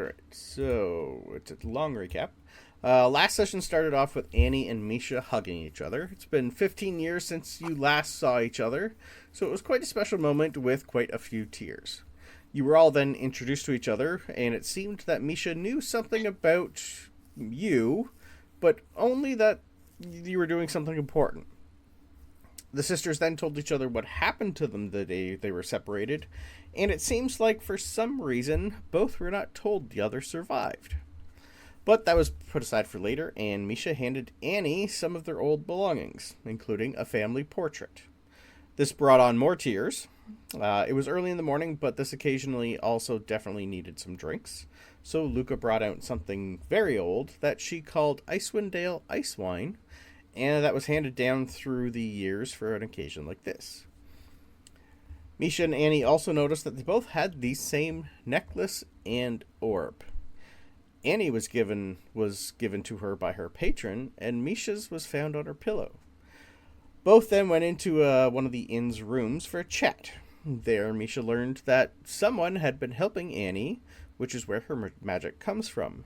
Alright, so it's a long recap. Last session started off with Annie and Misha hugging each other. It's been 15 years since you last saw each other, so it was quite a special moment with quite a few tears. You were all then introduced to each other, and it seemed that Misha knew something about you, but only that you were doing something important. The sisters then told each other what happened to them the day they were separated, and it seems like for some reason both were not told the other survived. But that was put aside for later, and Misha handed Annie some of their old belongings, including a family portrait. This brought on more tears. It was early in the morning, but this occasionally also definitely needed some drinks. So Luca brought out something very old that she called Icewind Dale Ice Wine, and that was handed down through the years for an occasion like this. Misha and Annie also noticed that they both had the same necklace and orb. Annie was given to her by her patron, and Misha's was found on her pillow. Both then went into one of the inn's rooms for a chat. There, Misha learned that someone had been helping Annie, which is where her magic comes from.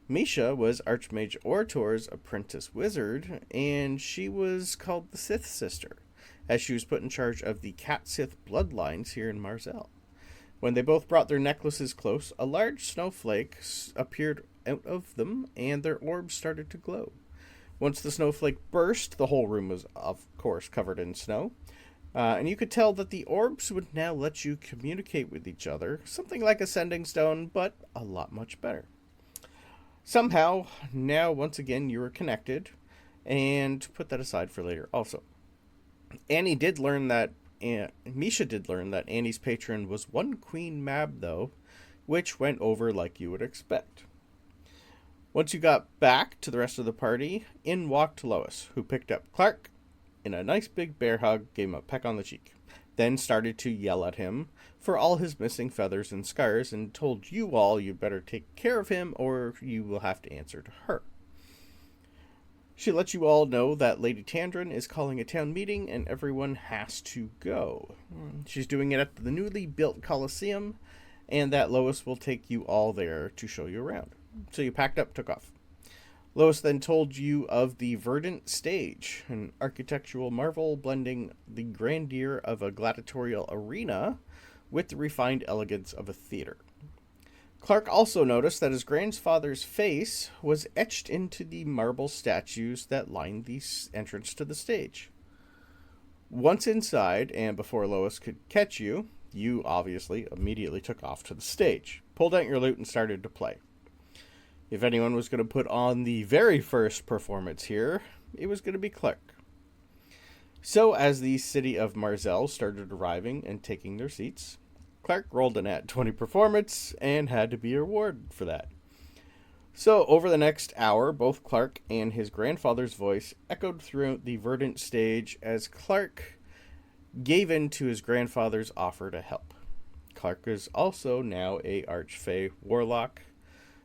Misha was Archmage Orator's apprentice wizard, and she was called the Sith Sister, as she was put in charge of the Cat-Sith bloodlines here in Marzel. When they both brought their necklaces close, a large snowflake appeared out of them, and their orbs started to glow. Once the snowflake burst, the whole room was, of course, covered in snow, and you could tell that the orbs would now let you communicate with each other, something like a sending stone, but a lot much better. Somehow, now once again you were connected, and put that aside for later also. Misha did learn that Annie's patron was one Queen Mab, though, which went over like you would expect. Once you got back to the rest of the party, in walked Lois, who picked up Clark in a nice big bear hug, gave him a peck on the cheek, then started to yell at him for all his missing feathers and scars, and told you all you'd better take care of him or you will have to answer to her. She let you all know that Lady Tandrin is calling a town meeting and everyone has to go. She's doing it at the newly built Coliseum, and that Lois will take you all there to show you around. So you packed up, took off. Lois then told you of the Verdant Stage, an architectural marvel blending the grandeur of a gladiatorial arena with the refined elegance of a theater. Clark also noticed that his grandfather's face was etched into the marble statues that lined the entrance to the stage. Once inside, and before Lois could catch you, you obviously immediately took off to the stage, pulled out your lute, and started to play. If anyone was going to put on the very first performance here, it was going to be Clark. So as the city of Marzel started arriving and taking their seats, Clark rolled an at 20 performance and had to be rewarded for that. So over the next hour, both Clark and his grandfather's voice echoed throughout the Verdant Stage as Clark gave in to his grandfather's offer to help. Clark is also now a Archfey Warlock,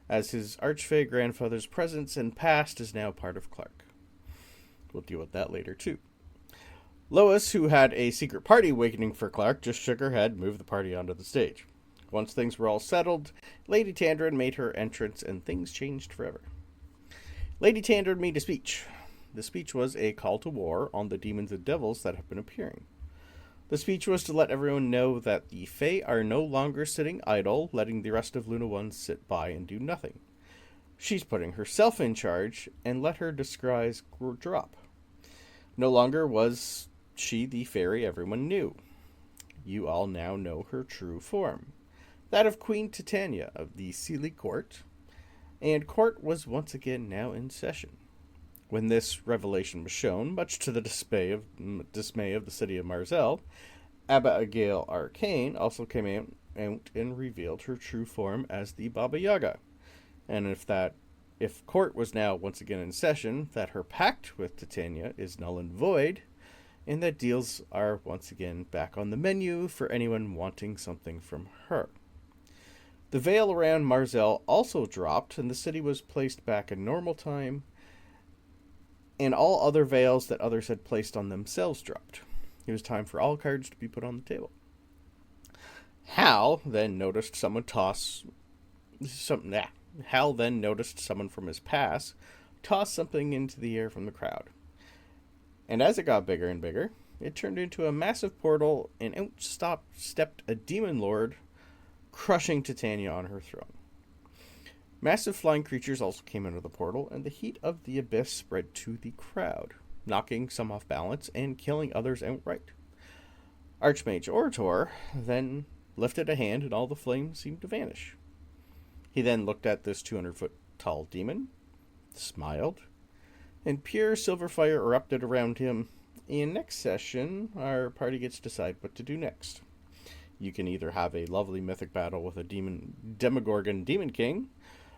as his Archfey grandfather's presence and past is now part of Clark. We'll deal with that later too. Lois, who had a secret party waiting for Clark, just shook her head and moved the party onto the stage. Once things were all settled, Lady Tandrin made her entrance and things changed forever. Lady Tandrin made a speech. The speech was a call to war on the demons and devils that have been appearing. The speech was to let everyone know that the Fae are no longer sitting idle, letting the rest of Luna 1 sit by and do nothing. She's putting herself in charge, and let her disguise drop. No longer was she the fairy everyone knew. You all now know her true form, that of Queen Titania of the Sealy Court, and court was once again now in session. When this revelation was shown, much to the dismay of the city of Marzel, Abigail Arcane also came out and revealed her true form as the Baba Yaga, and if court was now once again in session, that her pact with Titania is null and void, and that deals are once again back on the menu for anyone wanting something from her. The veil around Marzel also dropped, and the city was placed back in normal time, and all other veils that others had placed on themselves dropped. It was time for all cards to be put on the table. Hal then noticed someone toss Hal then noticed someone from his past toss something into the air from the crowd. And as it got bigger and bigger, it turned into a massive portal, and out stepped a demon lord, crushing Titania on her throne. Massive flying creatures also came out of the portal, and the heat of the abyss spread to the crowd, knocking some off balance and killing others outright. Archmage Orator then lifted a hand, and all the flames seemed to vanish. He then looked at this 200-foot tall demon, smiled, and pure silver fire erupted around him. In next session, our party gets to decide what to do next. You can either have a lovely mythic battle with a Demogorgon Demon King,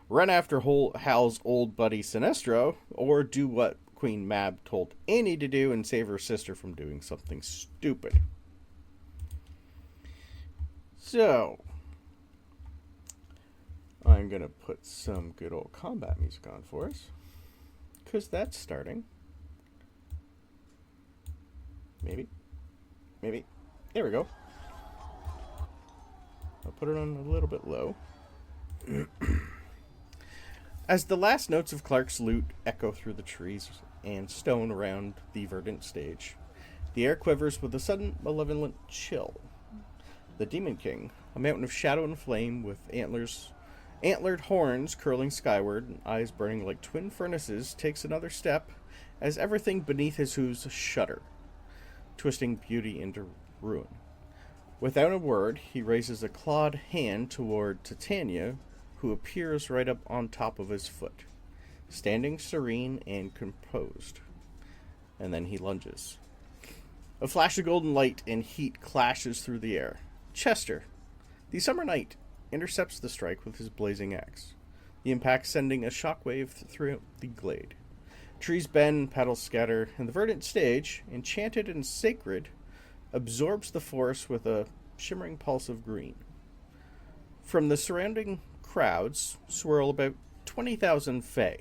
run after Hal's old buddy Sinestro, or do what Queen Mab told Annie to do and save her sister from doing something stupid. So, I'm going to put some good old combat music on for us, because that's starting. Maybe. There we go. I'll put it on a little bit low. As the last notes of Clark's lute echo through the trees and stone around the verdant stage, the air quivers with a sudden malevolent chill. The Demon King, a mountain of shadow and flame with antlered horns curling skyward and eyes burning like twin furnaces, takes another step as everything beneath his hooves shudder, twisting beauty into ruin. Without a word, he raises a clawed hand toward Titania, who appears right up on top of his foot, standing serene and composed. And then he lunges. A flash of golden light and heat clashes through the air. Chester, the summer night, intercepts the strike with his blazing axe, the impact sending a shockwave through the glade. Trees bend, petals scatter, and the verdant stage, enchanted and sacred, absorbs the forest with a shimmering pulse of green. From the surrounding crowds swirl about 20,000 Fae.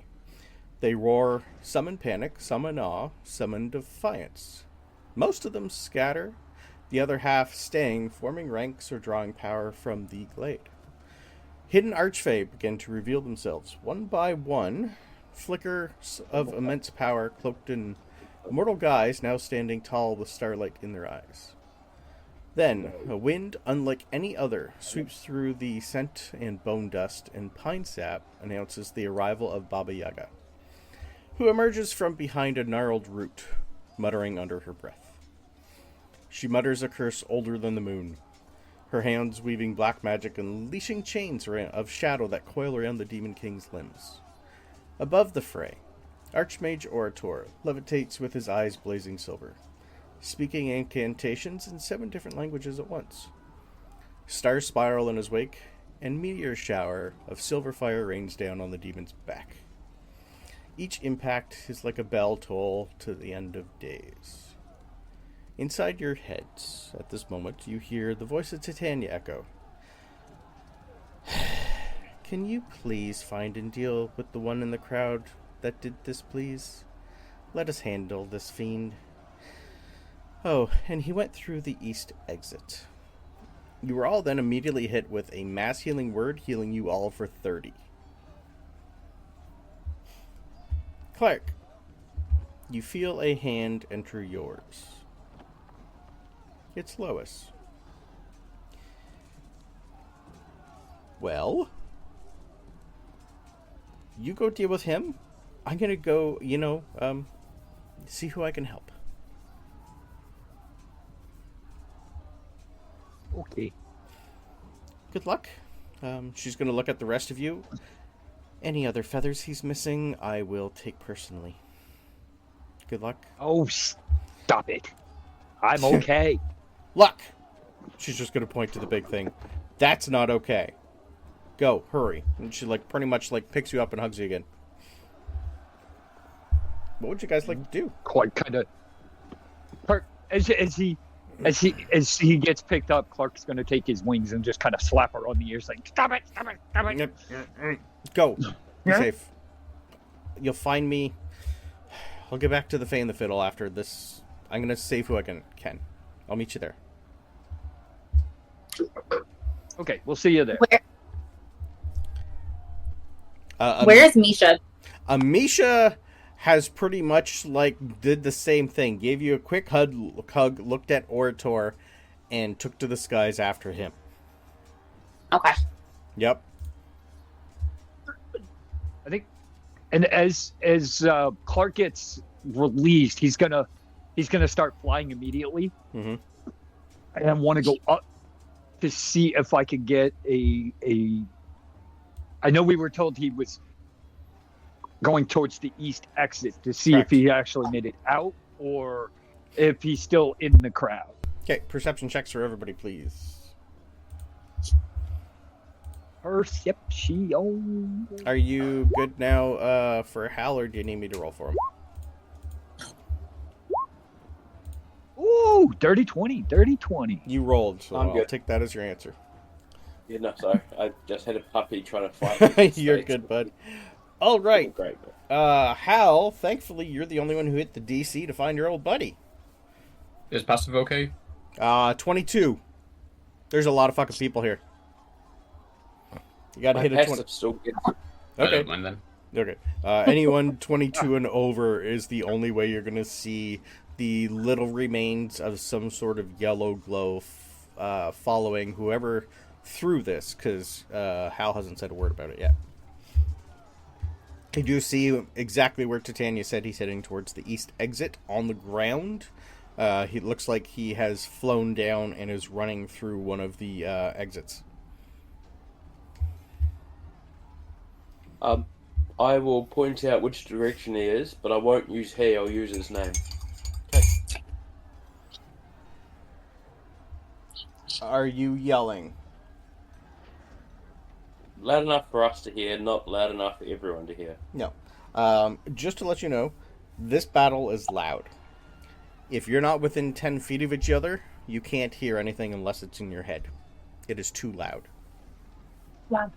They roar, some in panic, some in awe, some in defiance. Most of them scatter, the other half staying, forming ranks or drawing power from the glade. Hidden Archfey begin to reveal themselves, one by one, flickers of immense power cloaked in mortal guise, now standing tall with starlight in their eyes. Then, a wind unlike any other sweeps through the scent and bone dust, and pine sap announces the arrival of Baba Yaga, who emerges from behind a gnarled root, muttering under her breath. She mutters a curse older than the moon, her hands weaving black magic and unleashing chains of shadow that coil around the Demon King's limbs. Above the fray, Archmage Orator levitates with his eyes blazing silver, speaking incantations in 7 different languages at once. Stars spiral in his wake, and meteor shower of silver fire rains down on the demon's back. Each impact is like a bell toll to the end of days. Inside your heads, at this moment, you hear the voice of Titania echo. Can you please find and deal with the one in the crowd that did this, please? Let us handle this fiend. Oh, and he went through the east exit. You were all then immediately hit with a mass healing word, healing you all for 30. Clark, you feel a hand enter yours. It's Lois. Well, you go deal with him. I'm gonna go, see who I can help. Okay. Good luck. She's gonna look at the rest of you. Any other feathers he's missing, I will take personally. Good luck. Oh, stop it. I'm okay. Luck! She's just gonna point to the big thing. That's not okay. Go, hurry. And she pretty much picks you up and hugs you again. What would you guys like to do? Clark kind of... As he gets picked up, Clark's going to take his wings and just kind of slap her on the ears, saying, "Stop it! Stop it! Stop it!" Go. Be safe. You'll find me. I'll get back to the Fae and the Fiddle after this. I'm going to save who I can. I'll meet you there. Okay, we'll see you there. Where is Misha? Misha has pretty much did the same thing. Gave you a quick hug, looked at Orator, and took to the skies after him. Okay. Yep. I think, and as Clark gets released, he's gonna start flying immediately. Mm-hmm. And I want to go up to see if I could get a. I know we were told he was going towards the east exit to see Correct. if he actually made it out or if he's still in the crowd. Okay, perception checks for everybody, please. Perception. Are you good now for Hal, or do you need me to roll for him? Ooh, dirty 20. You rolled, so I'm I'll good. take that as your answer. Yeah, no, sorry. I just had a puppy trying to fight. You're good, bud. All right. Great. Hal, thankfully, you're the only one who hit the DC to find your old buddy. Is passive okay? 22. There's a lot of fucking people here. You gotta hit a 20. Still good. I Okay. don't mind then. Okay. Anyone 22 and over is the only way you're gonna see the little remains of some sort of yellow glow following whoever threw this, because Hal hasn't said a word about it yet. You do see exactly where Titania said he's heading towards the east exit on the ground. He looks like he has flown down and is running through one of the exits. I will point out which direction he is, but I won't use he, I'll use his name. Okay. Are you yelling? Loud enough for us to hear, not loud enough for everyone to hear. No. Just to let you know, this battle is loud. If you're not within 10 feet of each other, you can't hear anything unless it's in your head. It is too loud. Wow.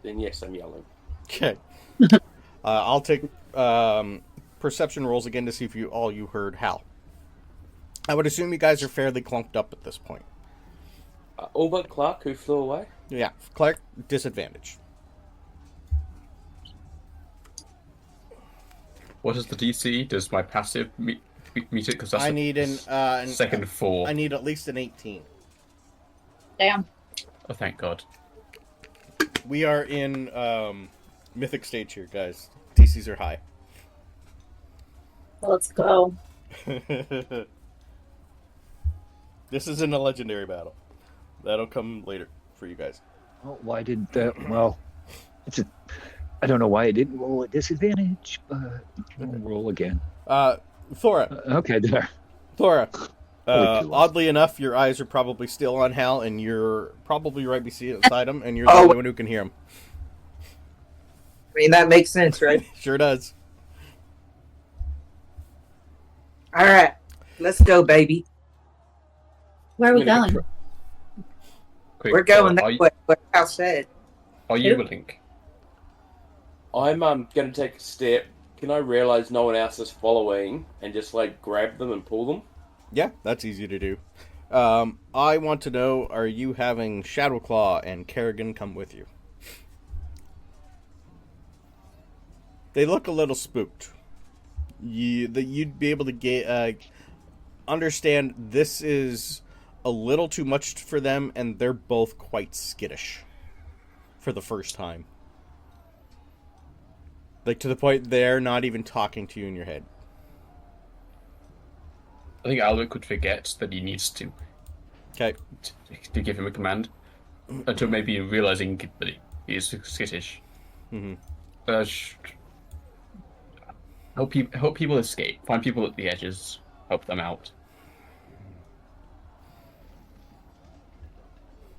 Then yes, I'm yelling. Okay. I'll take perception rolls again to see if you heard Hal. I would assume you guys are fairly clumped up at this point. All but Clark, who flew away? Yeah, Clark, disadvantage. What is the DC? Does my passive meet it? Because that's I need an second 4. I need at least an 18. Damn. Oh, thank God. We are in mythic stage here, guys. DCs are high. Let's go. This isn't a legendary battle. That'll come later for you guys. Oh, why did that? Well, I don't know why I didn't roll a disadvantage, but I'll roll again. Thora. Okay, there. Thora. Holy Oddly enough, your eyes are probably still on Hal, and you're probably right beside him, and you're the only one who can hear him. I mean, that makes sense, right? Sure does. All right, let's go, baby. Where are we going? Quick, We're going are that way. What Hal said. Are you willing? I'm going to take a step. Can I realize no one else is following and just grab them and pull them? Yeah, that's easy to do. I want to know, are you having Shadowclaw and Kerrigan come with you? They look a little spooked. You'd be able to understand this is a little too much for them, and they're both quite skittish for the first time. To the point they're not even talking to you in your head. I think Alric would forget that he needs to Okay. to give him a command until maybe realizing that he is skittish. Mm-hmm. Help people escape. Find people at the edges. Help them out.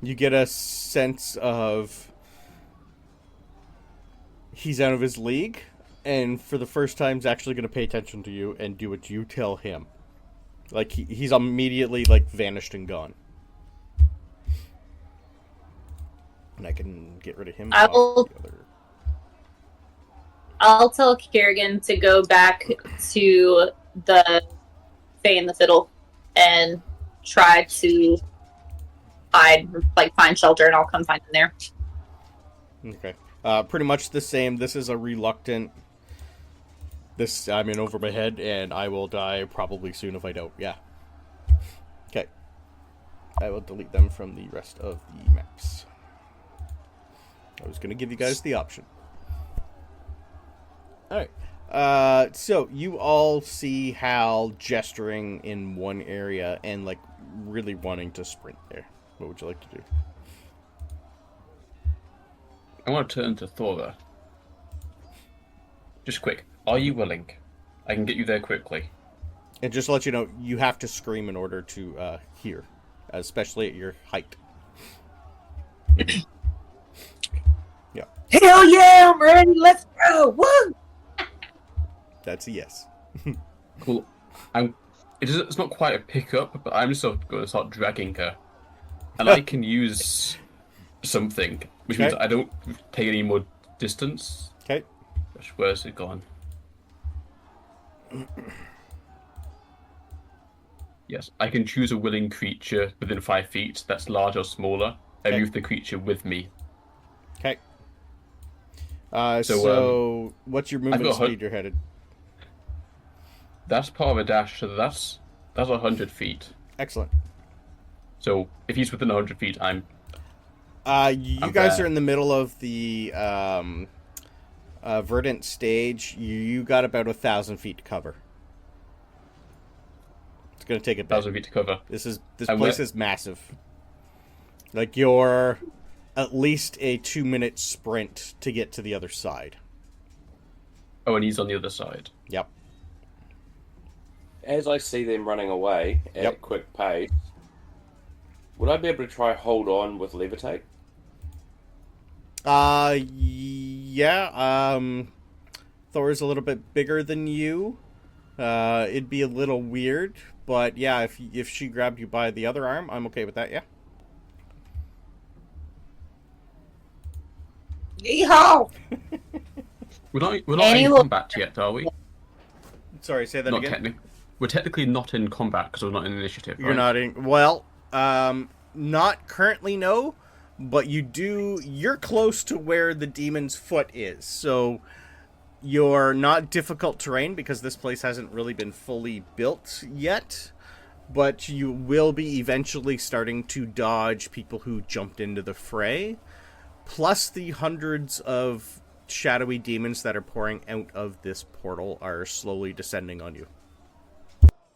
You get a sense of he's out of his league, and for the first time is actually going to pay attention to you and do what you tell him. He's immediately vanished and gone. And I can get rid of him. I'll tell Kerrigan to go back to the Fae and the Fiddle and try to hide, find shelter, and I'll come find him there. Okay. Pretty much the same. This is a reluctant. I'm in over my head, and I will die probably soon if I don't. Yeah. Okay. I will delete them from the rest of the maps. I was going to give you guys the option. Alright. So, you all see Hal gesturing in one area and, like, really wanting to sprint there. What would you like to do? I want to turn to Thora. Just quick. Are you willing? I can get you there quickly. And just to let you know, you have to scream in order to hear, especially at your height. Yeah. Hell yeah, I'm ready. Let's go. Woo! That's a yes. Cool. It's not quite a pickup, but I'm just going to start dragging her. And I can use something, which means I don't take any more distance. Okay. Where's it gone? Yes, I can choose a willing creature within 5 feet that's large or smaller. I move the creature with me. Okay. So what's your movement speed you're headed? That's part of a dash, so that's 100 feet. Excellent. So if he's within 100 feet, I'm you guys are in the middle of the verdant stage. You got about 1,000 feet to cover. It's going to take a bit. 1,000 feet to cover. This place is massive. Like, you're at least a 2-minute sprint to get to the other side. Oh, and he's on the other side. Yep. As I see them running away at a quick pace, would I be able to try hold on with levitate? Yeah. Thor's a little bit bigger than you. It'd be a little weird, but yeah, if she grabbed you by the other arm, I'm okay with that, yeah. Yeehaw! We're not in combat yet, are we? Sorry, say that Not again. We're technically not in combat because we're not in initiative. You're not in. Well, not currently, no. But you're close to where the demon's foot is. So you're not difficult terrain because this place hasn't really been fully built yet. But you will be eventually starting to dodge people who jumped into the fray. Plus the hundreds of shadowy demons that are pouring out of this portal are slowly descending on you.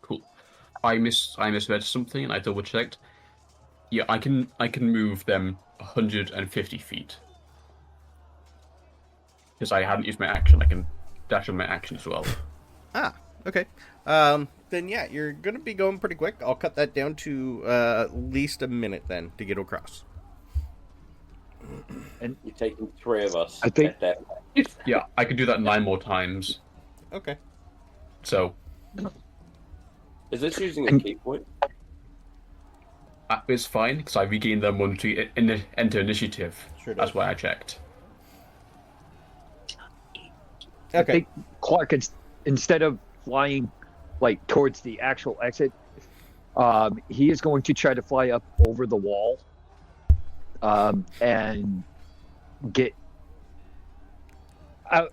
Cool. I misread something and I double checked. Yeah, I can move them 150 feet. Because I hadn't used my action, I can dash on my action as well. Ah, okay. Then yeah, you're gonna be going pretty quick. I'll cut that down to at least a minute then to get across. And you're taking 3 of us. I think- at that. Yeah, I can do that 9 more times. Okay. So, Is this using a key point? it's fine, because I regained them once we enter initiative. Sure does. That's why I checked. I Okay. think Clark, instead of flying like towards the actual exit, he is going to try to fly up over the wall and get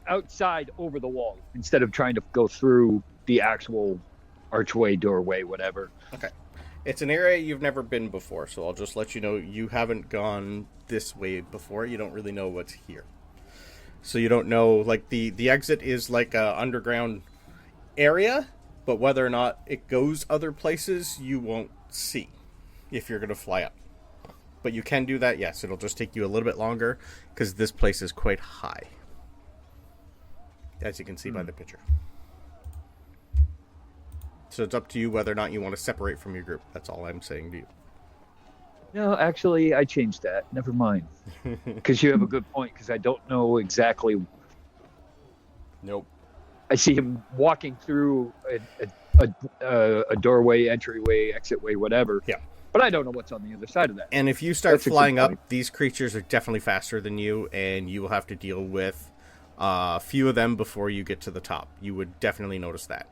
outside over the wall instead of trying to go through the actual archway, doorway, whatever. Okay. It's an area you've never been before, so I'll just let you know you haven't gone this way before. You don't really know what's here. So you don't know, like, the exit is like a underground area, but whether or not it goes other places, you won't see if you're going to fly up. But you can do that, yes. It'll just take you a little bit longer, because this place is quite high. As you can see by the picture. So it's up to you whether or not you want to separate from your group. That's all I'm saying to you. No, actually, I changed that. Never mind. Because you have a good point, because I don't know exactly. Nope. I see him walking through a doorway, entryway, exitway, whatever. Yeah. But I don't know what's on the other side of that. And if you start That's a good flying up, point. these creatures are definitely faster than you, and you will have to deal with a few of them before you get to the top. You would definitely notice that.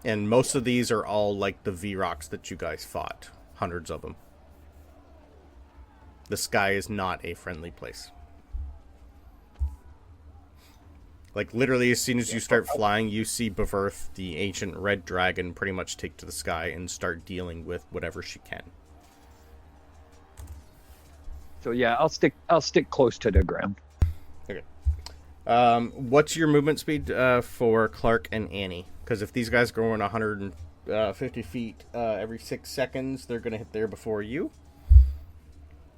And most of these are all like the V-Rocks that you guys fought. Hundreds of them. the sky is not a friendly place. Like, literally, as soon as you start flying, you see Baverth, the ancient red dragon, pretty much take to the sky and start dealing with whatever she can. So yeah, I'll stick close to the ground. Okay. What's your movement speed for Clark and Annie? Because if these guys are going 150 feet every 6 seconds, they're going to hit there before you.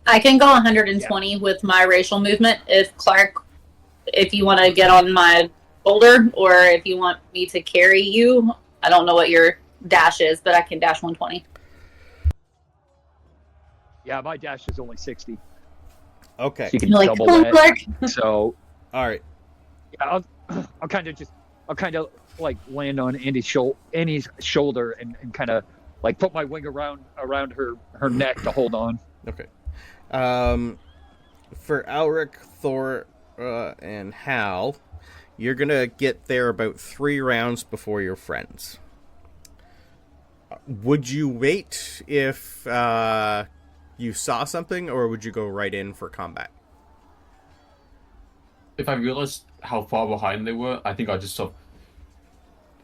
I can go 120 with my racial movement if you want to get on my shoulder, or if you want me to carry you. I don't know what your dash is, but I can dash 120. Yeah, my dash is only 60. Okay. So you can You're like, double "Come on, that. Clark." So All right. yeah, I'll kind of like land on Annie's shoulder and kind of like put my wing around her neck to hold on. Okay. For Alric, Thor, and Hal, you're going to get there about 3 rounds before your friends. Would you wait if you saw something, or would you go right in for combat? If I realized how far behind they were, I think I'd just sort of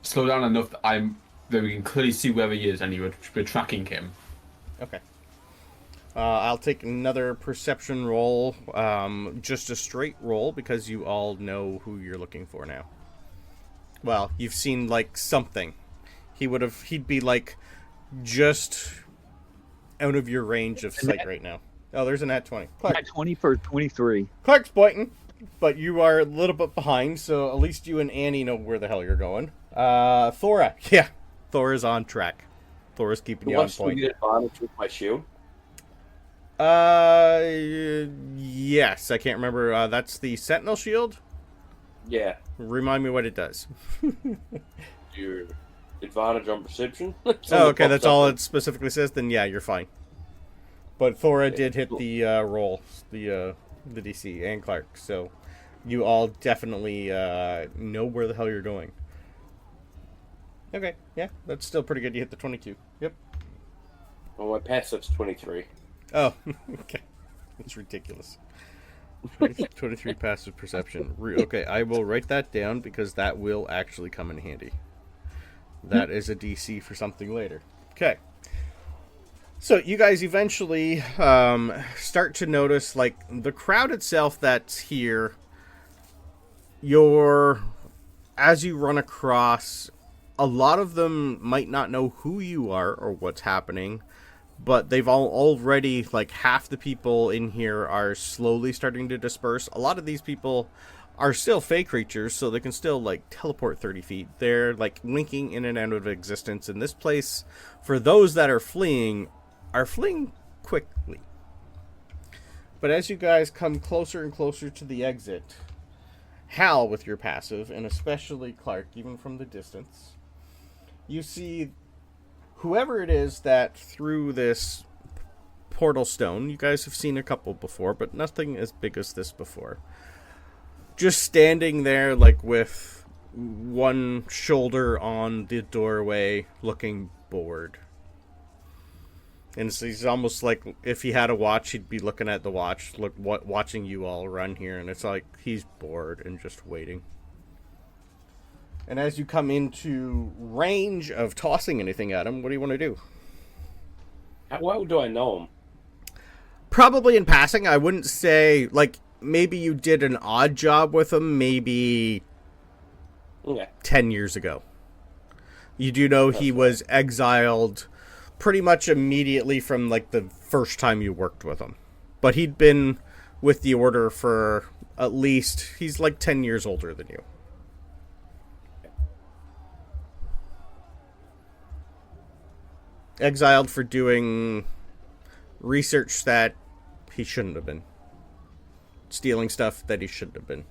slow down enough that we can clearly see where he is, and we're tracking him. Okay. I'll take another perception roll, just a straight roll, because you all know who you're looking for now. Well, you've seen, like, something. He'd be, like, just out of your range of sight right now. Oh, there's an nat 20. Clark. At 20 for 23. Clark's pointing, but you are a little bit behind, so at least you and Annie know where the hell you're going. Thora. Yeah, Thora's on track. Thora's keeping you on point. Do I get advantage with my shield? Yes, I can't remember. That's the Sentinel Shield? Yeah. Remind me what it does. Your advantage on perception? Oh, okay, that's all it specifically says. Then yeah, you're fine. But Thora did hit the roll, the DC, and Clark, so you all definitely know where the hell you're going. Okay, yeah, that's still pretty good. You hit the 22. Yep. Well, my passive's 23. Oh, okay. That's ridiculous. 23 passive perception. Okay, I will write that down because that will actually come in handy. That is a DC for something later. Okay. So you guys eventually start to notice, like, the crowd itself that's here, as you run across, a lot of them might not know who you are or what's happening, but they've already, like, half the people in here are slowly starting to disperse. A lot of these people are still fey creatures, so they can still, like, teleport 30 feet. They're, like, winking in and out of existence. And this place, for those that are fleeing quickly. But as you guys come closer and closer to the exit, Hal, with your passive, and especially Clark, even from the distance, you see whoever it is that threw this portal stone. You guys have seen a couple before, but nothing as big as this before. Just standing there, like, with one shoulder on the doorway, looking bored. And he's almost like, if he had a watch, he'd be looking at the watch, watching you all run here, and it's like he's bored and just waiting. And as you come into range of tossing anything at him, what do you want to do? How well do I know him? Probably in passing. I wouldn't say, like, maybe you did an odd job with him, maybe 10 years ago. You do know he was exiled pretty much immediately from, like, the first time you worked with him. But he'd been with the Order for at least, he's like 10 years older than you. Exiled for doing research that he shouldn't have been. Stealing stuff that he shouldn't have been.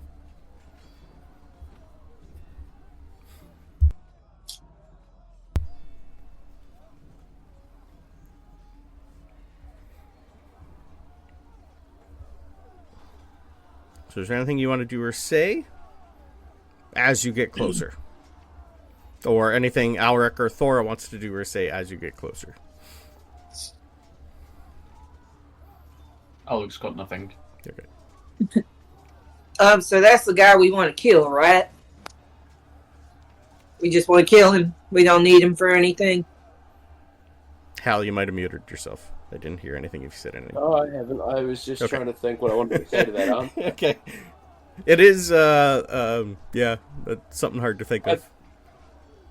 So is there anything you want to do or say as you get closer? Or anything Alric or Thora wants to do or say as you get closer? Alic's got nothing. Okay. So that's the guy we want to kill, right? We just want to kill him. We don't need him for anything. Hal, you might have muted yourself. I didn't hear anything if you said anything. Oh, I haven't. I was just trying to think what I wanted to say to that. Okay. It is, yeah, that's something hard to think of.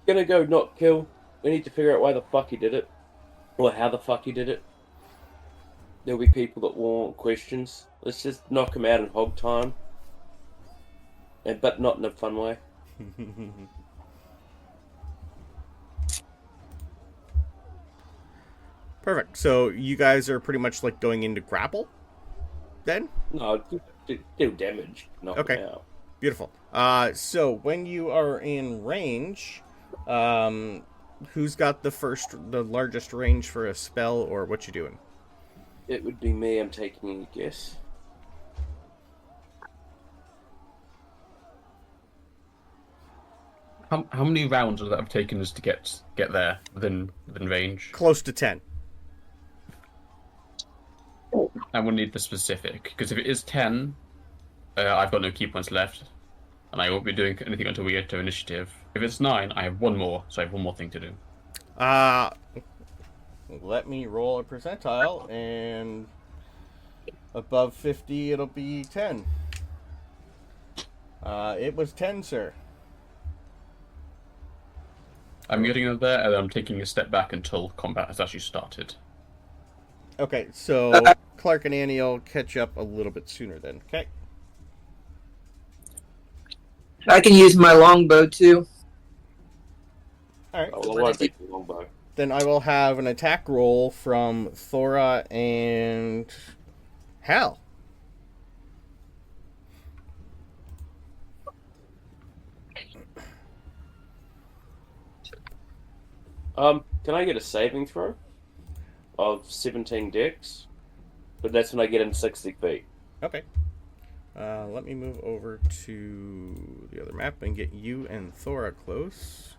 Gonna go not kill. We need to figure out why the fuck he did it. Or how the fuck he did it. There'll be people that want questions. Let's just knock him out in hog time. But not in a fun way. Perfect. So you guys are pretty much like going into grapple, then? No, do damage. Knock him out. Beautiful. So when you are in range, who's got the largest range for a spell, or what you doing? It would be me. I'm taking a guess. How many rounds would that have taken us to get there within range? Close to 10. I will need the specific, because if it is 10, I've got no key points left, and I won't be doing anything until we get to initiative. If it's 9, I have one more, so I have one more thing to do. Let me roll a percentile, and above 50, it'll be 10. It was 10, sir. I'm getting it there, and I'm taking a step back until combat has actually started. Okay, so Clark and Annie will catch up a little bit sooner then, okay? I can use my longbow too. Alright. Oh, well, I won't take the longbow. Then I will have an attack roll from Thora and Hal. Can I get a saving throw of 17 dex? But that's when I get in 60 feet. Okay. Let me move over to the other map and get you and Thora close.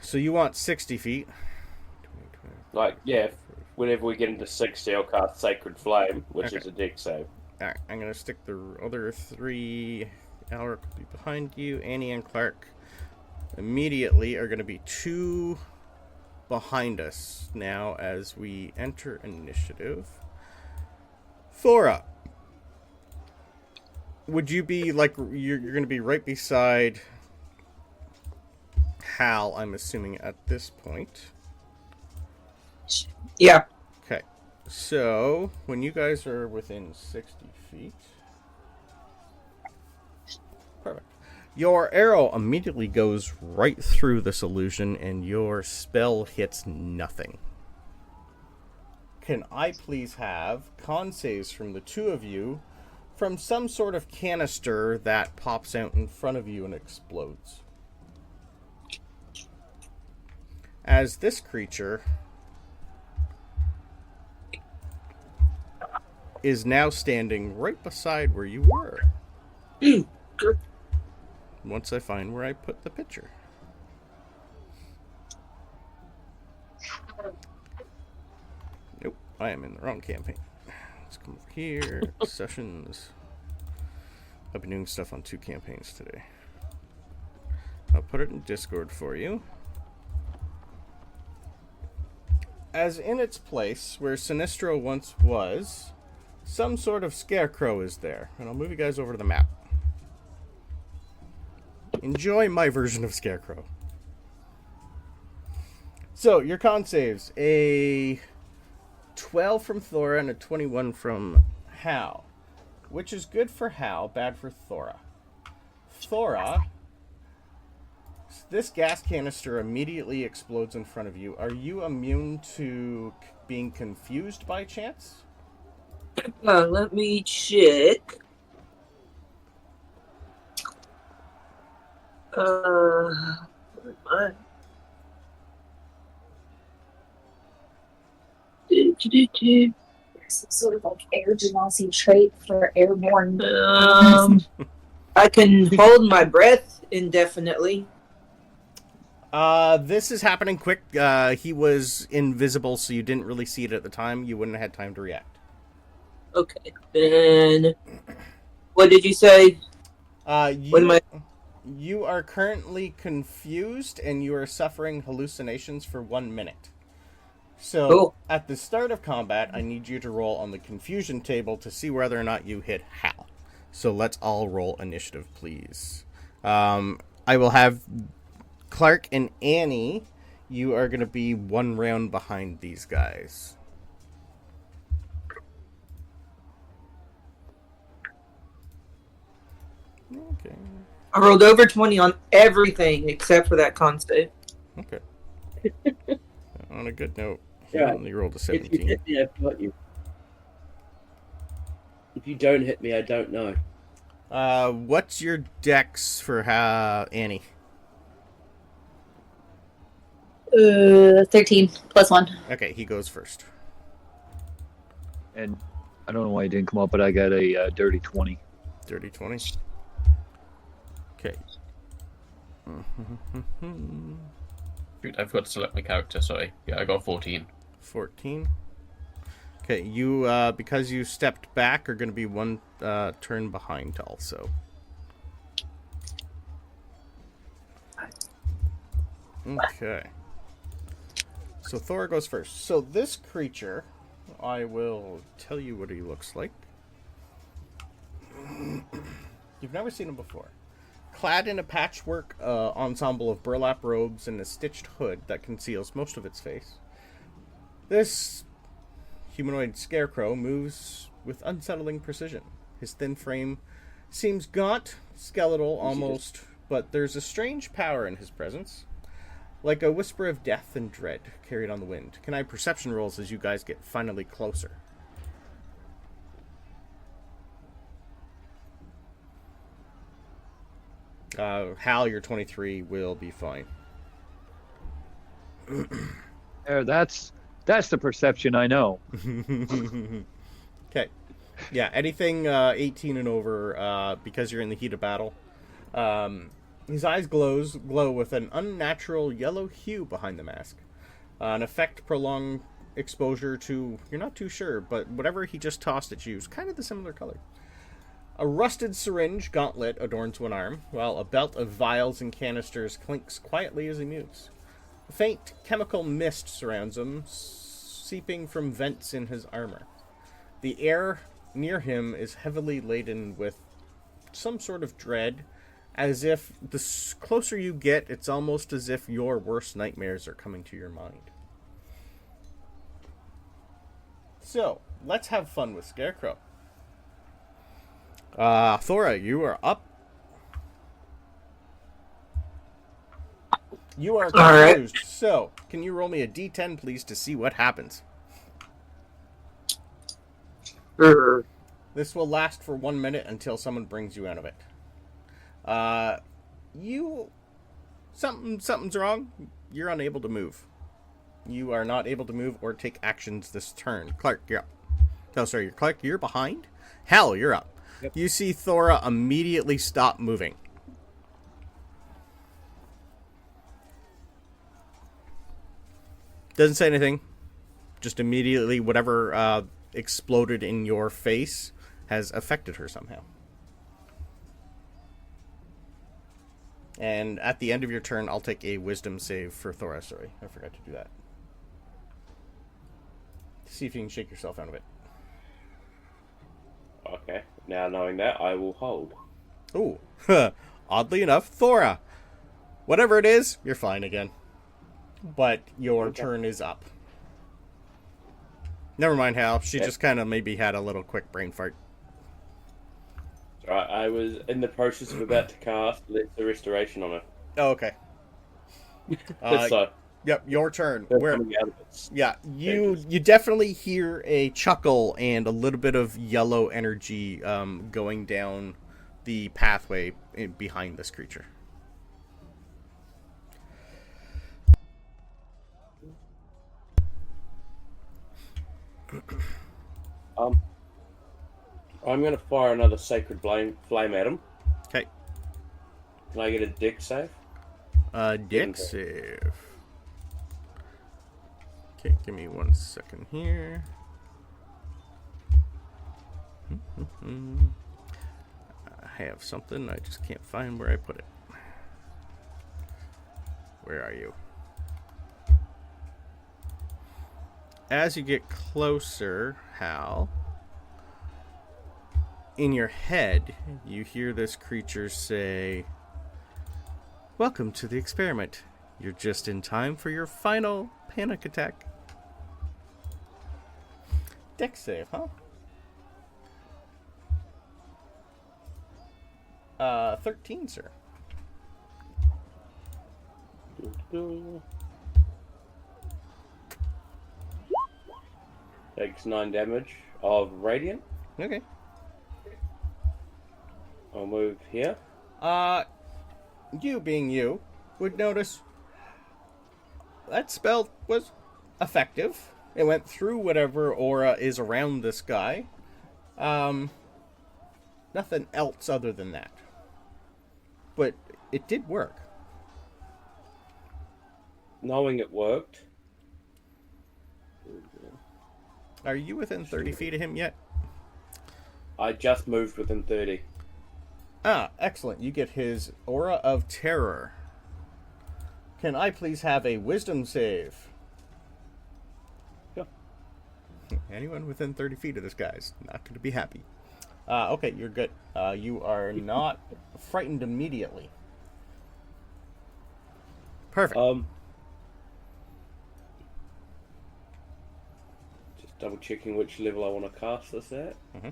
So you want 60 feet. Like, yeah, whenever we get into 60, I'll cast Sacred Flame, which is a dex save. Alright, I'm going to stick the other 3. Alric will be behind you. Annie and Clark immediately are going to be 2 behind us now as we enter initiative. Thora, would you be like, you're going to be right beside Hal, I'm assuming, at this point. Yeah. Okay, so when you guys are within 60 feet, perfect. Your arrow immediately goes right through this illusion, and your spell hits nothing. Can I please have con saves from the 2 of you from some sort of canister that pops out in front of you and explodes? As this creature is now standing right beside where you were. Once I find where I put the picture. Nope, I am in the wrong campaign. Let's come over here. Sessions. I've been doing stuff on 2 campaigns today. I'll put it in Discord for you. As in its place, where Sinistro once was, some sort of scarecrow is there. And I'll move you guys over to the map. Enjoy my version of Scarecrow. So, your con saves. A 12 from Thora and a 21 from Hal. Which is good for Hal, bad for Thora. Thora, this gas canister immediately explodes in front of you. Are you immune to being confused by chance? Let me check. Some sort of like air Genasi trait for airborne. I can hold my breath indefinitely. This is happening quick. He was invisible, so you didn't really see it at the time. You wouldn't have had time to react. Okay. Then, what did you say? What am I? You are currently confused and you are suffering hallucinations for 1 minute. So, Cool. at the start of combat, I need you to roll on the confusion table to see whether or not you hit Hal. So, let's all roll initiative, please. I will have Clark and Annie. You are going to be 1 round behind these guys. Okay. I rolled over 20 on everything except for that con save. Okay. On a good note, he Yeah. only rolled a If you 17. hit me, I've got you. If you don't hit me, I don't know. What's your dex for Annie? 13 plus 1. Okay, he goes first. And I don't know why it didn't come up, but I got a dirty 20. Dirty 20. Okay. Shoot, I forgot to select my character, sorry. Yeah, I got 14. 14. Okay, you, because you stepped back, are going to be 1 turn behind also. Okay. So Thora goes first. So this creature, I will tell you what he looks like. You've never seen him before. Clad in a patchwork ensemble of burlap robes and a stitched hood that conceals most of its face, this humanoid scarecrow moves with unsettling precision. His thin frame seems gaunt, skeletal almost, but there's a strange power in his presence. Like a whisper of death and dread carried on the wind. Can I have perception rolls as you guys get finally closer? Hal, your 23 will be fine. There, that's the perception I know. Okay. Yeah, anything 18 and over, because you're in the heat of battle. His eyes glow with an unnatural yellow hue behind the mask. An effect prolonged exposure to, you're not too sure, but whatever he just tossed at you is kind of the similar color. A rusted syringe gauntlet adorns one arm, while a belt of vials and canisters clinks quietly as he moves. A faint chemical mist surrounds him, seeping from vents in his armor. The air near him is heavily laden with some sort of dread, as if the closer you get, it's almost as if your worst nightmares are coming to your mind. So, let's have fun with Scarecrow. Thora, you are up. You are confused. Right. So, can you roll me a d10, please, to see what happens? Sure. This will last for 1 minute until someone brings you out of it. Something's wrong. You're unable to move. You are not able to move or take actions this turn. Clark, you're up. Oh, sorry, Clark, you're behind? Hal, you're up. Yep. You see Thora immediately stop moving. Doesn't say anything. Just immediately, whatever exploded in your face has affected her somehow. And at the end of your turn, I'll take a wisdom save for Thora. Sorry, I forgot to do that. See if you can shake yourself out of it. Okay, now knowing that, I will hold. Ooh, oddly enough, Thora. Whatever it is, you're fine again. But your turn is up. Never mind, Hal. She just kind of maybe had a little quick brain fart. Right, I was in the process of about to cast the restoration on her. Oh, okay. So, Yep, your turn. they're Where? coming out of it. Yeah, you definitely hear a chuckle and a little bit of yellow energy going down the pathway behind this creature. I'm going to fire another Sacred Flame at him. Okay. Can I get a dex save? Dex save. Okay, give me 1 second here. I have something. I just can't find where I put it. Where are you? As you get closer, Hal, in your head, you hear this creature say, "Welcome to the experiment. You're just in time for your final panic attack." Dex save, huh? 13, sir. Takes 9 damage of radiant. Okay. I'll move here. You being you would notice that spell was effective. It went through whatever aura is around this guy. Nothing else other than that. But it did work. Knowing it worked. Are you within 30 feet of him yet? I just moved within 30. Ah, excellent. You get his Aura of Terror. Can I please have a Wisdom save? Yeah. Anyone within 30 feet of this guy's not going to be happy. Okay, you're good. You are not frightened immediately. Perfect. Just double checking which level I want to cast this at. Mm-hmm.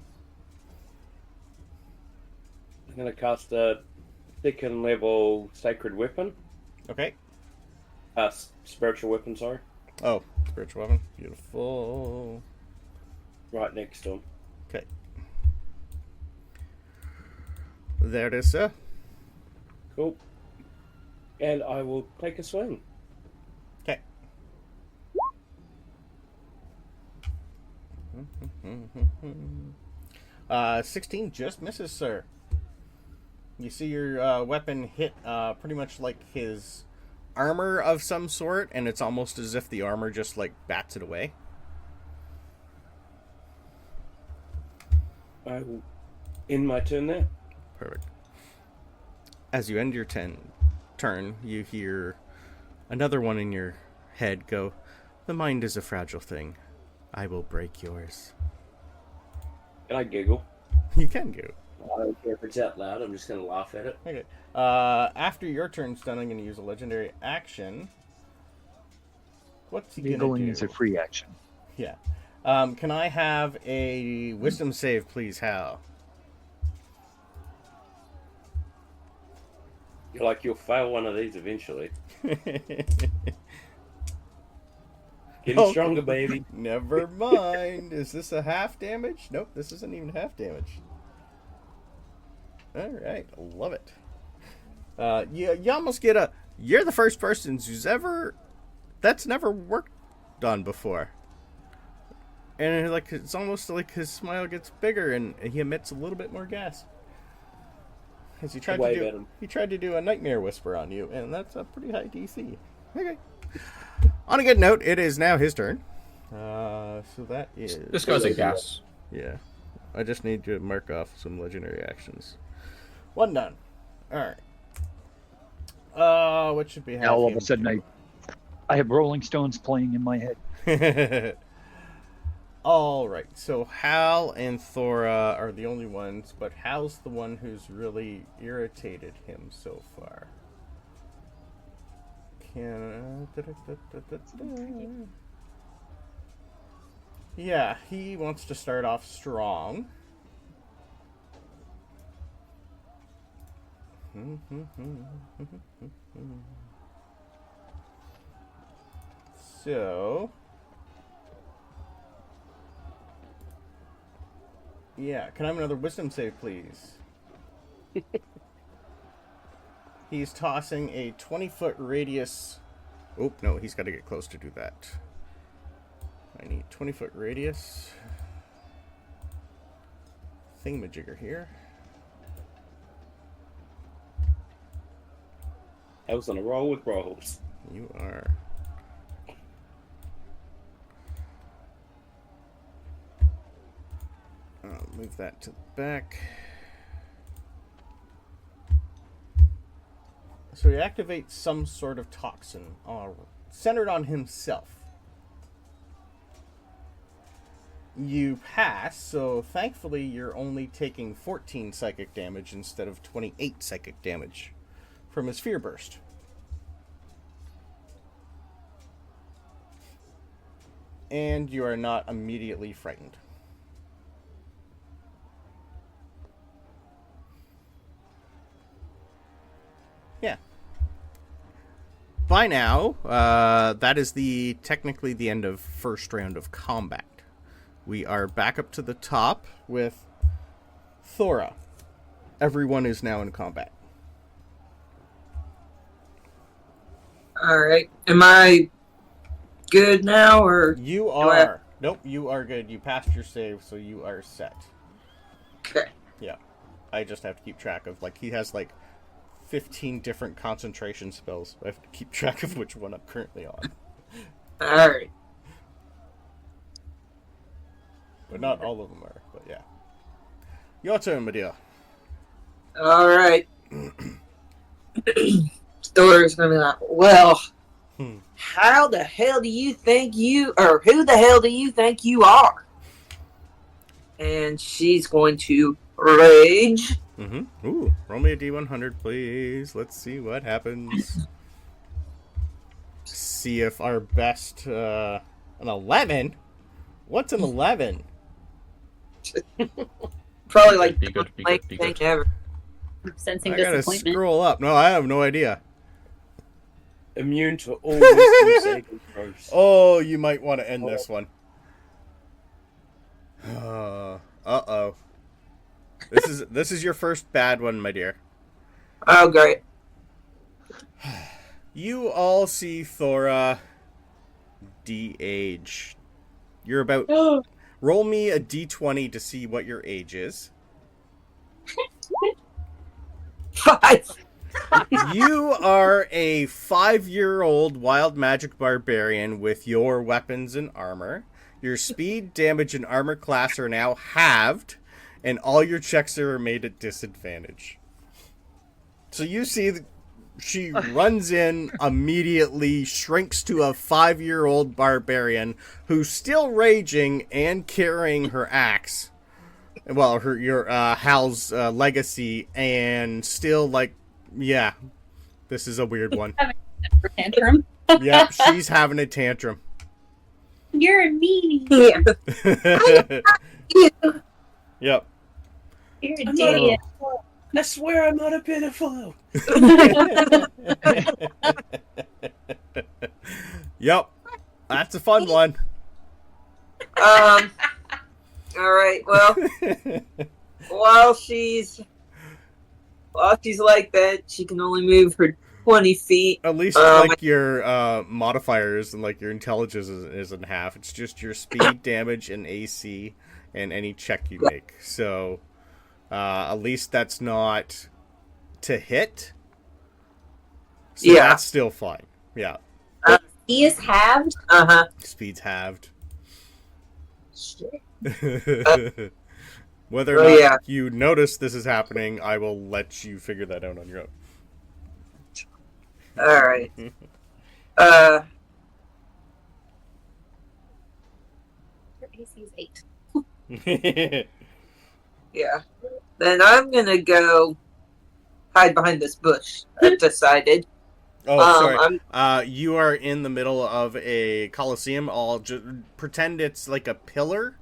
I'm going to cast a 2nd level Sacred Weapon. Okay. Spiritual Weapon, sorry. Oh, spiritual weapon. Beautiful. Right next to him. Okay. There it is, sir. Cool. And I will take a swing. Okay. 16 just misses, sir. You see your weapon hit pretty much like his armor of some sort, and it's almost as if the armor just like bats it away. I will end my turn there. Perfect. As you end your turn, you hear another one in your head go, "The mind is a fragile thing. I will break yours." Can I giggle? You can go. I don't care if it's out loud. I'm just going to laugh at it. Okay. After your turn's done, I'm going to use a legendary action. What's he going to Giggling do? is a free action. Yeah. Can I have a wisdom save, please, Hal? You're like, you'll fail one of these eventually. Getting stronger, baby. Never mind. Is this a half damage? Nope, this isn't even half damage. Alright, love it. You almost get a... You're the first person who's ever... That's never worked on before. And like it's almost like his smile gets bigger and he emits a little bit more gas. As he tried to do a nightmare whisper on you, and that's a pretty high DC. Okay. On a good note, it is now his turn. So that is... This guy's a gas. Yeah. I just need to mark off some legendary actions. One done. Alright. What should be happening? Now all of a sudden I have Rolling Stones playing in my head. Alright, so Hal and Thora are the only ones, but Hal's the one who's really irritated him so far. Yeah, he wants to start off strong. So... Yeah, can I have another wisdom save, please? He's tossing a 20-foot radius... Oh, no, he's got to get close to do that. I need 20-foot radius. Thingamajigger here. I was on a roll with rolls. You are. Move that to the back. So he activates some sort of toxin centered on himself. You pass, so thankfully you're only taking 14 psychic damage instead of 28 psychic damage from his fear burst. And you are not immediately frightened. Yeah. By now, that is technically the end of first round of combat. We are back up to the top with Thora. Everyone is now in combat. Alright. Am I good now, or... You are. Nope, you are good. You passed your save, so you are set. Okay. Yeah. I just have to keep track of, he has, 15 different concentration spells. I have to keep track of which one I'm currently on. Alright. But not all of them are, but yeah. Your turn, my dear. Alright. Story's gonna be like, well, how the hell do you think or who the hell do you think you are? And she's going to rage. Mm-hmm. Ooh, roll me a D100, please. Let's see what happens. See if our best, an 11? What's an 11? Probably Be good. thing ever. Sensing I gotta disappointment. scroll up. No, I have no idea. Immune to all wisdom saving throws. Oh, you might want to end this one. Uh-oh. This is your first bad one, my dear. Oh, great. You all see Thora de-age. You're about... Roll me a d20 to see what your age is. 5. You are a 5-year-old wild magic barbarian with your weapons and armor. Your speed, damage, and armor class are now halved, and all your checks are made at disadvantage. So you see that she runs in, immediately shrinks to a 5-year-old barbarian who's still raging and carrying her axe. Well, Hal's legacy, and still yeah, this is a weird one. Having a tantrum. Yep, she's having a tantrum. You're a meanie. Yep. You're an idiot. I swear I'm not a pedophile. Yep. That's a fun one. All right. Well, while she's like that, she can only move her 20 feet. At least your modifiers and your intelligence isn't half. It's just your speed, damage, and AC, and any check you make. So at least that's not to hit. So that's still fine. Yeah. He is halved. Speed's halved. Shit. Whether or not you notice this is happening, I will let you figure that out on your own. Alright. Your AC is 8. Yeah. Then I'm gonna go hide behind this bush. I've decided. Oh, sorry. You are in the middle of a coliseum. I'll just pretend it's like a pillar.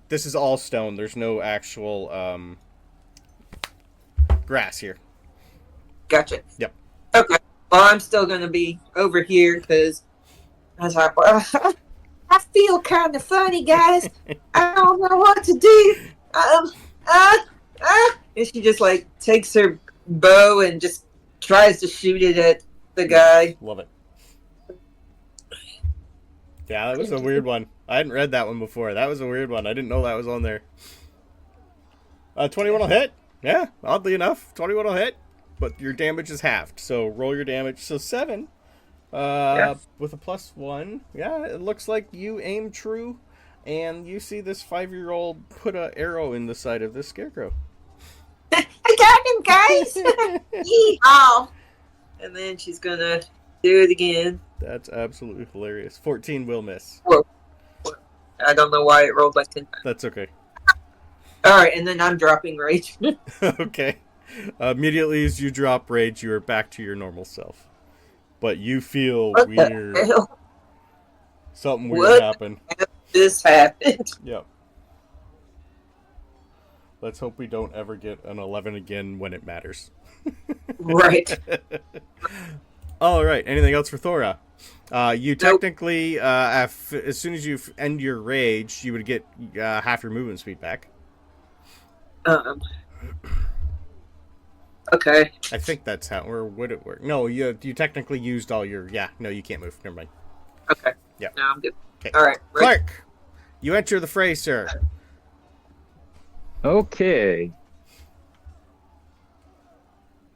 This is all stone. There's no actual grass here. Gotcha. Yep. Okay. Well, I'm still gonna be over here because I feel kind of funny, guys. I don't know what to do. And she just takes her bow and just tries to shoot it at the guy. Love it. Yeah, that was a weird one. I hadn't read that one before. That was a weird one. I didn't know that was on there. 21 will hit. Yeah, oddly enough, 21 will hit. But your damage is halved, so roll your damage. So 7. With a +1. Yeah, it looks like you aim true And you see this 5-year-old put an arrow in the side of this scarecrow. I got him, guys! Yeehaw! And then she's gonna do it again. That's absolutely hilarious. 14 will miss. Whoa. I don't know why it rolled like 10 times. That's okay. Alright, and then I'm dropping rage. Okay. Immediately as you drop rage, you are back to your normal self. But you feel What weird. the hell Something weird What? happened. just happened? Yep. Let's hope we don't ever get an 11 again when it matters. Right. All right. Anything else for Thora? You Nope. technically, as soon as you end your rage, you would get half your movement speed back. Okay. I think that's how, or would it work? No, you technically used all your. Yeah, no, you can't move. Never mind. Okay. Yeah. No, I'm good. Okay. Alright. Right. Clark, you enter the fray, sir. Okay.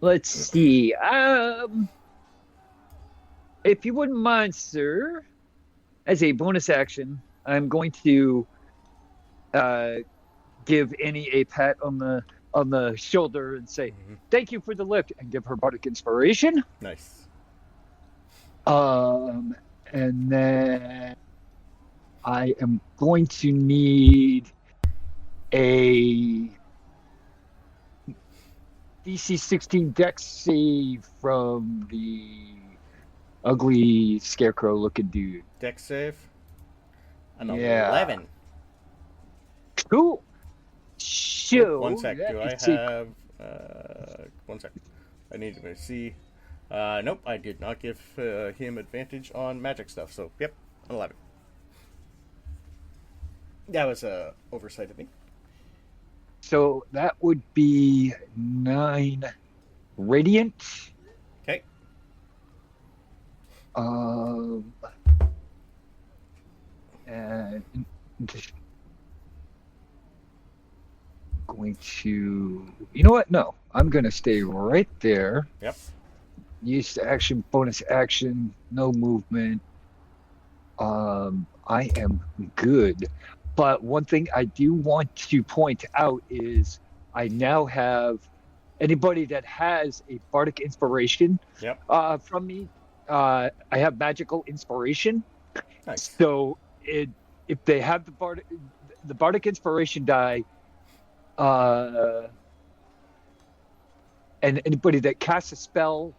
Let's see. If you wouldn't mind, sir, as a bonus action, I'm going to give Annie a pat on the shoulder and say, "Thank you for the lift," and give her bardic inspiration. Nice. And then I am going to need a DC 16 Dex save from the ugly scarecrow-looking dude. Dex save. An Yeah. 11. Cool. So, One sec. let Do me I take- have? One sec. I need to see. Nope, I did not give him advantage on magic stuff. So, yep, an 11. That was a oversight of me. So that would be 9 radiant. Okay. And going to, you know what? No, I'm going to stay right there. Yep. Use the action, bonus action, no movement. I am good. But one thing I do want to point out is I now have anybody that has a bardic inspiration Yep. from me. I have magical inspiration. Nice. So if they have the bardic inspiration die, and anybody that casts a spell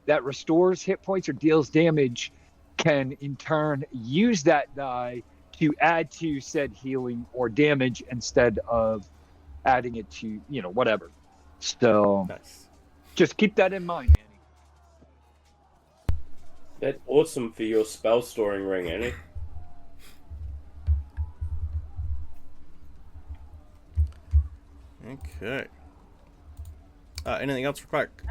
that restores hit points or deals damage can in turn use that die to add to said healing or damage instead of adding it to, whatever. So Nice. just keep that in mind, Annie. That's awesome for your spell storing ring, Annie. Okay. Anything else for Clark?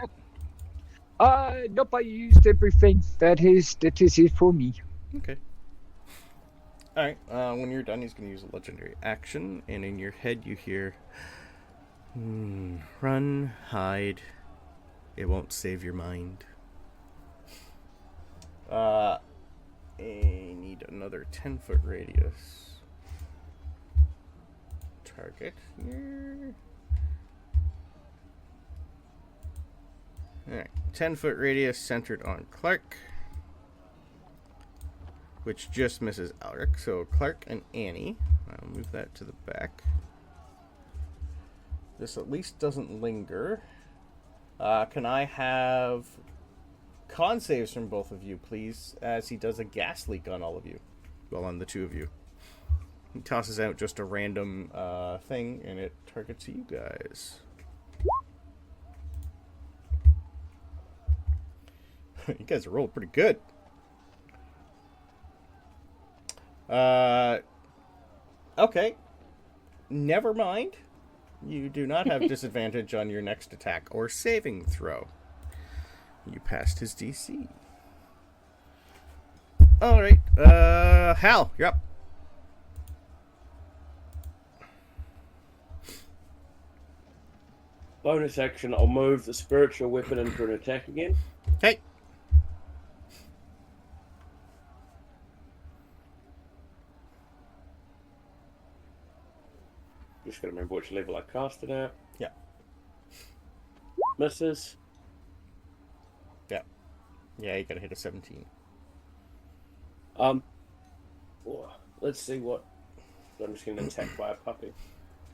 Nope, I used everything. That is it for me. Okay. Alright, when you're done, he's going to use a legendary action, and in your head you hear, run, hide, it won't save your mind. I need another 10-foot radius. Target here. Alright, 10-foot radius centered on Clark, which just misses Alric. So Clark and Annie. I'll move that to the back. This at least doesn't linger. Can I have con saves from both of you, please, as he does a gas leak on all of you? Well, on the two of you. He tosses out just a random thing, and it targets you guys. You guys are rolling pretty good. Okay. Never mind. You do not have disadvantage on your next attack or saving throw. You passed his DC. Alright. Hal, you're up. Bonus action, I'll move the spiritual weapon into an attack again. Okay. just gotta remember which level I cast it at. Yeah. Misses. Yeah, you gotta hit a 17. Let's see what. I'm just gonna attack by a puppy.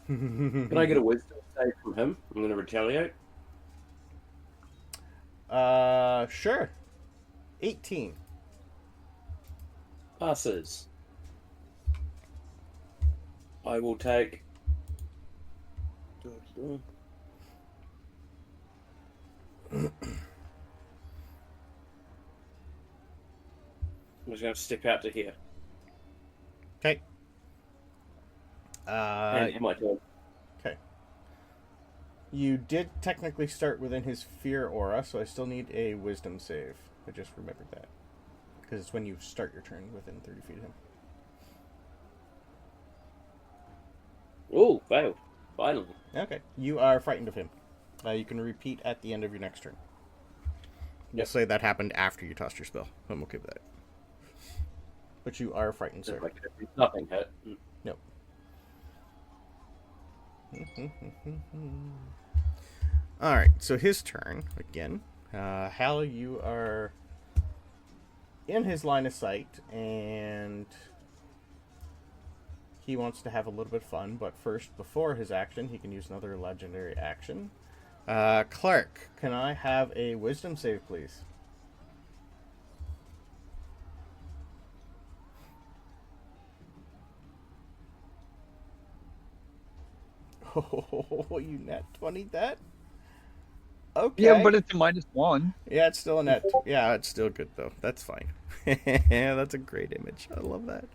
Can I get a wisdom save from him? I'm gonna retaliate. Sure. 18. Passes. I will take. I'm just going to step out to here. Okay. And my turn. Okay. You did technically start within his fear aura, so I still need a wisdom save. I just remembered that. Because it's when you start your turn within 30 feet of him. Oh, failed. Finally. Okay. You are frightened of him. You can repeat at the end of your next turn. You'll say that happened after you tossed your spell. I'm okay with that. But you are frightened, sir. Nothing hit. Nope. Alright, so his turn, again. Hal, you are in his line of sight, and he wants to have a little bit of fun, but first, before his action, he can use another legendary action. Cleric, can I have a wisdom save, please? Oh, you nat 20 that? Okay. Yeah, but it's a -1. Yeah, it's still a net. Yeah, it's still good, though. That's fine. Yeah, that's a great image. I love that.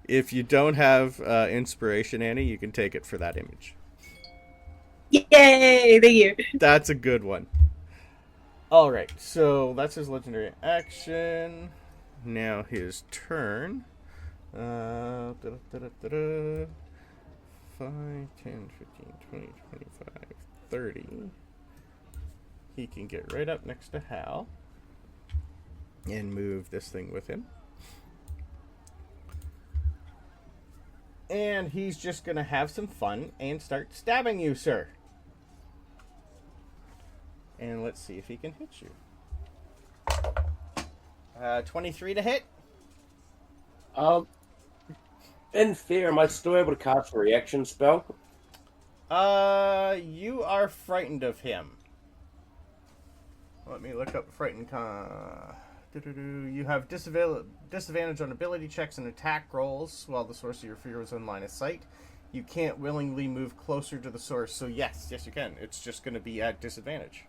If you don't have inspiration, Annie, you can take it for that image. Yay! Thank you. That's a good one. Alright, so that's his legendary action. Now his turn. 5, 10, 15, 20, 25, 30. He can get right up next to Hal and move this thing with him. And he's just going to have some fun and start stabbing you, sir. And let's see if he can hit you. 23 to hit. In fear, am I still able to cast a reaction spell? You are frightened of him. Let me look up frightened You have disadvantage on ability checks and attack rolls while the source of your fear is in line of sight. You can't willingly move closer to the source, so yes you can. It's just going to be at disadvantage.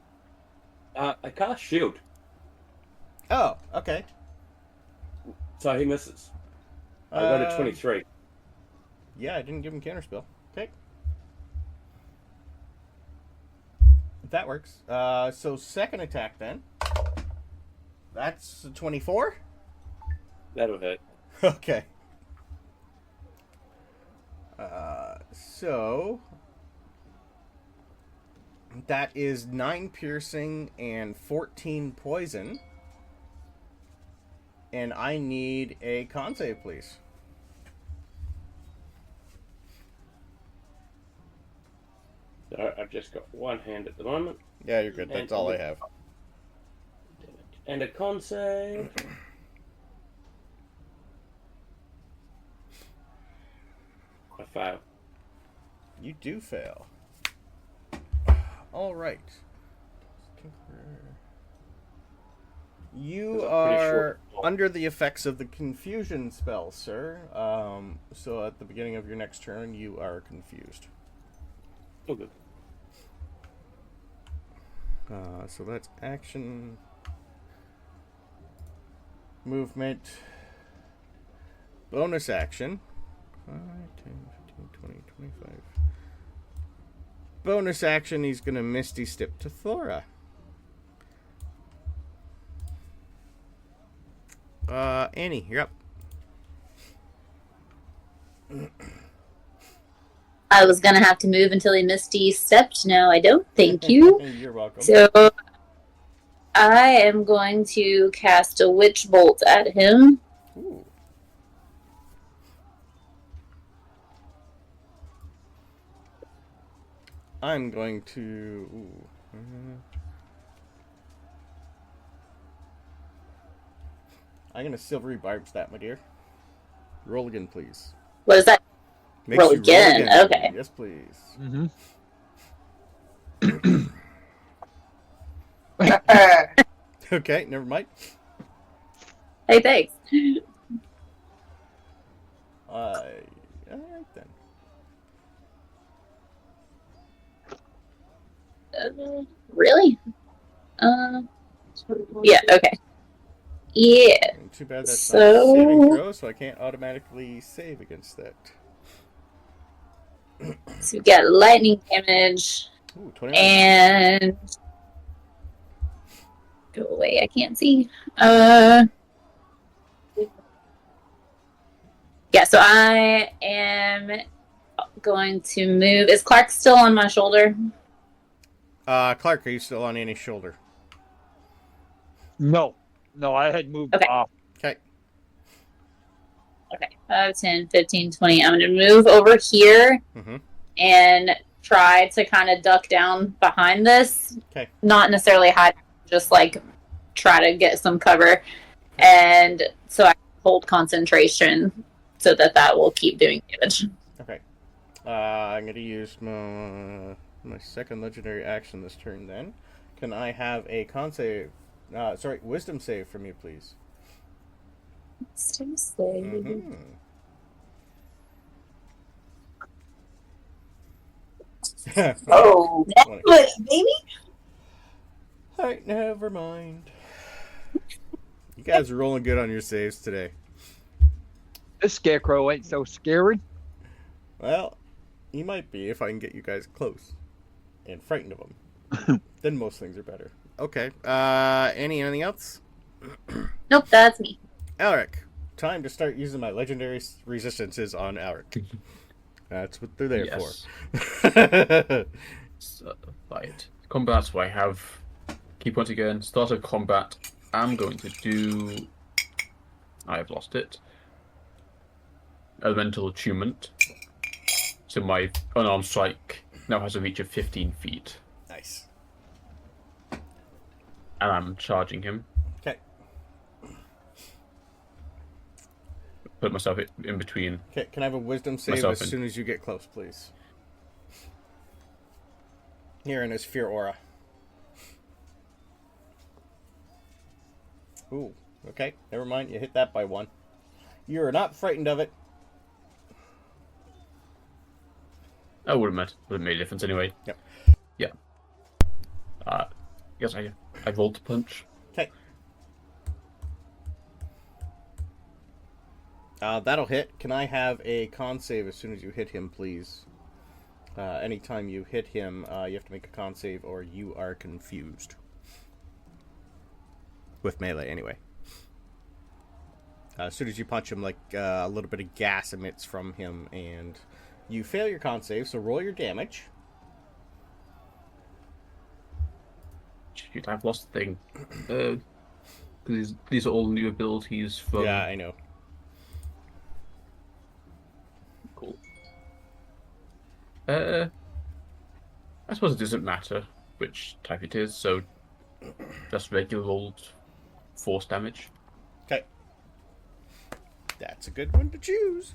I cast shield. Oh, okay. So he misses. I got a 23. Yeah, I didn't give him counterspell. Okay. That works. So second attack then. That's 24? That'll hit. Okay. So that is 9 piercing and 14 poison. And I need a con save, please. I've just got one hand at the moment. Yeah, you're good. That's all I have. And a con save. I fail. You do fail. All right. You are under the effects of the confusion spell, sir. So at the beginning of your next turn, you are confused. Oh, good. So that's action, movement, bonus action. 5, 10, 15, 20, 25. Bonus action, he's going to Misty Step to Thora. Annie, you're up. I was gonna have to move until he Misty stepped. No, I don't. Thank you. You're welcome. So I am going to cast a Witch Bolt at him. Ooh. I'm going to... Ooh, I'm going to silvery barbs that, my dear. Roll again, please. What is that? Makes Roll you again, okay. Yes, please. Mm-hmm. Okay, never mind. Hey, thanks. All right then. Really? Yeah, okay. Yeah. Too bad that's not a So- saving throw, so I can't automatically save against that. So we got lightning damage Ooh, 29. and go away. I can't see. Yeah. So I am going to move. Is Clark still on my shoulder? Clark, are you still on Annie's shoulder? No, I had moved Okay. off. Okay. Okay. 5, 10, 15, 20. I'm going to move over here Mm-hmm. and try to kind of duck down behind this. Okay. Not necessarily hide, just like try to get some cover. And so I hold concentration so that will keep doing damage. Okay. I'm going to use my second legendary action this turn then. Can I have a wisdom save from you, please? Mm-hmm. Oh, that's what, baby. Alright, never mind. You guys are rolling good on your saves today. This scarecrow ain't so scary. Well, he might be if I can get you guys close and frightened of him. Then most things are better. Okay. Anything else? Nope, that's me. Alric. Time to start using my legendary resistances on Alric. That's what they're there for. So, right. Combat, so I have key point again. Start of combat. I'm going to do... I have lost it. Elemental attunement. So my unarmed strike now has a reach of 15 feet. Nice. And I'm charging him. Okay. Put myself in between. Okay, can I have a wisdom save Myself as soon as you get close, please? Here in his fear aura. Ooh, okay, never mind. You hit that by 1. You're not frightened of it. That would have made a difference anyway. Yep. Yeah. Yes, I rolled punch. Okay. That'll hit. Can I have a con save as soon as you hit him, please? Anytime you hit him, you have to make a con save or you are confused. With melee, anyway. As soon as you punch him, like, a little bit of gas emits from him, and you fail your con save, so roll your damage. Shoot, I've lost the thing. These are all new abilities from... Yeah, I know. Cool. I suppose it doesn't matter which type it is, so just regular old force damage. Okay. That's a good one to choose.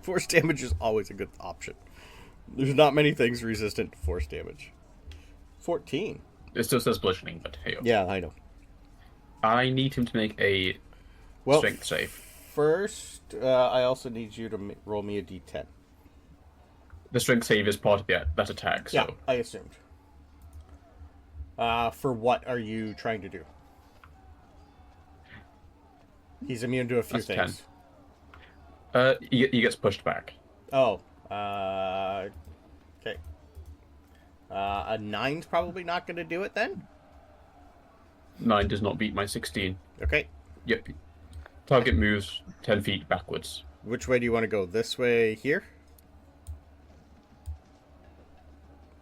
Force damage is always a good option. There's not many things resistant to force damage. 14. It still says bludgeoning, but hey. Yeah, I know. I need him to make a strength save. First, I also need you to roll me a d10. The strength save is part of that attack, so... Yeah, I assumed. For what are you trying to do? He's immune to a few That's things. He gets pushed back. Oh, okay. A 9's probably not going to do it then? 9 does not beat my 16. Okay. Yep. Target moves 10 feet backwards. Which way do you want to go? This way here?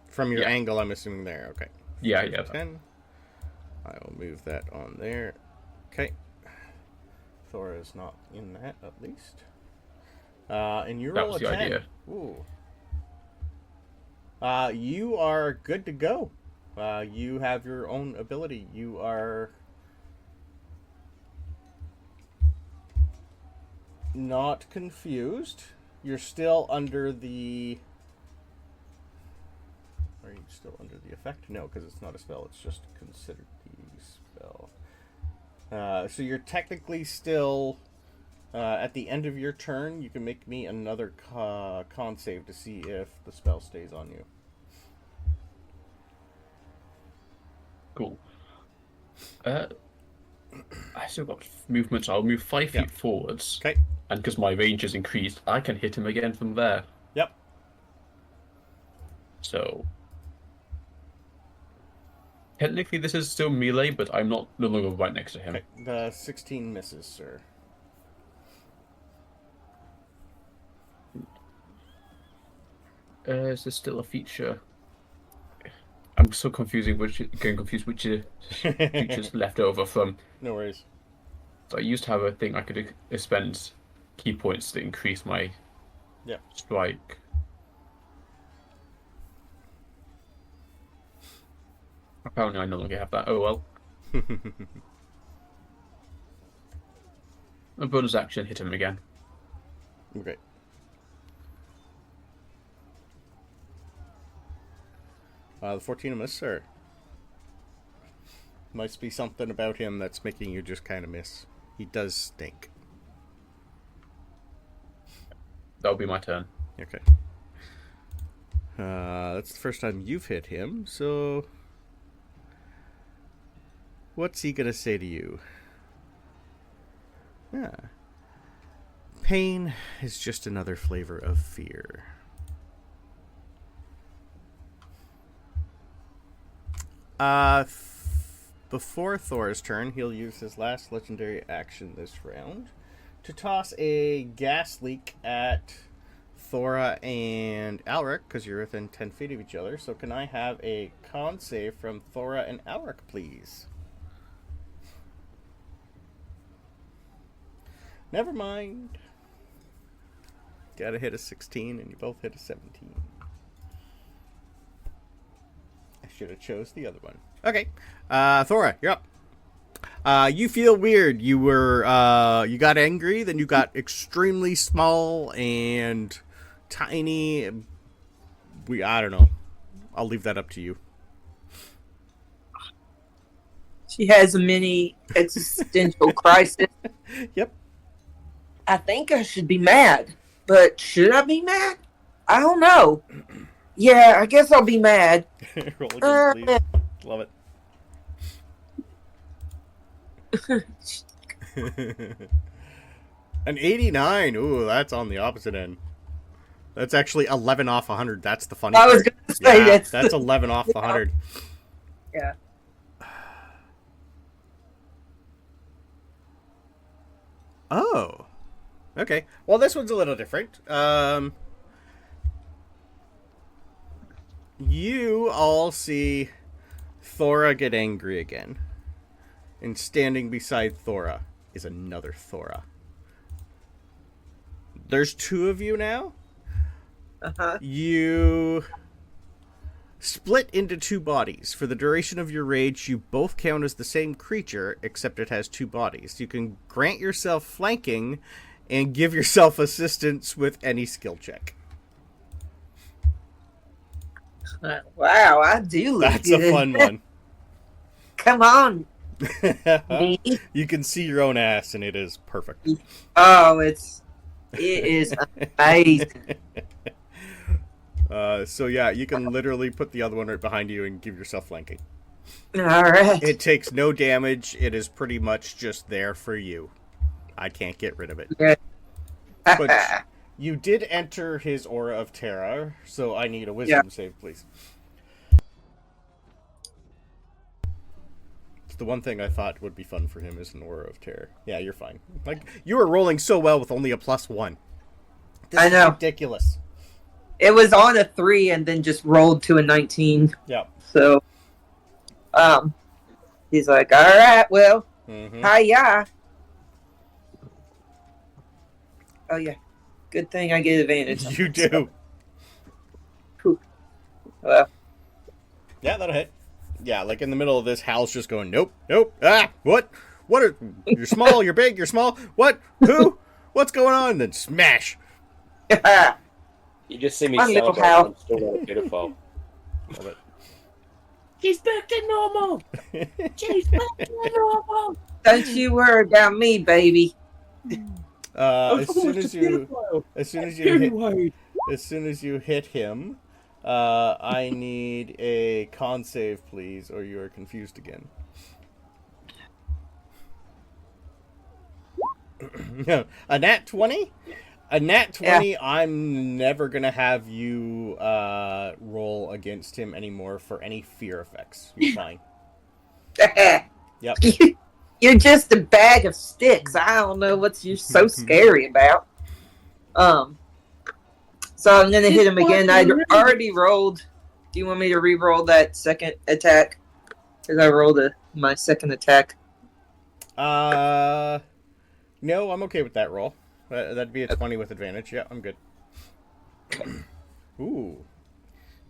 From your angle, I'm assuming there. Okay. Yeah. 10. I will move that on there. Okay. Thora is not in that, at least. And you That roll was a the 10. idea. Ooh. You are good to go. You have your own ability. You are not confused. You're still under the... Are you still under the effect? No, because it's not a spell. It's just considered the spell. So you're technically still... at the end of your turn, you can make me another con save to see if the spell stays on you. Cool. I still got movement, so I'll move 5 feet forwards. Okay. And because my range is increased, I can hit him again from there. Yep. So... Technically, this is still melee, but I'm no longer right next to him. Okay. The 16 misses, sir. Is there still a feature? I'm so getting confused which features left over from. No worries. So I used to have a thing I could spend key points to increase my strike. Apparently I no longer have that. Oh well. A bonus action, hit him again. Okay. The 14 miss, sir. Must be something about him that's making you just kind of miss. He does stink. That'll be my turn. Okay. That's the first time you've hit him, so... What's he gonna say to you? Pain is just another flavor of fear. Before Thor's turn, he'll use his last legendary action this round to toss a gas leak at Thora and Alric, because you're within 10 feet of each other. So can I have a con save from Thora and Alric, please? Never mind. Gotta hit a 16, and you both hit a 17. I should have chose the other one. Okay. Thora, you're up. You feel weird. You you got angry, then you got extremely small and tiny. I don't know. I'll leave that up to you. She has a mini existential crisis. Yep. I think I should be mad, but should I be mad? I don't know. Yeah, I guess I'll be mad. Roll again, please. Love it. An 89. Ooh, that's on the opposite end. That's actually 11 off 100. That's the funny I was part. going to say that's 11 off the 100. Yeah. Oh. Okay. Well, this one's a little different. You all see Thora get angry again. And standing beside Thora is another Thora. There's two of you now. Uh-huh. You split into two bodies. For the duration of your rage, you both count as the same creature, except it has two bodies. You can grant yourself flanking and give yourself assistance with any skill check. Wow, I do look That's good. a fun one. Come on. You can see your own ass, and it is perfect. Oh, it is amazing. So yeah, you can literally put the other one right behind you and give yourself flanking. All right. It takes no damage. It is pretty much just there for you. I can't get rid of it. Yeah. But you did enter his aura of terror, so I need a wisdom save, please. It's the one thing I thought would be fun for him is an aura of terror. Yeah, you're fine. Like, you were rolling so well with only a +1. This I know. is ridiculous. It was on a 3 and then just rolled to a 19. Yeah. So, he's like, all right, well, hiya. Oh, yeah. Good thing I get advantage. You do. Well, Yeah, that'll hit. Yeah, like in the middle of this, Hal's just going, nope, nope, what? What are, you're small, you're big, you're small, what? Who? What's going on? Then smash. You just see me My little celebrate. Hal. I'm still not a pedophile. Love it. She's back to normal. She's back to normal. Don't you worry about me, baby. As soon as you hit him, I need a con save, please, or you are confused again. A nat 20? A nat 20, yeah. I'm never going to have you roll against him anymore for any fear effects. You're fine. Yep. You're just a bag of sticks. I don't know what you're so scary about. So I'm going to hit him again. I already rolled. Do you want me to re-roll that second attack? Because I rolled my second attack. No, I'm okay with that roll. That'd be a 20 with advantage. Yeah, I'm good. Ooh.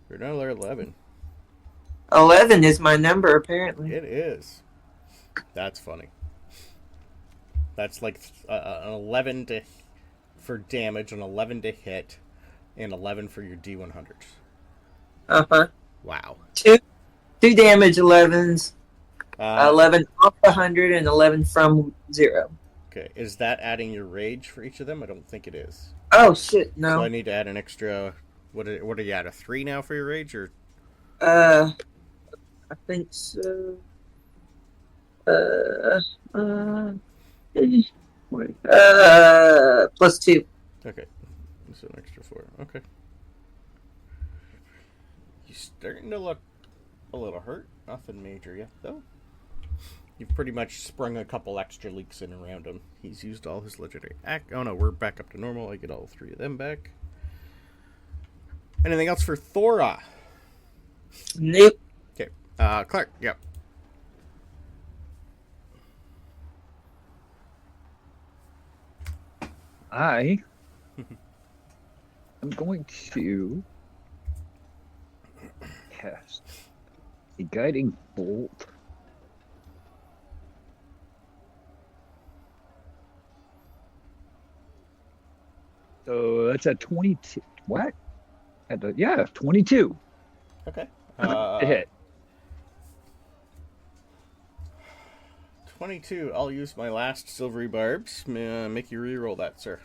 You're another 11. 11 is my number, apparently. It is. That's funny. That's like an 11 for damage, an 11 to hit, and 11 for your D100s. Uh-huh. Wow. Two damage 11s. 11 off 100 and 11 from 0. Okay, is that adding your rage for each of them? I don't think it is. Oh, shit, no. So I need to add an extra... What are you at, a 3 now for your rage, or...? I think so. Plus 2. Okay, so an extra 4. Okay. You're starting to look a little hurt. Nothing major yet, though. You've pretty much sprung a couple extra leaks in around him. He's used all his legendary act. Oh no, we're back up to normal. I get all 3 of them back. Anything else for Thora? Nope. Okay. Clark, yep. I'm going to cast a guiding bolt. So that's a 22. What? Yeah, 22. Okay. To hit. 22. I'll use my last silvery barbs. Make you re-roll that, sir.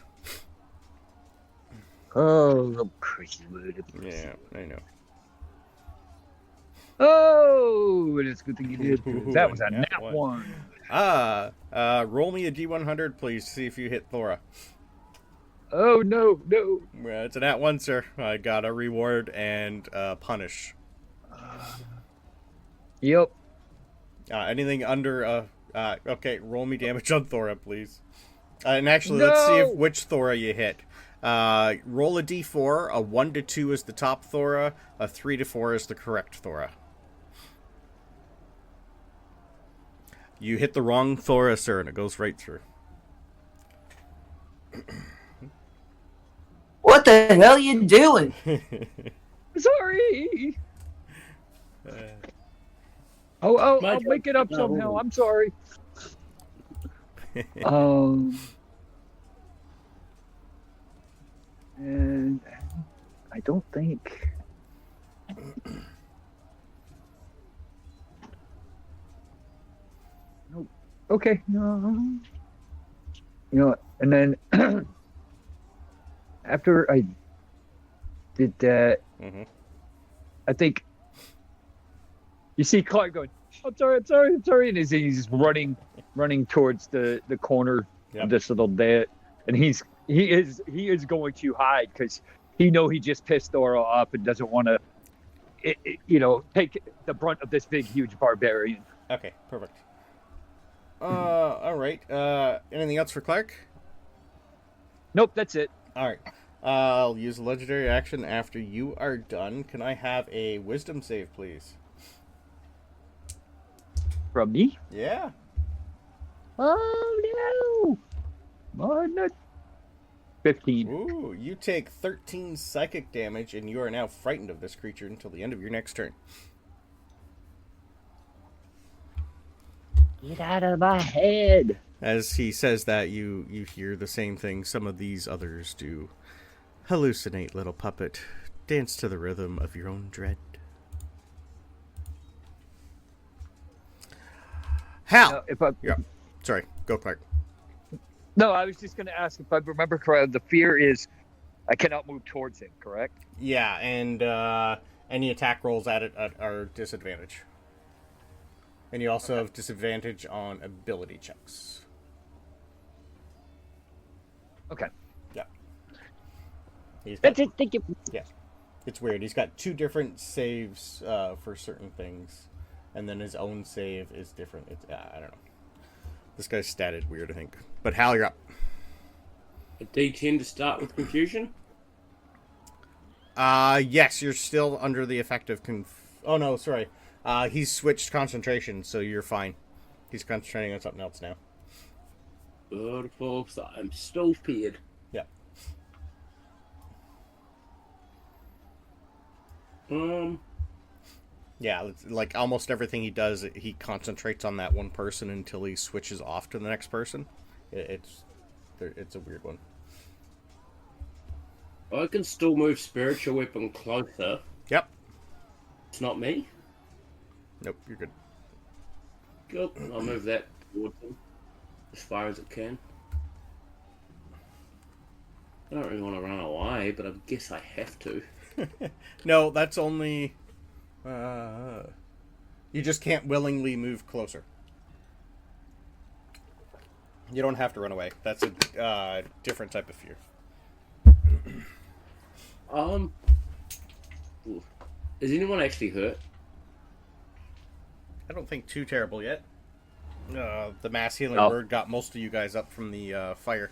Oh, crazy word. Yeah, I know. Oh, it's a good thing you did. That was a nat 1. Roll me a D100, please. See if you hit Thora. Oh, no. It's a nat 1, sir. I got a reward and punish. Yep. Anything under... okay, roll me damage on Thora, please. And actually, let's see which Thora you hit. Roll a D4. A 1 to 2 is the top Thora. A 3 to 4 is the correct Thora. You hit the wrong Thora, sir, and it goes right through. What the hell are you doing? Sorry. I'll make it up somehow. I'm sorry. And I don't think. Nope. Okay. No. You know what? And then after I did that, I think you see Clark going, I'm sorry, and he's running towards the corner of this little bit, and he is going to hide because he just pissed Thora off and doesn't want to, take the brunt of this big huge barbarian. Okay, perfect. All right. Anything else for Clark? Nope, that's it. All right. I'll use a legendary action after you are done. Can I have a wisdom save, please? From me? Yeah. Oh no! Oh no! 15. Ooh, you take 13 psychic damage, and you are now frightened of this creature until the end of your next turn. Get out of my head. As he says that, you hear the same thing some of these others do. Hallucinate, little puppet. Dance to the rhythm of your own dread. Hal! Yeah. Sorry, go Clark. No, I was just going to ask if I remember correctly, the fear is I cannot move towards him, correct? Yeah, and any attack rolls at it are disadvantage. And you also have disadvantage on ability checks. Okay. Yeah. That's it. Thank you. Yeah. It's weird. He's got 2 different saves for certain things. And then his own save is different. It's, I don't know. This guy's statted weird, I think. But Hal, you're up. A D10 to start with confusion? Yes, you're still under the effect of oh, no, sorry. He's switched concentration, so you're fine. He's concentrating on something else now. Beautiful. So I'm still feared. Yeah. Yeah, it's like almost everything he does, he concentrates on that one person until he switches off to the next person. It's a weird one. I can still move spiritual weapon closer. Yep. It's not me. Nope, you're good. Good. I'll move that towards him as far as it can. I don't really want to run away, but I guess I have to. No, that's only... you just can't willingly move closer. You don't have to run away. That's a different type of fear. Is anyone actually hurt? I don't think too terrible yet. The mass healing word got most of you guys up from the fire.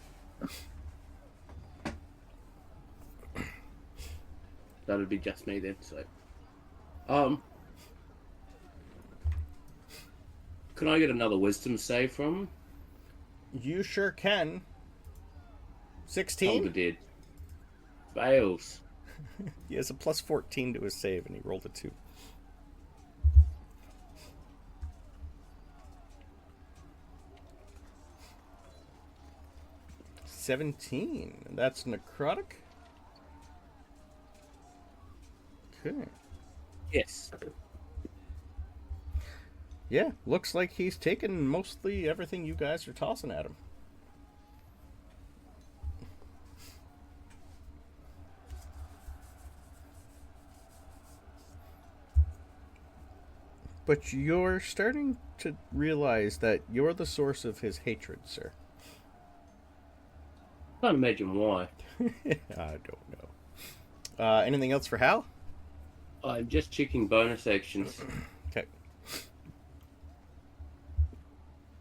That would be just me then, so... Can I get another wisdom save from him? You sure can. 16? Hold the dead. Fails. He has a plus 14 to his save, and he rolled a 2. $17. That's necrotic? Okay. Yes. Yeah, looks like he's taken mostly everything you guys are tossing at him. But you're starting to realize that you're the source of his hatred, sir. I can't imagine why. I don't know. Anything else for Hal? I'm just checking bonus actions. Okay.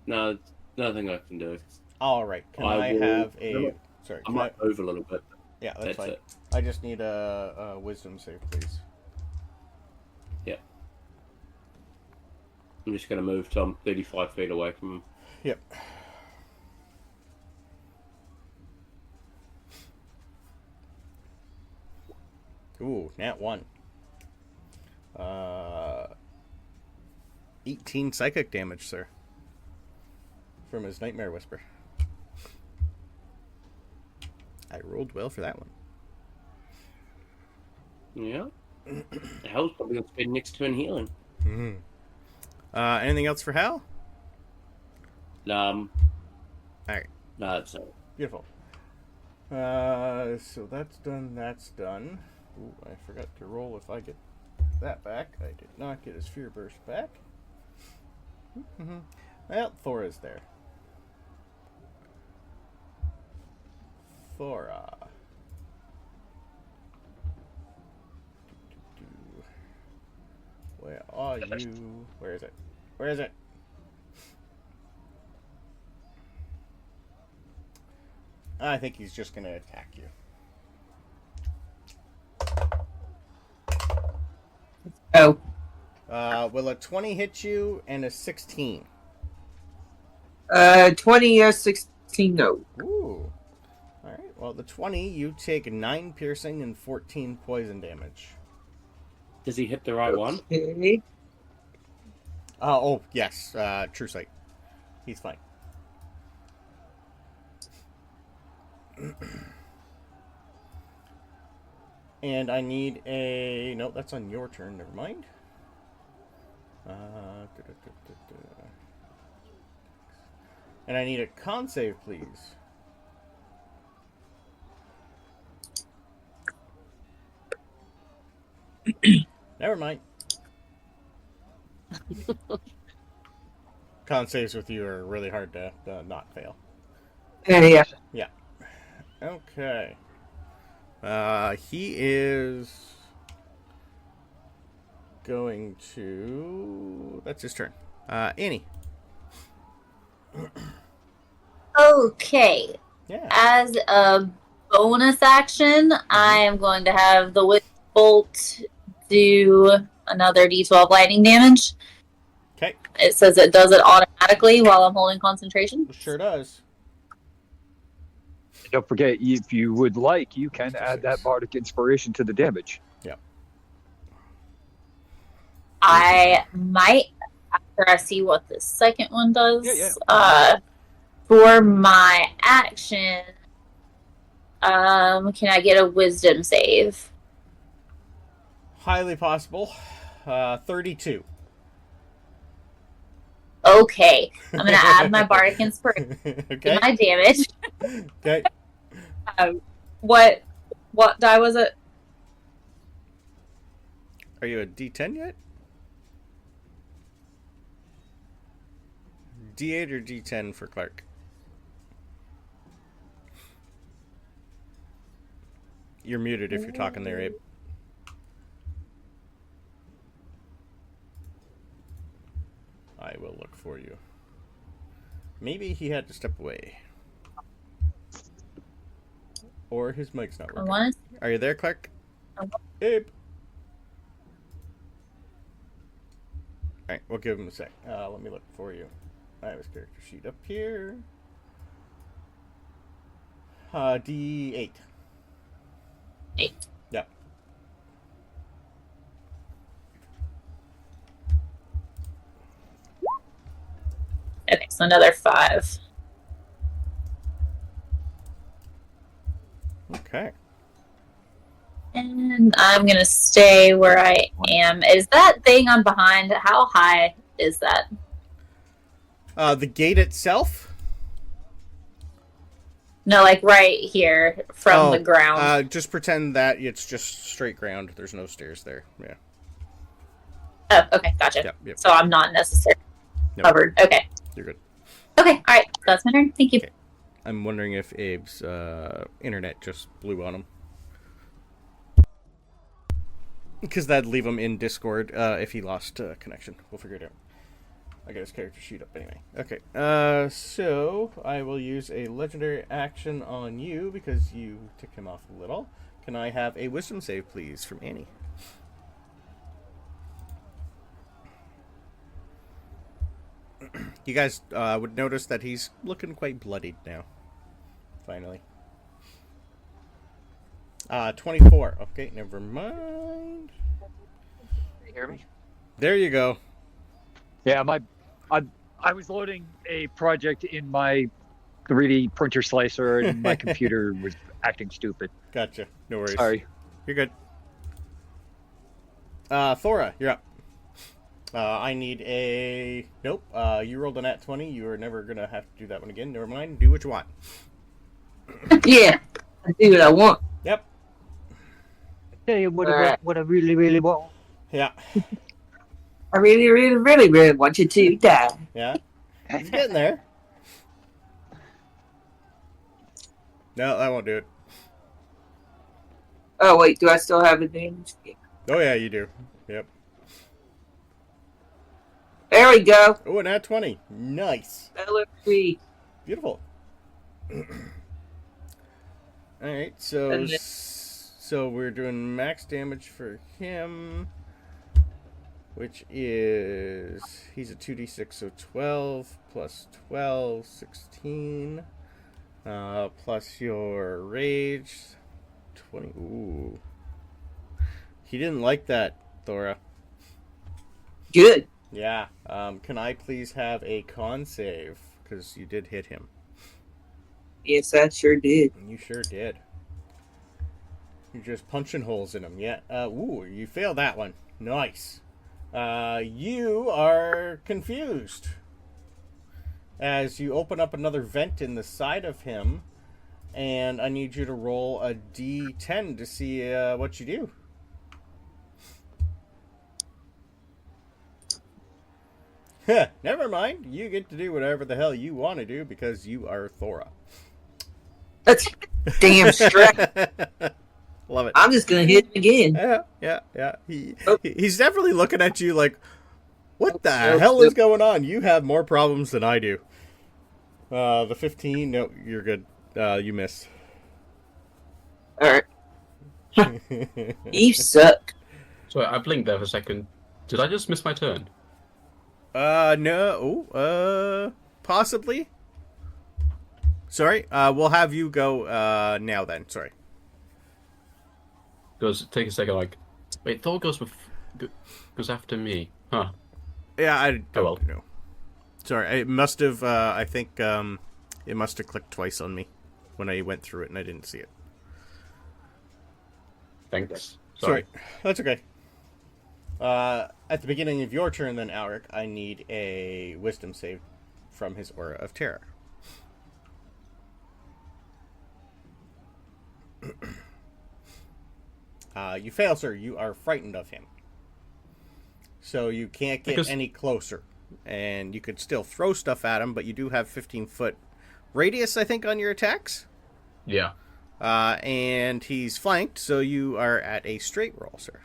No, nothing I can do. All right. Can I have a... Sorry. I might move a little bit. Yeah, that's fine. it. I just need a wisdom save, please. Yeah. I'm just going to move till I'm 35 feet away from him. Yep. Ooh, nat 1. 18 psychic damage, sir. From his Nightmare Whisper. I rolled well for that one. Yeah. Hal's probably going to spend next turn healing. Mm-hmm. Anything else for Hal? Alright. No, that's it. Beautiful. So that's done. Ooh, I forgot to roll if I get that back. I did not get his Fear Burst back. Mm-hmm. Well, Thora's there. Thora. Where are you? Where is it? Where is it? I think he's just going to attack you. Oh. Will a 20 hit you and a 16? 20, 16, no. Ooh. Alright, Well, the 20, you take 9 piercing and 14 poison damage. Does he hit the right one? Okay. Oh, yes. True sight. He's fine. And I need a... Nope, that's on your turn. Never mind. And I need a con save, please. Never mind. Con saves with you are really hard to not fail. Yeah. Yeah. Okay. He is going to... That's his turn. Annie. Okay. Yeah. As a bonus action, I am going to have the Witch Bolt do another d12 lightning damage. Okay. It says it does it automatically while I'm holding concentration. Sure does. Don't forget, if you would like, you can add that bardic inspiration to the damage. Yep. I might, after I see what the second one does, Yeah. For my action, can I get a wisdom save? Highly possible. 32. Okay. I'm going to add my bardic inspiration Okay. to my damage. Okay. What die was it? Are you a D10 yet? D8 or D10 for Clark? You're muted if you're talking there, Abe. I will look for you. Maybe he had to step away. Or his mic's not working. Are you there, Clark? Abe. Alright, we'll give him a sec. Let me look for you. I have his character sheet up here. D8. 8. Yep. Okay, so another 5. Okay. And I'm going to stay where I am. Is that thing I'm behind, how high is that? The gate itself? No, like right here from the ground. Just pretend that it's just straight ground. There's no stairs there. Yeah. Oh, okay, gotcha. Yep. So I'm not necessarily covered. Okay. You're good. Okay, alright. That's my turn. Thank you. Okay. I'm wondering if Abe's internet just blew on him. Because that'd leave him in Discord if he lost connection. We'll figure it out. I got his character sheet up anyway. Okay, so I will use a legendary action on you because you ticked him off a little. Can I have a wisdom save, please, from Annie? You guys would notice that he's looking quite bloodied now. Finally. 24. Okay, never mind. You hear me? There you go. Yeah, I was loading a project in my 3D printer slicer, and my computer was acting stupid. Gotcha. No worries. Sorry. You're good. Thora, you're up. I need a... Nope. You rolled a nat 20. You are never going to have to do that one again. Never mind. Do what you want. Yeah, I do what I want. Yep. Tell you what I really, really want. Yeah. I really, really, really, really want you to die. Yeah. He's getting there. No, that won't do it. Oh, wait, do I still have advantage? Oh, yeah, you do. Yep. There we go. Oh, an nat 20. Nice. LFG. Beautiful. Alright, so we're doing max damage for him, which is, he's a 2d6, so 12 plus 12, 16. Plus your rage. 20. Ooh. He didn't like that, Thora. Good. Yeah. Can I please have a con save? Because you did hit him. Yes, I sure did. You sure did. You're just punching holes in him. Yeah. Ooh, you failed that one. Nice. You are confused. As you open up another vent in the side of him, and I need you to roll a d10 to see what you do. Never mind. You get to do whatever the hell you want to do because you are Thora. That's damn straight. Love it. I'm just gonna hit him again. Yeah. He's definitely looking at you like, what the hell is going on? You have more problems than I do. The 15, no, you're good. You missed. Alright. You suck. Sorry, I blinked there for a second. Did I just miss my turn? No. Possibly. Sorry. We'll have you go now then. Sorry. Take a second, like, wait, Thor goes after me. Huh. Yeah, I don't know. know. Sorry, it must have, I think, it must have clicked twice on me when I went through it and I didn't see it. Thanks. Sorry. That's okay. At the beginning of your turn, then, Alric, I need a wisdom save from his Aura of Terror. You fail, sir. You are frightened of him. So you can't get any closer. And you could still throw stuff at him, but you do have 15-foot radius, I think, on your attacks. Yeah. And he's flanked, so you are at a straight roll, sir.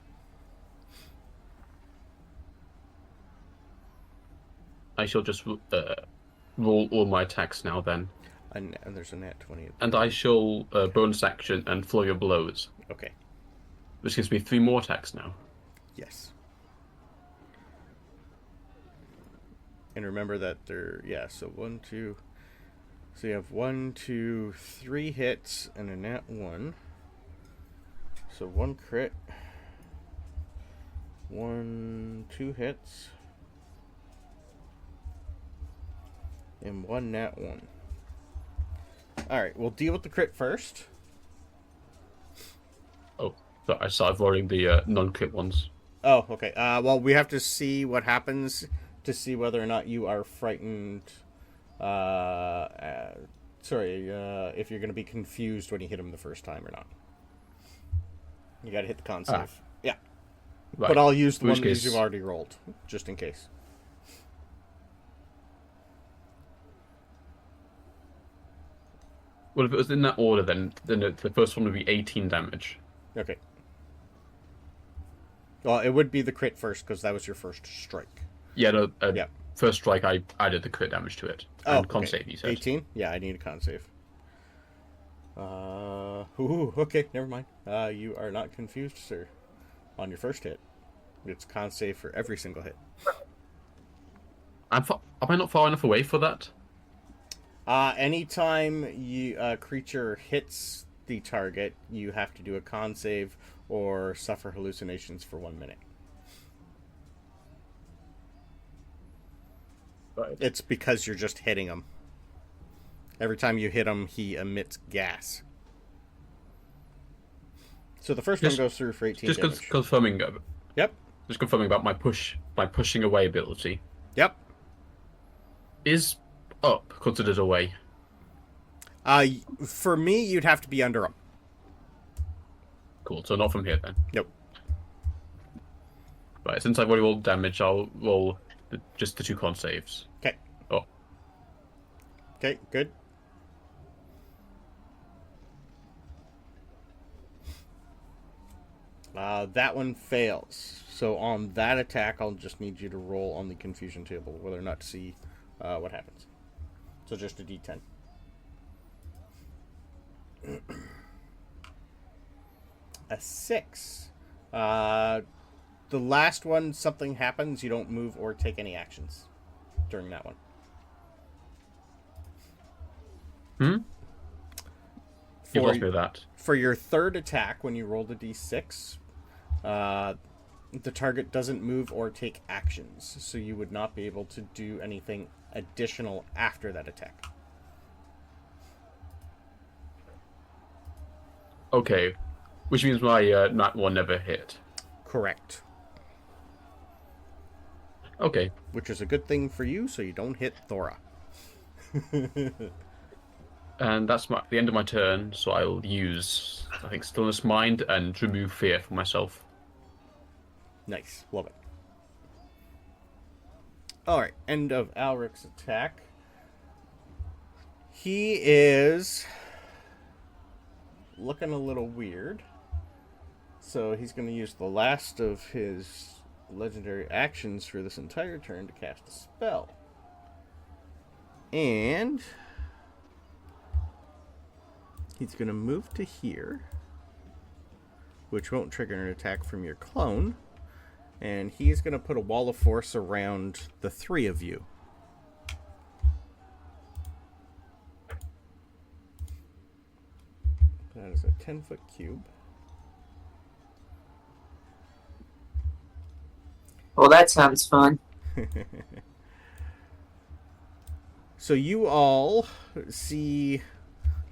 I shall just roll all my attacks now, then. And there's a nat 20. And I shall bonus action and flurry of blows. Okay. Which gives me 3 more attacks now. Yes. And remember that so 1, 2. So you have 1, 2, 3 hits and a nat 1. So 1 crit. 2 hits. And 1 nat 1. Alright, we'll deal with the crit first. Oh, but I started rolling the non-crit ones. Oh, okay. Well, we have to see what happens to see whether or not you are frightened. If you're going to be confused when you hit him the first time or not. You got to hit the con save. Yeah. Right. But I'll use the one that you've already rolled, just in case. Well, if it was in that order, then the first one would be 18 damage. Okay. Well, it would be the crit first, because that was your first strike. Yeah, first strike, I added the crit damage to it. And con save, you said. 18? Yeah, I need a con save. Okay, never mind. You are not confused, sir, on your first hit. It's con save for every single hit. Am I not far enough away for that? Anytime a creature hits the target, you have to do a con save or suffer hallucinations for 1 minute. Right. It's because you're just hitting him. Every time you hit him, he emits gas. So the first one goes through for 18 damage. Just confirming. Yep. Just confirming about my pushing away ability. Yep. Is up considered away? For me, you'd have to be under him. Cool. So not from here then. Nope. Right. Since I've already rolled damage, I'll roll just the 2 con saves. Okay. Oh. Okay. Good. That one fails. So on that attack, I'll just need you to roll on the confusion table whether or not to see what happens. So just a d10. A 6. The last one, something happens. You don't move or take any actions during that one. You've lost me with that. For your third attack, when you roll the d6, the target doesn't move or take actions, so you would not be able to do anything additional after that attack. Okay, which means my nat 1 never hit. Correct. Okay. Which is a good thing for you, so you don't hit Thora. And that's the end of my turn, so I'll use, I think, Stillness Mind and remove fear for myself. Nice. Love it. Alright, end of Alric's attack. He is looking a little weird. So he's going to use the last of his legendary actions for this entire turn to cast a spell. And he's going to move to here, which won't trigger an attack from your clone. And he's going to put a wall of force around the three of you. That is a 10-foot cube. Well, that sounds fun. So you all see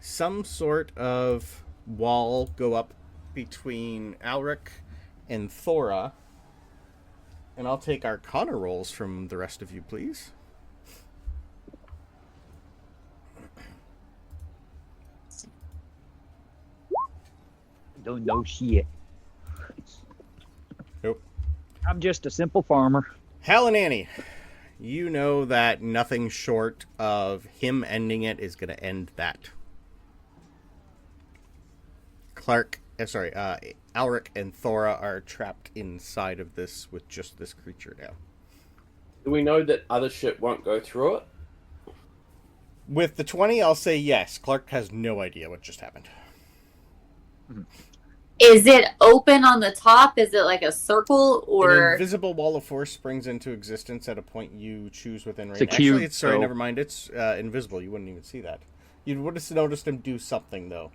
some sort of wall go up between Alric and Thora. And I'll take Arcana rolls from the rest of you, please. Don't know shit. Nope. I'm just a simple farmer. Hal and Annie, you know that nothing short of him ending it is going to end that. Alric and Thora are trapped inside of this with just this creature now. Do we know that other shit won't go through it? With the 20, I'll say yes. Clark has no idea what just happened. Is it open on the top? Is it like a circle An or? invisible wall of force springs into existence at a point you choose within range. It's a cube, Actually, so- never mind. It's invisible. You wouldn't even see that. You would have noticed him do something, though.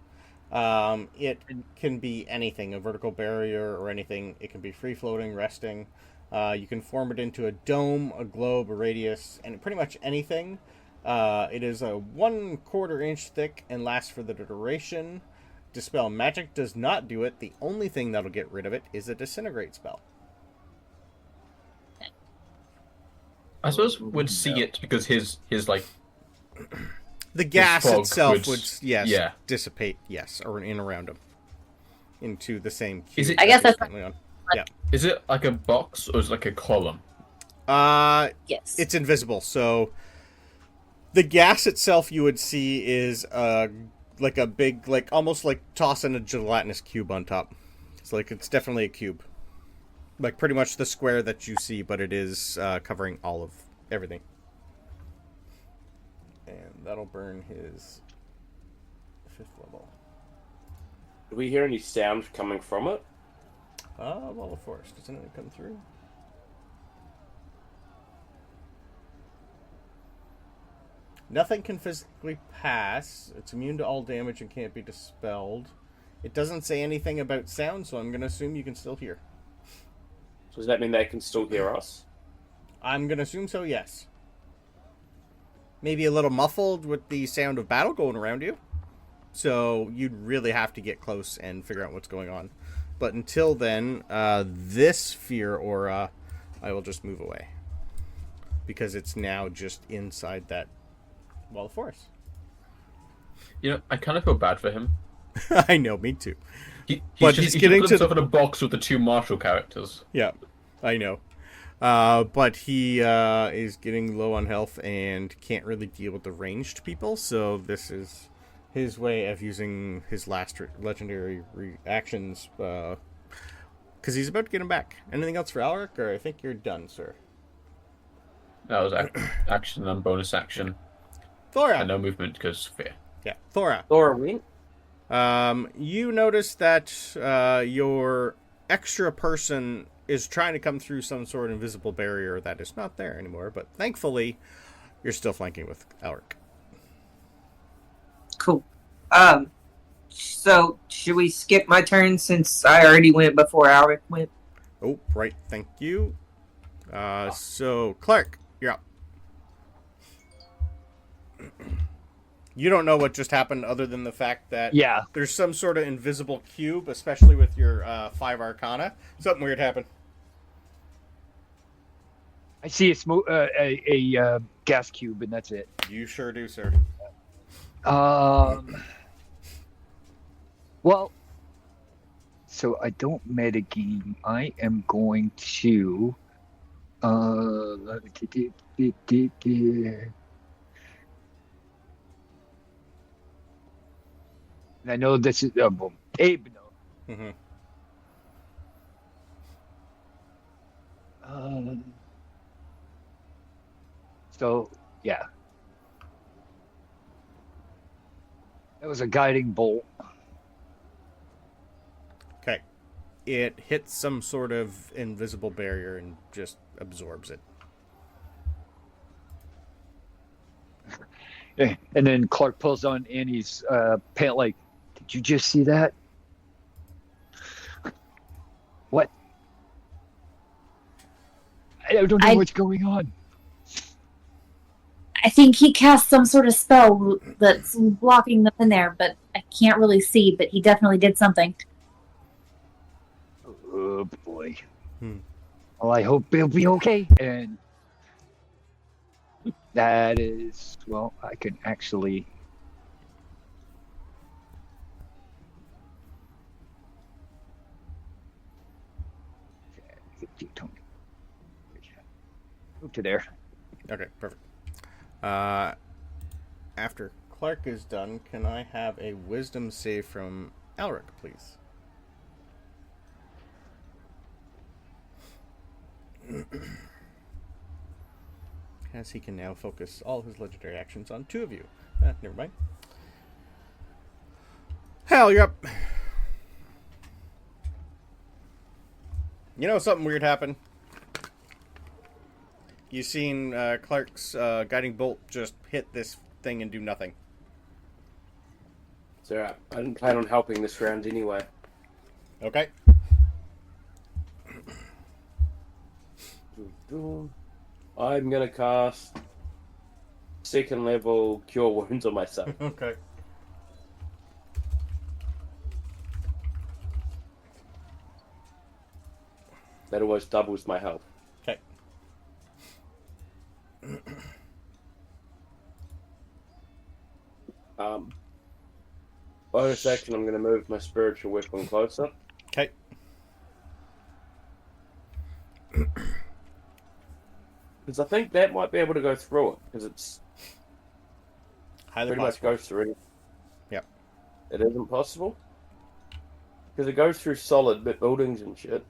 It can be anything, a vertical barrier or anything. It can be free-floating, resting. You can form it into a dome, a globe, a radius, and pretty much anything. It is a 1/4 inch thick and lasts for the duration. Dispel magic does not do it. The only thing that'll get rid of it is a disintegrate spell. I suppose we'd see it because his like The gas fog itself would- would dissipate, or in around him into the same cube. Is it- I guess that he's that's- currently on. Yeah. Is it like a box or is it like a column? Yes. It's invisible. So the gas itself you would see is like a big, like almost like tossing a gelatinous cube on top. It's like it's definitely a cube, like pretty much the square that you see, but it is covering all of everything. And that'll burn his 5th level. Do we hear any sound coming from it? Wall of Force. Doesn't it come through? Nothing can physically pass. It's immune to all damage and can't be dispelled. It doesn't say anything about sound, so I'm going to assume you can still hear. So does that mean they can still hear us? I'm going to assume so, yes. Maybe a little muffled with the sound of battle going around you. So you'd really have to get close and figure out what's going on. But until then, this fear aura, I will just move away. Because it's now just inside that wall of force. You know, I kind of feel bad for him. I know, me too. He's But just, he's he getting put to himself in a box with the two martial characters. Yeah, I know. But he is getting low on health and can't really deal with the ranged people, so this is his way of using his last legendary reactions, because he's about to get him back. Anything else for Alric, or I think you're done, sir? That was action and bonus action. Thora! And no movement because fear. Yeah, Thora. Thora win? You notice that your extra person is trying to come through some sort of invisible barrier that is not there anymore, but thankfully, you're still flanking with Alric. Cool. So, should we skip my turn since I already went before Alric went? Oh, right. Thank you. So, Clark, you're up. You don't know what just happened other than the fact that Yeah. there's some sort of invisible cube, especially with your 5 Arcana. Something weird happened. I see a gas cube, and that's it. You sure do, sir. Well, so I don't metagame. I am going to. And I know this is Abe. No. Mm-hmm. So yeah, that was a guiding bolt. Okay. It hits some sort of invisible barrier and just absorbs it. And then Clark pulls on Annie's pant, like, did you just see that? What? I don't know what's going on. I think he cast some sort of spell that's blocking them in there, but I can't really see, but he definitely did something. Oh, boy. Well, I hope he'll be okay. And that is, well, I can actually... Move to there. Okay, perfect. After Clark is done, can I have a wisdom save from Alric, please? As he can now focus all his legendary actions on 2 of you. Never mind. Hell, you're up. You know, something weird happened. You seen Clark's guiding bolt just hit this thing and do nothing. It's alright. I didn't plan on helping this round anyway. Okay. I'm gonna cast 2nd level Cure Wounds on myself. Okay. That almost doubles my health. Okay. Bonus action, I'm going to move my spiritual weapon closer. Okay. Because I think that might be able to go through it, because it's Highly pretty possible. much goes through it. Yep. It isn't possible? Because it goes through solid buildings and shit.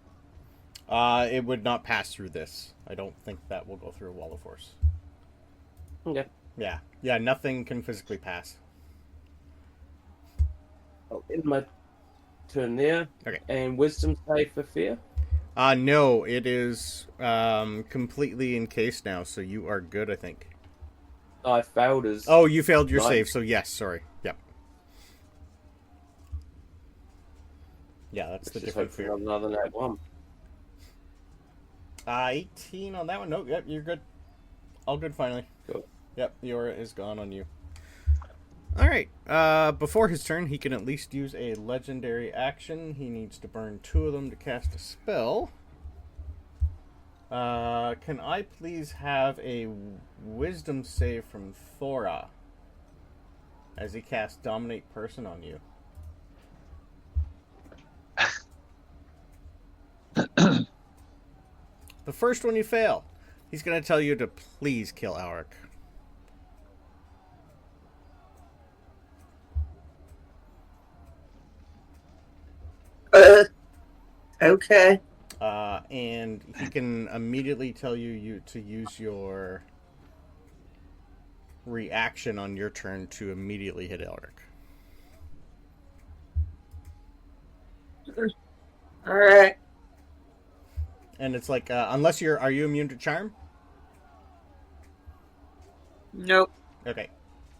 It would not pass through this. I don't think that will go through a wall of force. Okay. Yeah. Yeah, nothing can physically pass. I'll end my turn there. Okay. And wisdom save for fear? No, it is completely encased now, so you are good, I think. I failed as... Oh, you failed your Nice. save, so yes, sorry. Yep. Yeah, that's the Let's just different hope for fear. another nat 1. 18 on that one. Nope, yep, you're good. All good finally. Cool. Yep, the aura is gone on you. Alright, before his turn, he can at least use a legendary action. He needs to burn 2 of them to cast a spell. Can I please have a wisdom save from Thora as he casts Dominate Person on you? The first one you fail. He's going to tell you to please kill Alric. Okay. And he can immediately tell you to use your reaction on your turn to immediately hit Alric. All right. And it's like, unless are you immune to charm? Nope. Okay.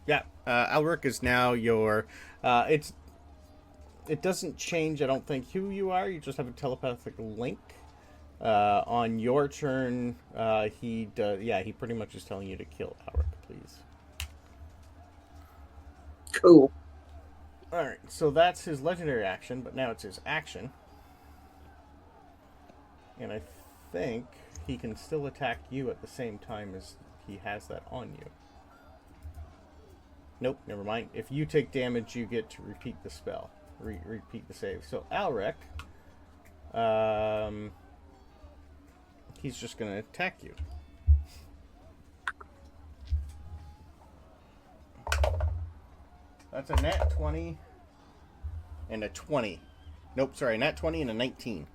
Yeah. Alric is now your, it's It doesn't change, I don't think, who you are. You just have a telepathic link. On your turn, he pretty much is telling you to kill Alric, please. Cool. Alright, so that's his legendary action, but now it's his action. And I think he can still attack you at the same time as he has that on you. Nope, never mind. If you take damage, you get to repeat the spell. Repeat the save. So Alric, he's just going to attack you. That's a nat 20 and a 20. Nope, sorry, nat 20 and a 19.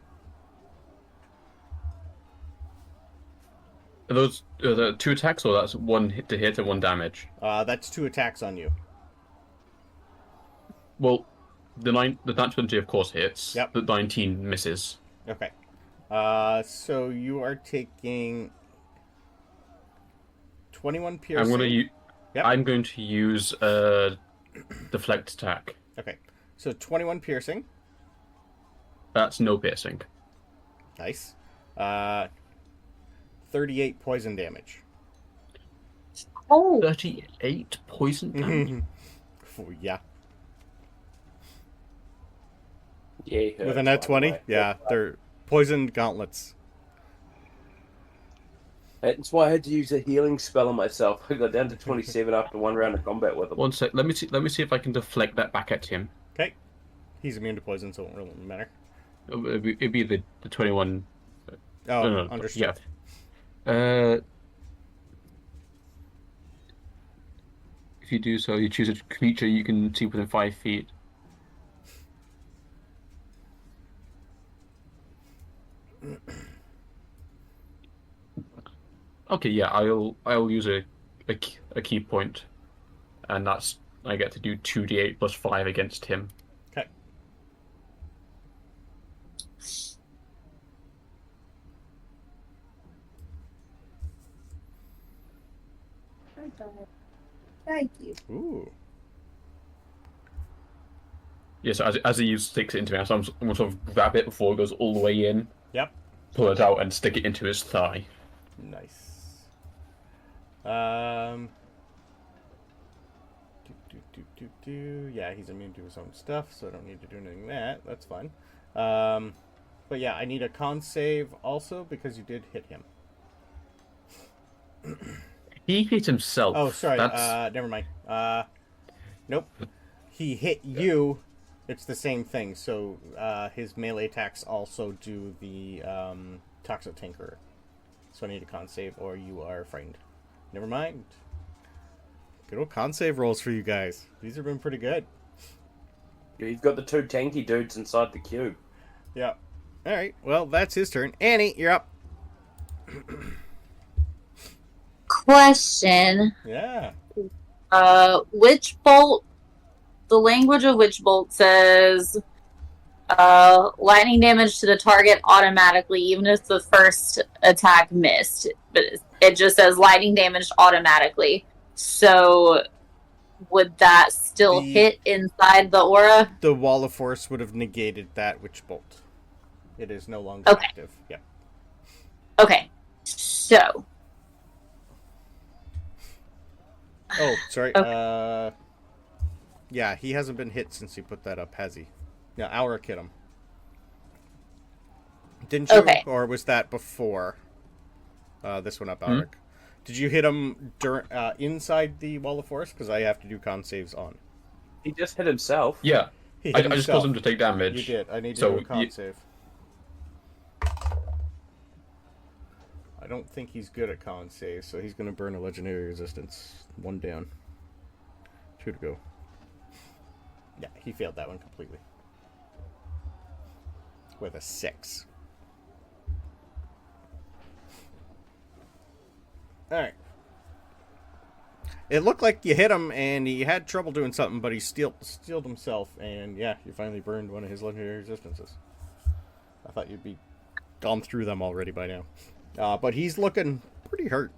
Are those the 2 attacks, or that's 1 hit to hit and 1 damage? That's 2 attacks on you. Well, the nat 20 of course hits. Yep. The 19 misses. Okay. So you are taking 21 piercing. I'm going to use deflect attack. Okay. So 21 piercing. That's no piercing. Nice. 38 poison damage. Oh, 38 poison damage? Yeah. Yeah. With a nat 20? Yeah, they're poisoned gauntlets. That's why I had to use a healing spell on myself. I got down to 27 after 1 round of combat with him. One sec. Let me see if I can deflect that back at him. Okay. He's immune to poison, so it won't really matter. It'd be the 21. Oh, no, understood. Yeah. If you do so, you choose a creature you can see within 5 feet. Okay, yeah, I'll use a key point, and that's I get to do 2d8 plus 5 against him. Okay. Thank you. Ooh. Yeah, so as he sticks it into me, I'm gonna sort of grab it before it goes all the way in. Yep. Pull it out and stick it into his thigh. Nice. Yeah, he's immune to his own stuff, so I don't need to do anything that. That's fine. But yeah, I need a con save also because you did hit him. He hit himself. Oh, sorry. Never mind. Nope. He hit you. It's the same thing. So his melee attacks also do the Toxic Tinkerer. So I need a con save or you are frightened. Never mind. Good old con save rolls for you guys. These have been pretty good. You've got the 2 tanky dudes inside the cube. Yeah. Alright, well, that's his turn. Annie, you're up. Question. Yeah. Witch Bolt, the language of Witch Bolt says lightning damage to the target automatically, even if the first attack missed. But it just says lightning damage automatically. So would that still hit inside the aura? The Wall of Force would have negated that Witch Bolt. It is no longer active. Yeah. Okay. So. Oh, sorry. Okay. Yeah, he hasn't been hit since he put that up, has he? Yeah, Alric hit him. Didn't you? Okay. Or was that before this one up, Alric? Did you hit him inside the Wall of Force? Because I have to do con saves on. He just hit himself. Yeah. I just caused him to take damage. You did. I need to do a con save. I don't think he's good at con saves, so he's going to burn a legendary resistance. 1 down. 2 to go. Yeah, he failed that one completely. With a 6. Alright. It looked like you hit him and he had trouble doing something, but he steeled himself, and yeah, you finally burned one of his legendary resistances. I thought you'd be gone through them already by now. But he's looking pretty hurt.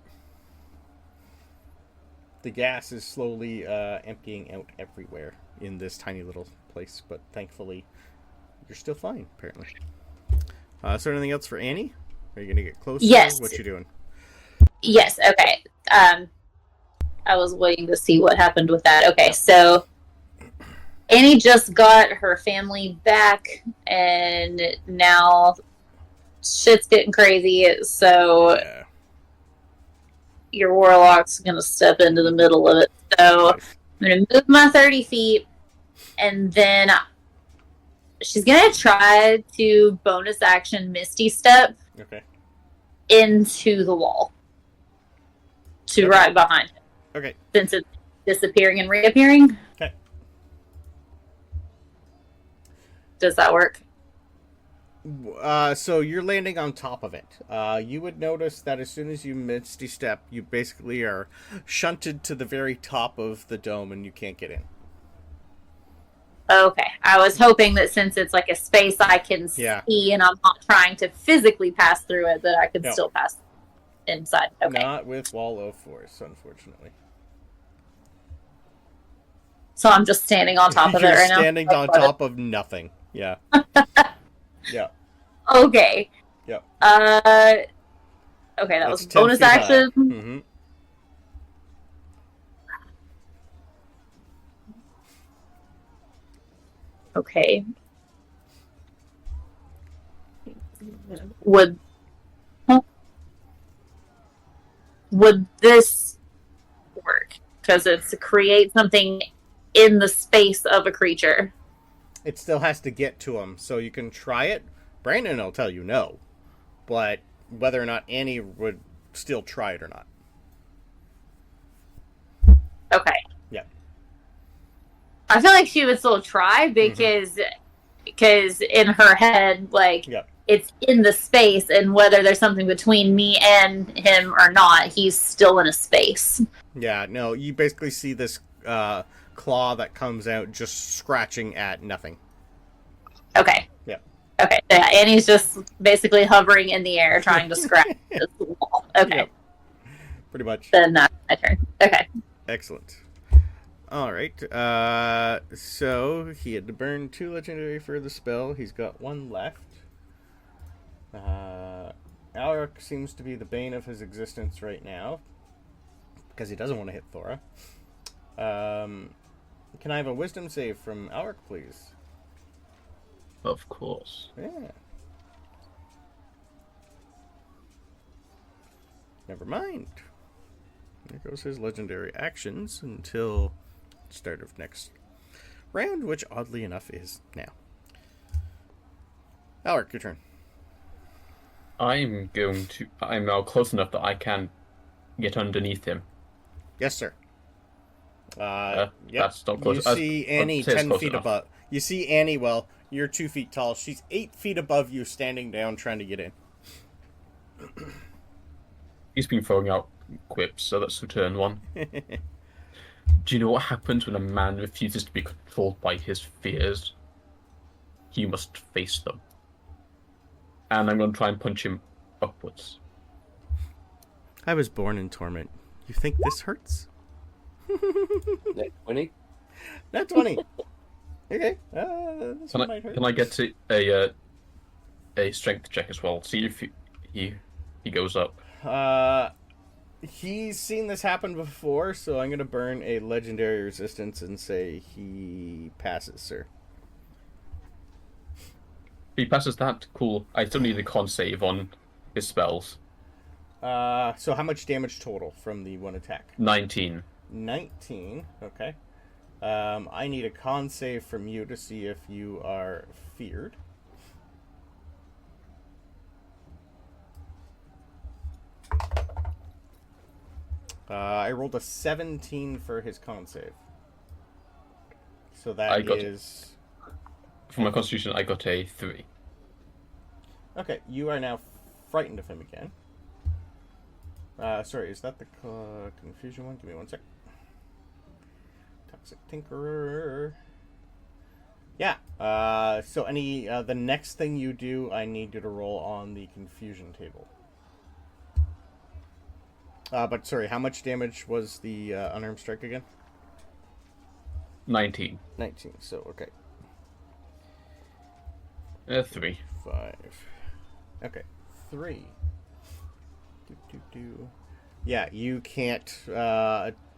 The gas is slowly emptying out everywhere in this tiny little place, but thankfully you're still fine, apparently. Is there anything else for Annie? Are you going to get closer? Yes. What you doing? Yes, okay. I was waiting to see what happened with that. Okay, so Annie just got her family back, and now shit's getting crazy, so Yeah. your Warlock's going to step into the middle of it. So Nice. I'm going to move my 30 feet, and then she's going to try to bonus action Misty Step Okay. into the wall. To Okay. right behind him. Okay. Since it's disappearing and reappearing. Okay. Does that work? So you're landing on top of it. You would notice that as soon as you Misty Step, you basically are shunted to the very top of the dome and you can't get in. Okay. I was hoping that since it's like a space I can Yeah. see and I'm not trying to physically pass through it, that I could No. still pass inside. Okay. Not with Wall of Force, unfortunately. So I'm just standing on top of it You're right now. standing on top of nothing. Yeah. Yeah. Okay. Yep. Okay, that was 10 bonus feet high. action. Mm-hmm. Okay. Would this work? Because it's to create something in the space of a creature. It still has to get to him, so you can try it. Brandon will tell you no, but whether or not Annie would still try it or not. Okay. Yeah. I feel like she would still try because in her head, like, Yep. it's in the space, and whether there's something between me and him or not, he's still in a space. Yeah, no, you basically see this claw that comes out just scratching at nothing. Okay. Yeah. Okay. Yeah, Annie's just basically hovering in the air trying to scratch this wall. Okay. Yep. Pretty much. Then that's my turn. Okay. Excellent. All right. So he had to burn 2 legendary for the spell. He's got 1 left. Alric seems to be the bane of his existence right now because he doesn't want to hit Thora. Can I have a wisdom save from Alric, please? Of course. Yeah. Never mind. There goes his legendary actions until start of next round, which oddly enough is now. Alric, your turn. I'm now close enough that I can get underneath him. Yes, sir. Yep. That's not close. You see Annie I'd say it's 10 close feet enough. above. You see Annie, well, you're 2 feet tall. She's 8 feet above you, standing down, trying to get in. He's been throwing out quips, so that's turn 1. Do you know what happens when a man refuses to be controlled by his fears? You must face them. And I'm going to try and punch him upwards. I was born in torment. You think this hurts? Net 20. Not 20. Okay. This one might hurt. Can I get to a strength check as well? See if he goes up. He's seen this happen before, so I'm going to burn a legendary resistance and say he passes, sir. If he passes that, cool. I still need a con save on his spells. So how much damage total from the 1 attack? 19. 19. Okay. I need a con save from you to see if you are feared. I rolled a 17 for his con save. So that is... For my constitution, I got a 3. Okay, you are now frightened of him again. Sorry, is that the confusion one? Give me 1 sec. Toxic Tinkerer. Yeah. So any the next thing you do, I need you to roll on the confusion table. But sorry, how much damage was the unarmed strike again? 19. 19. So okay. 3. 5. Okay, 3. Yeah, you can't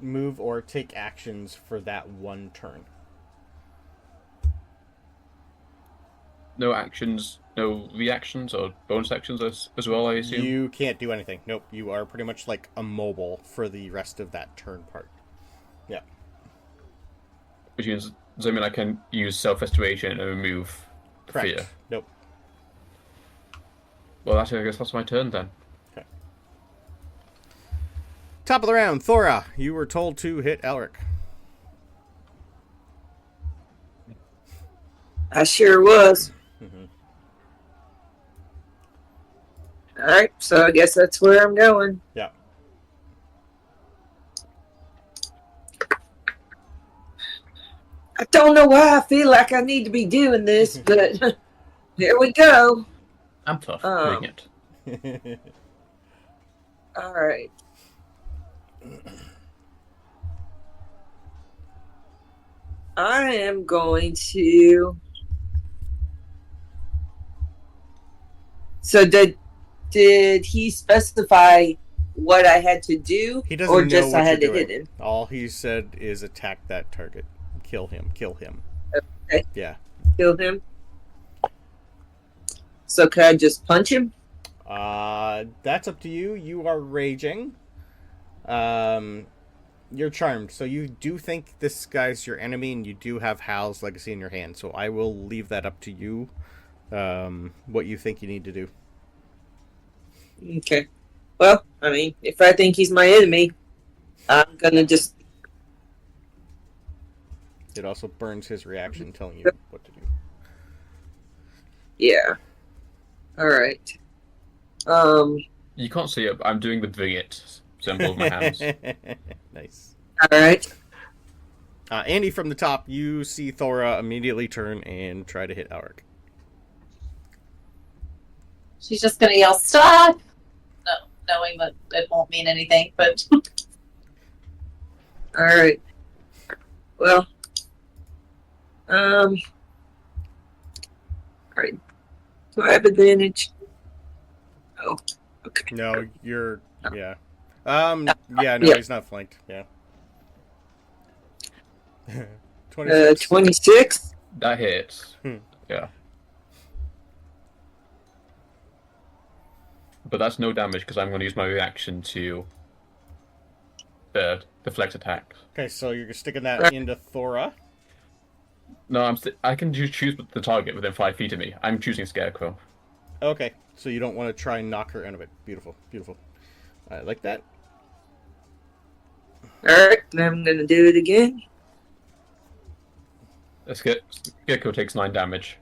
move or take actions for that one turn. No actions, no reactions or bonus actions as well, I assume? You can't do anything. Nope, you are pretty much like immobile for the rest of that turn part. Yeah. Which means, does that mean I can use self-restoration and remove Correct. fear? Nope. Well, I guess that's my turn then. Okay. Top of the round, Thora. You were told to hit Alric. I sure was. Mm-hmm. All right, so I guess that's where I'm going. Yeah. I don't know why I feel like I need to be doing this, but here we go. I'm tough doing it. All right. I am going to. So did he specify what I had to do, He doesn't or know just what I had you're to hit doing. him? All he said is attack that target. Kill him. Kill him. Okay. Yeah. Kill him. So can I just punch him? That's up to you. You are raging. You're charmed. So you do think this guy's your enemy, and you do have Hal's legacy in your hand. So I will leave that up to you. What you think you need to do. Okay. Well, I mean, if I think he's my enemy, I'm gonna just. It also burns his reaction, telling you what to do. Yeah. All right. You can't see it, but I'm doing the bring it symbol with my hands. Nice. All right. Andy, from the top, you see Thora immediately turn and try to hit Alric. She's just gonna yell, "Stop!" No, knowing that it won't mean anything, but All right. Well. All right. Do I have advantage? Oh. Okay. No, you're... Yeah. Yeah, no, Yeah. he's not flanked. Yeah. 26. 26. That hits. Hmm. Yeah. But that's no damage because I'm going to use my reaction to deflect attacks. Okay, so you're sticking that into Thora. No, I can choose the target within 5 feet of me. I'm choosing Scarecrow. Okay, so you don't want to try and knock her out of it. Beautiful, beautiful. I like that. All right. Then I'm gonna do it again. Scarecrow takes 9 damage.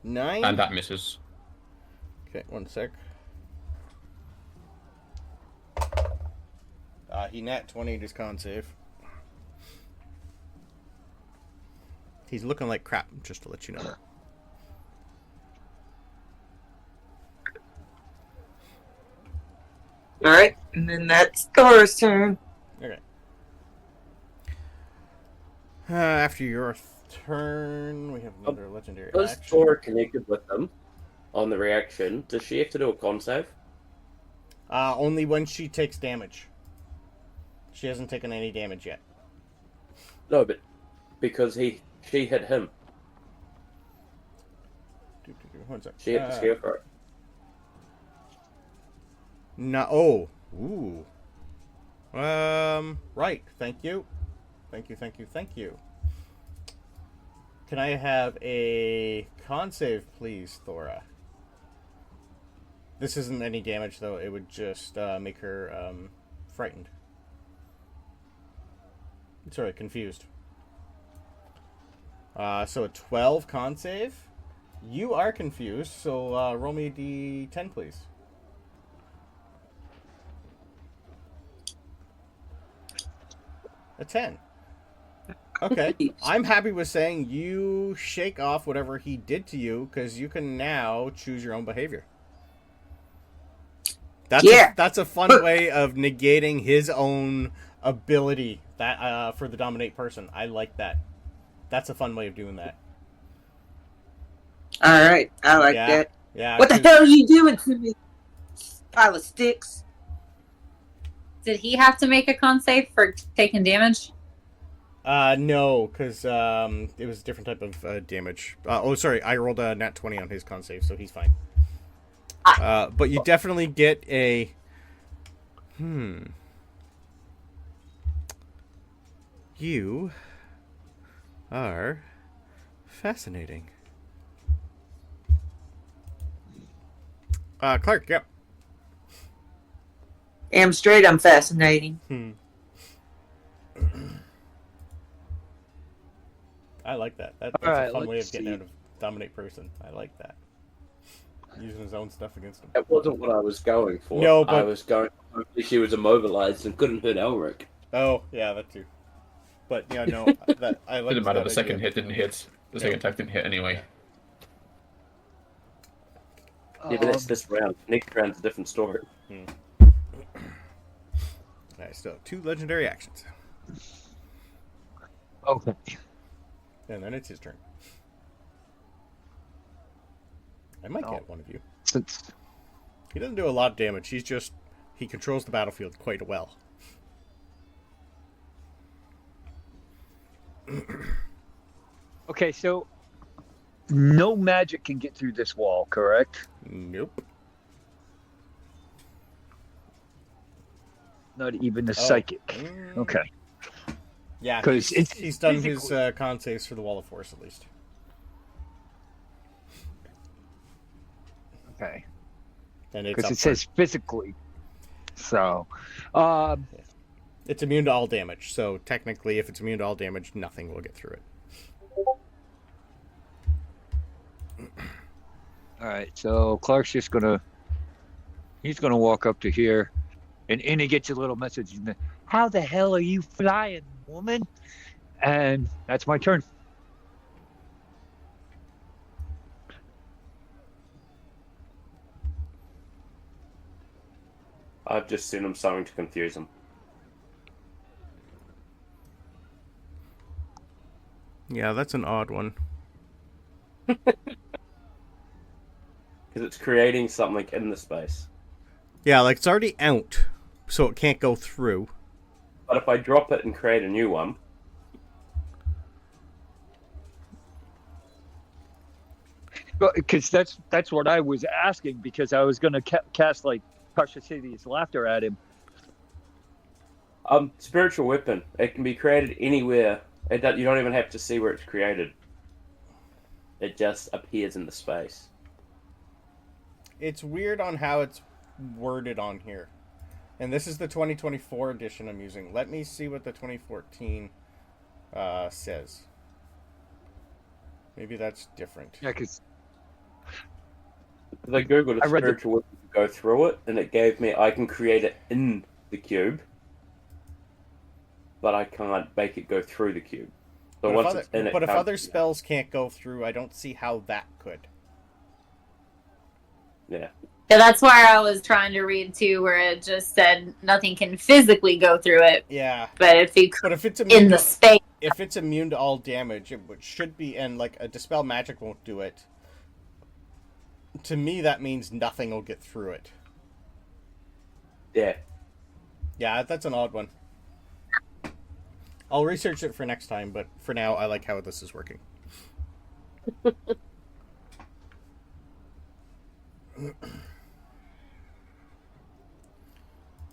9? And that misses. Okay, one sec. He nat 20'd his con save. He's looking like crap, just to let you know. All right, and then that's Thora's turn. Okay. After your turn, we have another legendary Was action. Thora connected with them on the reaction? Does she have to do a con save? Only when she takes damage. She hasn't taken any damage yet. No, but because she hit him. One sec. She hit the Scarecrow. No. Oh. Ooh. Right. Thank you. Thank you. Thank you. Thank you. Can I have a con save, please, Thora? This isn't any damage, though. It would just make her frightened. Sorry, confused. So a 12 con save. You are confused, so roll me a d10, please. A 10. Okay. I'm happy with saying you shake off whatever he did to you, because you can now choose your own behavior. That's a fun way of negating his own ability that for the dominate person. I like that. That's a fun way of doing that. All right, I like Yeah. that. Yeah. What the 'cause- hell are you doing to me? Pile of sticks. Did he have to make a con save for taking damage? No, because it was a different type of damage. Sorry, I rolled a nat 20 on his con save, so he's fine. But you definitely get a... You are fascinating. Clark, yep. Damn straight, I'm fascinating. I like that. That's Alright, a fun way of let's getting see. out of dominate person. I like that. Using his own stuff against him. That wasn't what I was going for. No, I but- was going. Hopefully, she was immobilized and couldn't hurt Alric. Oh, yeah, that too. But yeah, no, that I like. Didn't matter. that The second idea. hit didn't hit. The second attack didn't hit anyway. Yeah, but that's this round. Next round's a different story. I still have 2 legendary actions, Okay. and then it's his turn. I might Oh. get one of you. Since He doesn't do a lot of damage. He controls the battlefield quite well. okay, so no magic can get through this wall, correct? Nope. Not even the Oh. psychic. Mm. Okay. Yeah, 'Cause he's done his physically- con saves for the Wall of Force at least. Okay. And it's Because up it says physically. So, it's immune to all damage. So technically, if it's immune to all damage, nothing will get through it. all right. So Clark's just he's gonna walk up to here, and he gets a little message. How the hell are you flying, woman? And that's my turn. I've just seen him something to confuse him. Yeah, that's an odd one. Because it's creating something in the space. Yeah, like it's already out, so it can't go through. But if I drop it and create a new one, Because that's what I was asking, because I was gonna cast like Precious Hideous Laughter at him. spiritual weapon. It can be created anywhere. You don't even have to see where it's created. It just appears in the space. It's weird on how it's worded on here. And this is the 2024 edition I'm using. Let me see what the 2014 says. Maybe that's different. Yeah, because Because I googled a I read the- spiritual weapon to go through it, and it gave me I can create it in the cube, but I can't make it go through the cube. So once it's in it, But if can't- other spells can't go through, I don't see how that could. yeah. Yeah, that's why I was trying to read too, where it just said nothing can physically go through it, Yeah. but if you But if it's in immune the to, space, if it's immune to all damage, it should be, and like a dispel magic won't do it. To me, that means nothing will get through it. Yeah. Yeah, that's an odd one. I'll research it for next time, but for now, I like how this is working.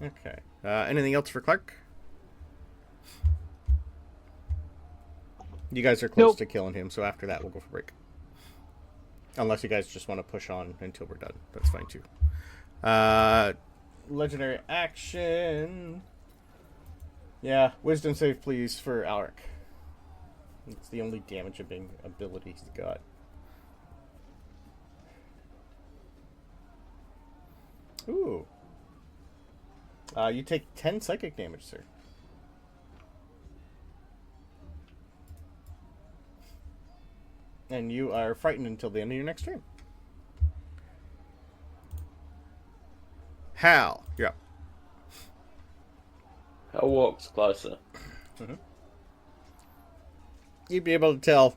Okay. Anything else for Clark? You guys are close Nope. to killing him, so after that, we'll go for break. Unless you guys just want to push on until we're done. That's fine, too. Legendary action. Yeah, wisdom save, please, for Alric. It's the only damaging ability he's got. Ooh. You take 10 psychic damage, sir. And you are frightened until the end of your next turn. Hal, yeah. Hal walks closer. You'd be able to tell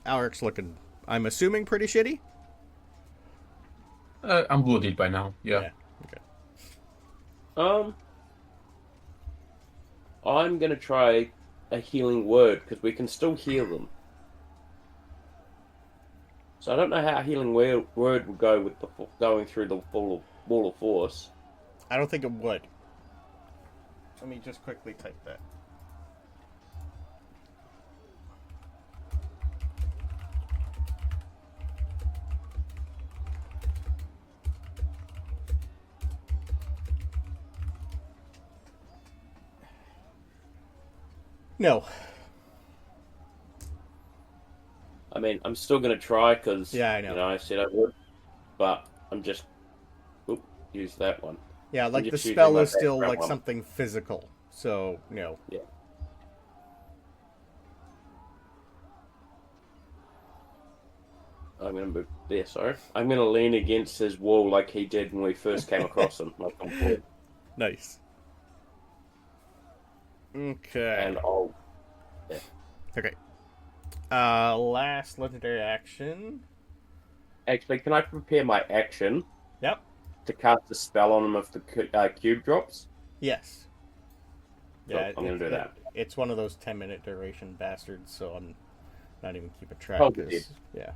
Alaric's looking I'm assuming pretty shitty? I'm bloodied by now. Yeah. Okay. I'm gonna try a healing word because we can still heal them. So I don't know how a healing word would go with the going through the wall of force. I don't think it would. Let me just quickly type that. No. I mean, I'm still gonna try because I know. I said I would, but I'm just use that one. Yeah, like the just using spell my is still background like one. something physical, so no. Yeah. I'm gonna move there. Sorry, I'm gonna lean against his wall like he did when we first came across him. Like on board. Nice. Okay. And I'll. Yeah. Okay. Last legendary action. Actually, can I prepare my action? Yep. To cast a spell on him if the cube drops? Yes. Yeah, I'm gonna do that. It's one of those 10-minute duration bastards, so I'm not even keeping track. Oh, good. Yeah.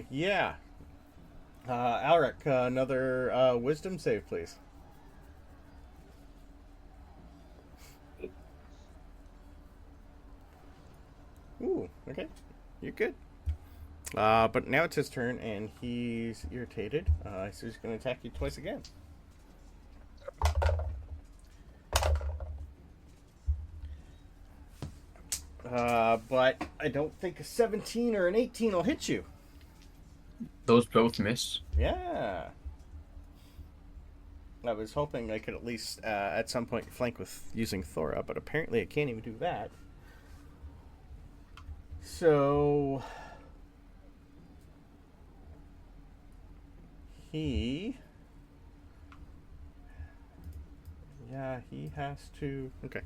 Yeah. Alric, another wisdom save, please. Ooh, okay. You're good. But now it's his turn, and he's irritated. So he's going to attack you twice again. But I don't think a 17 or an 18 will hit you. Those both miss. Yeah. I was hoping I could at least, at some point, flank with using Thora, but apparently I can't even do that. So... he has to... Okay.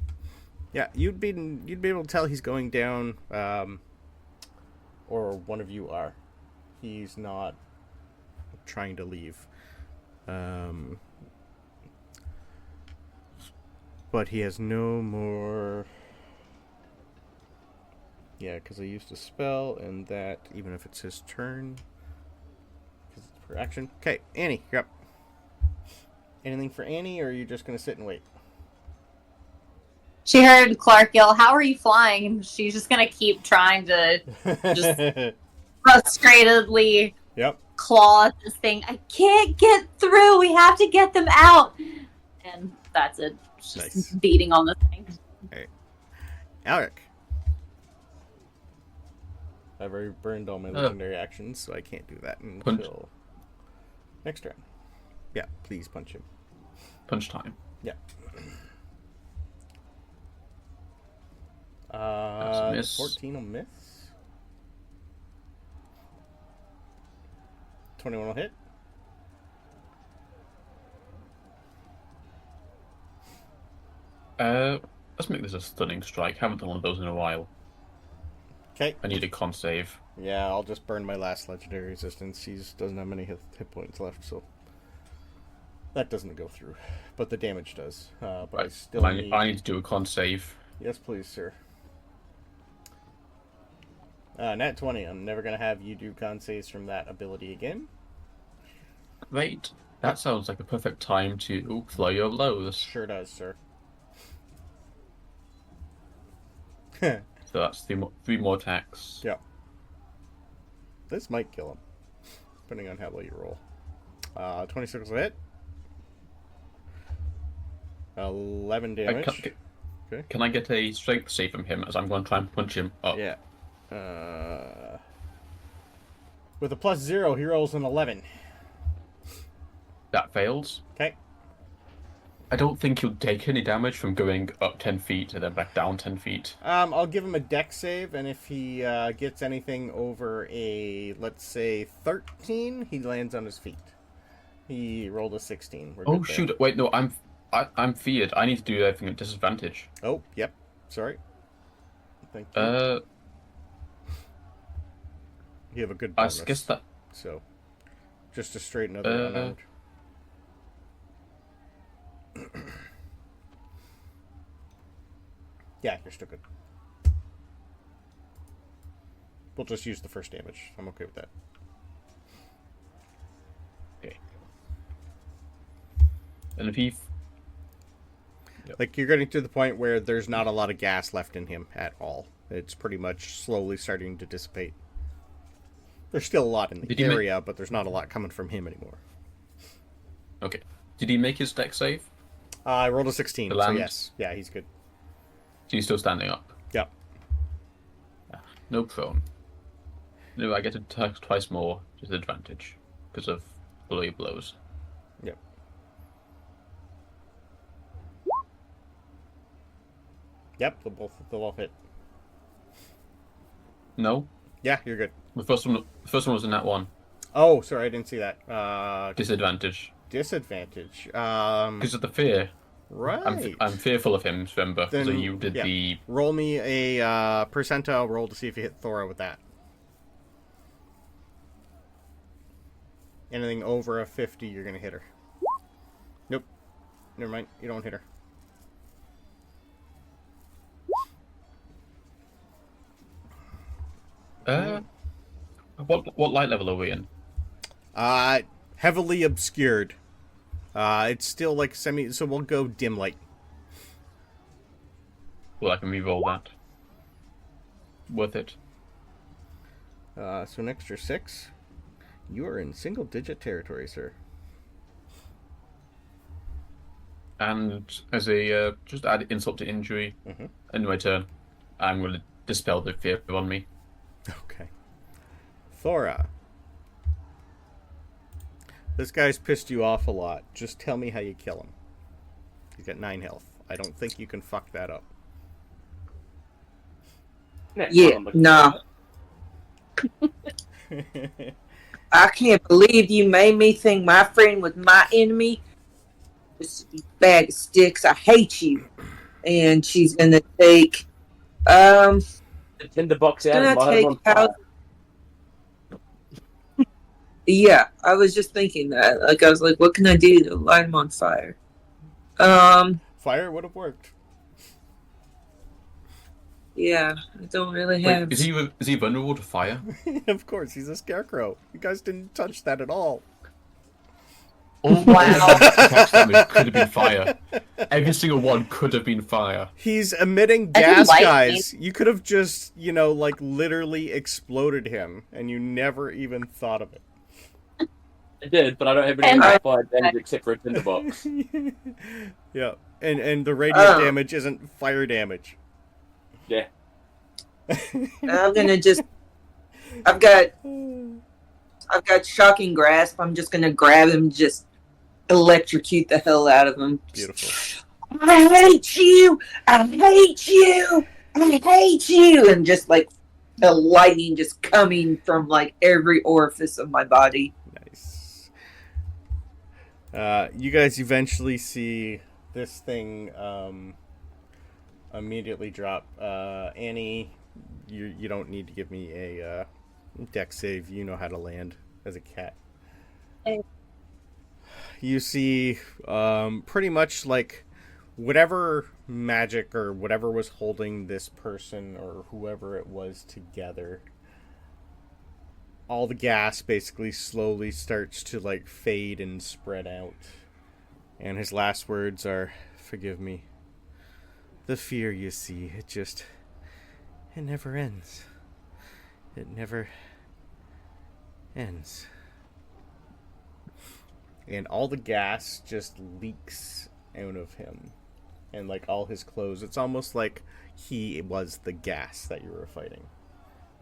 Yeah, you'd be able to tell he's going down, or one of you are. He's not trying to leave. But he has no more... Yeah, because I used a spell, and that, even if it's his turn, because it's per action. Okay, Annie, you're up. Anything for Annie, or are you just going to sit and wait? She heard Clark yell, "How are you flying?" And she's just gonna keep trying to just frustratedly claw this thing. I can't get through. We have to get them out. And that's it. It's just beating on the thing. All right. Alric. I've already burned all my legendary actions, so I can't do that until next turn. Yeah, please punch him. Punch time. Yeah. Miss. 14 will miss. 21 will hit. Let's make this a stunning strike. Haven't done one of those in a while. Okay. I need a con save. Yeah, I'll just burn my last legendary resistance. He doesn't have many hit points left, so that doesn't go through. But the damage does. But I still need... I need to do a con save. Yes, please, sir. Nat 20. I'm never going to have you do con saves from that ability again. Great. That sounds like the perfect time to flow your blows. Sure does, sir. So that's three more attacks. Yeah. This might kill him, depending on how well you roll. 26 will hit. 11 damage. Can I get a strength save from him as I'm going to try and punch him up? Yeah. With a +0, he rolls an 11. That fails. Okay. I don't think he'll take any damage from going up 10 feet and then back down 10 feet. I'll give him a dex save, and if he gets anything over a, let's say, 13, he lands on his feet. He rolled a 16. We're good there. Shoot! Wait, no, I'm feared. I need to do everything at disadvantage. Oh, yep. Sorry. Thank you. You have a good I bonus. guess that. So, just a straight another unarmed. Yeah, you're still good. We'll just use the first damage. I'm okay with that. Okay. And if he. Like, you're getting to the point where there's not a lot of gas left in him at all. It's pretty much slowly starting to dissipate. There's still a lot in the area, but there's not a lot coming from him anymore. Okay. Did he make his deck save? I rolled a 16, so yes. Yeah, he's good. So he's still standing up? Yep. No prone. No, I get to attack twice more, disadvantage, because of bloody blows. Yep. Yep, they'll both hit. No? Yeah, you're good. The first one was in that one. Oh, sorry, I didn't see that. Disadvantage. Disadvantage. Because of the fear. Right. I'm fearful of him, remember? Then, So you did the... Roll me a percentile roll to see if you hit Thora with that. Anything over a 50, you're going to hit her. Nope. Never mind. You don't hit her. What light level are we in? Heavily obscured. It's still like semi, so we'll go dim light. Well, I can re-roll that. Worth it. So an extra 6. You are in single-digit territory, sir. And as a just add insult to injury, in my turn, I'm going to dispel the fear on me. Okay. Thora. This guy's pissed you off a lot. Just tell me how you kill him. He's got 9 health. I don't think you can fuck that up. Yeah, nah. I can't believe you made me think my friend was my enemy. This bag of sticks. I hate you. And she's gonna take the tinderbox out and light him on fire. Yeah, I was just thinking that. Like, I was like, what can I do to light him on fire? Fire would have worked. Yeah, I don't really have... Wait, is he vulnerable to fire? Of course, he's a scarecrow. You guys didn't touch that at all. Oh, wow. Attack damage could have been fire. Every single one could have been fire. He's emitting gas, guys. You could have just, like, literally exploded him, and you never even thought of it. I did, but I don't have any fire damage except for a tinderbox. Yeah, and the radiant damage isn't fire damage. Yeah. I'm gonna just... I've got shocking grasp. I'm just gonna grab him and just electrocute the hell out of him. Beautiful. I hate you! I hate you! I hate you! And just like the lightning just coming from like every orifice of my body. Nice. You guys eventually see this thing immediately drop. Annie, you don't need to give me a deck save. You know how to land as a cat. Okay. You see pretty much like whatever magic or whatever was holding this person or whoever it was together, all the gas basically slowly starts to like fade and spread out. And his last words are, "Forgive me. The fear, you see, it never ends. It never ends." And all the gas just leaks out of him. And like all his clothes. It's almost like he was the gas that you were fighting.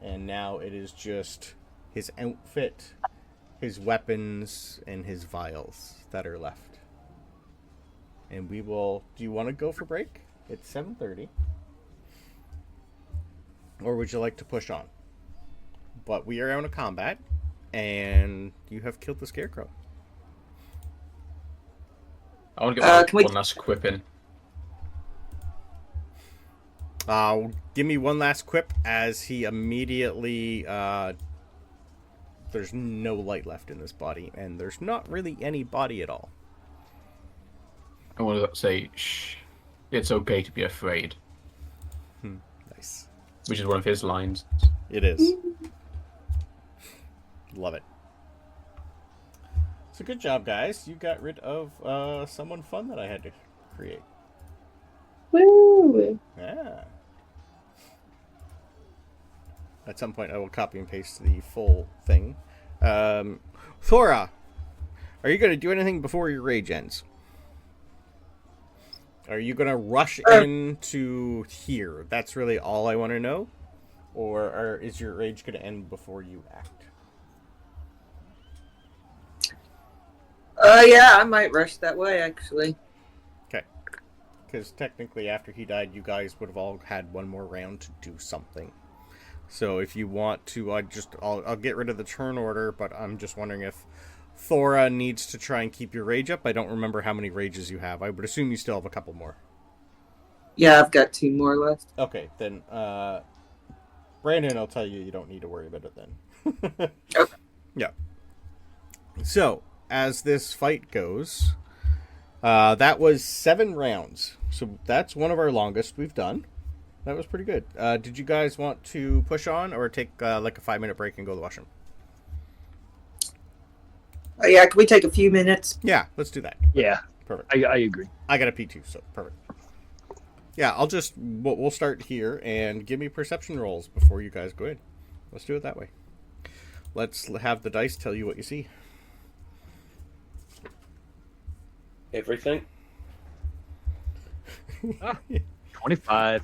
And now it is just his outfit, his weapons, and his vials that are left. And we will... Do you want to go for break? It's 7:30. Or would you like to push on? But we are out of combat. And you have killed the scarecrow. I want to get one last quip in. Give me one last quip as he immediately there's no light left in this body, and there's not really any body at all. I want to say, shh, it's okay to be afraid. Nice. Which is one of his lines. It is. Love it. So good job, guys. You got rid of someone fun that I had to create. Woo! Yeah. At some point, I will copy and paste the full thing. Thora, are you going to do anything before your rage ends? Are you going to rush into here? That's really all I want to know. Or is your rage going to end before you act? Yeah, I might rush that way, actually. Okay. Because technically, after he died, you guys would have all had one more round to do something. So if you want to, I'll get rid of the turn order, but I'm just wondering if Thora needs to try and keep your rage up. I don't remember how many rages you have. I would assume you still have a couple more. Yeah, I've got 2 more left. Okay, then Brandon, I'll tell you, you don't need to worry about it then. Okay. Yeah. So, as this fight goes, that was 7 rounds. So that's one of our longest we've done. That was pretty good. Did you guys want to push on or take like a 5-minute break and go to the washroom? Yeah, can we take a few minutes? Yeah, let's do that. Yeah, Perfect. I agree. I got a P2, so perfect. Yeah, we'll start here and give me perception rolls before you guys go in. Let's do it that way. Let's have the dice tell you what you see. Everything. 25.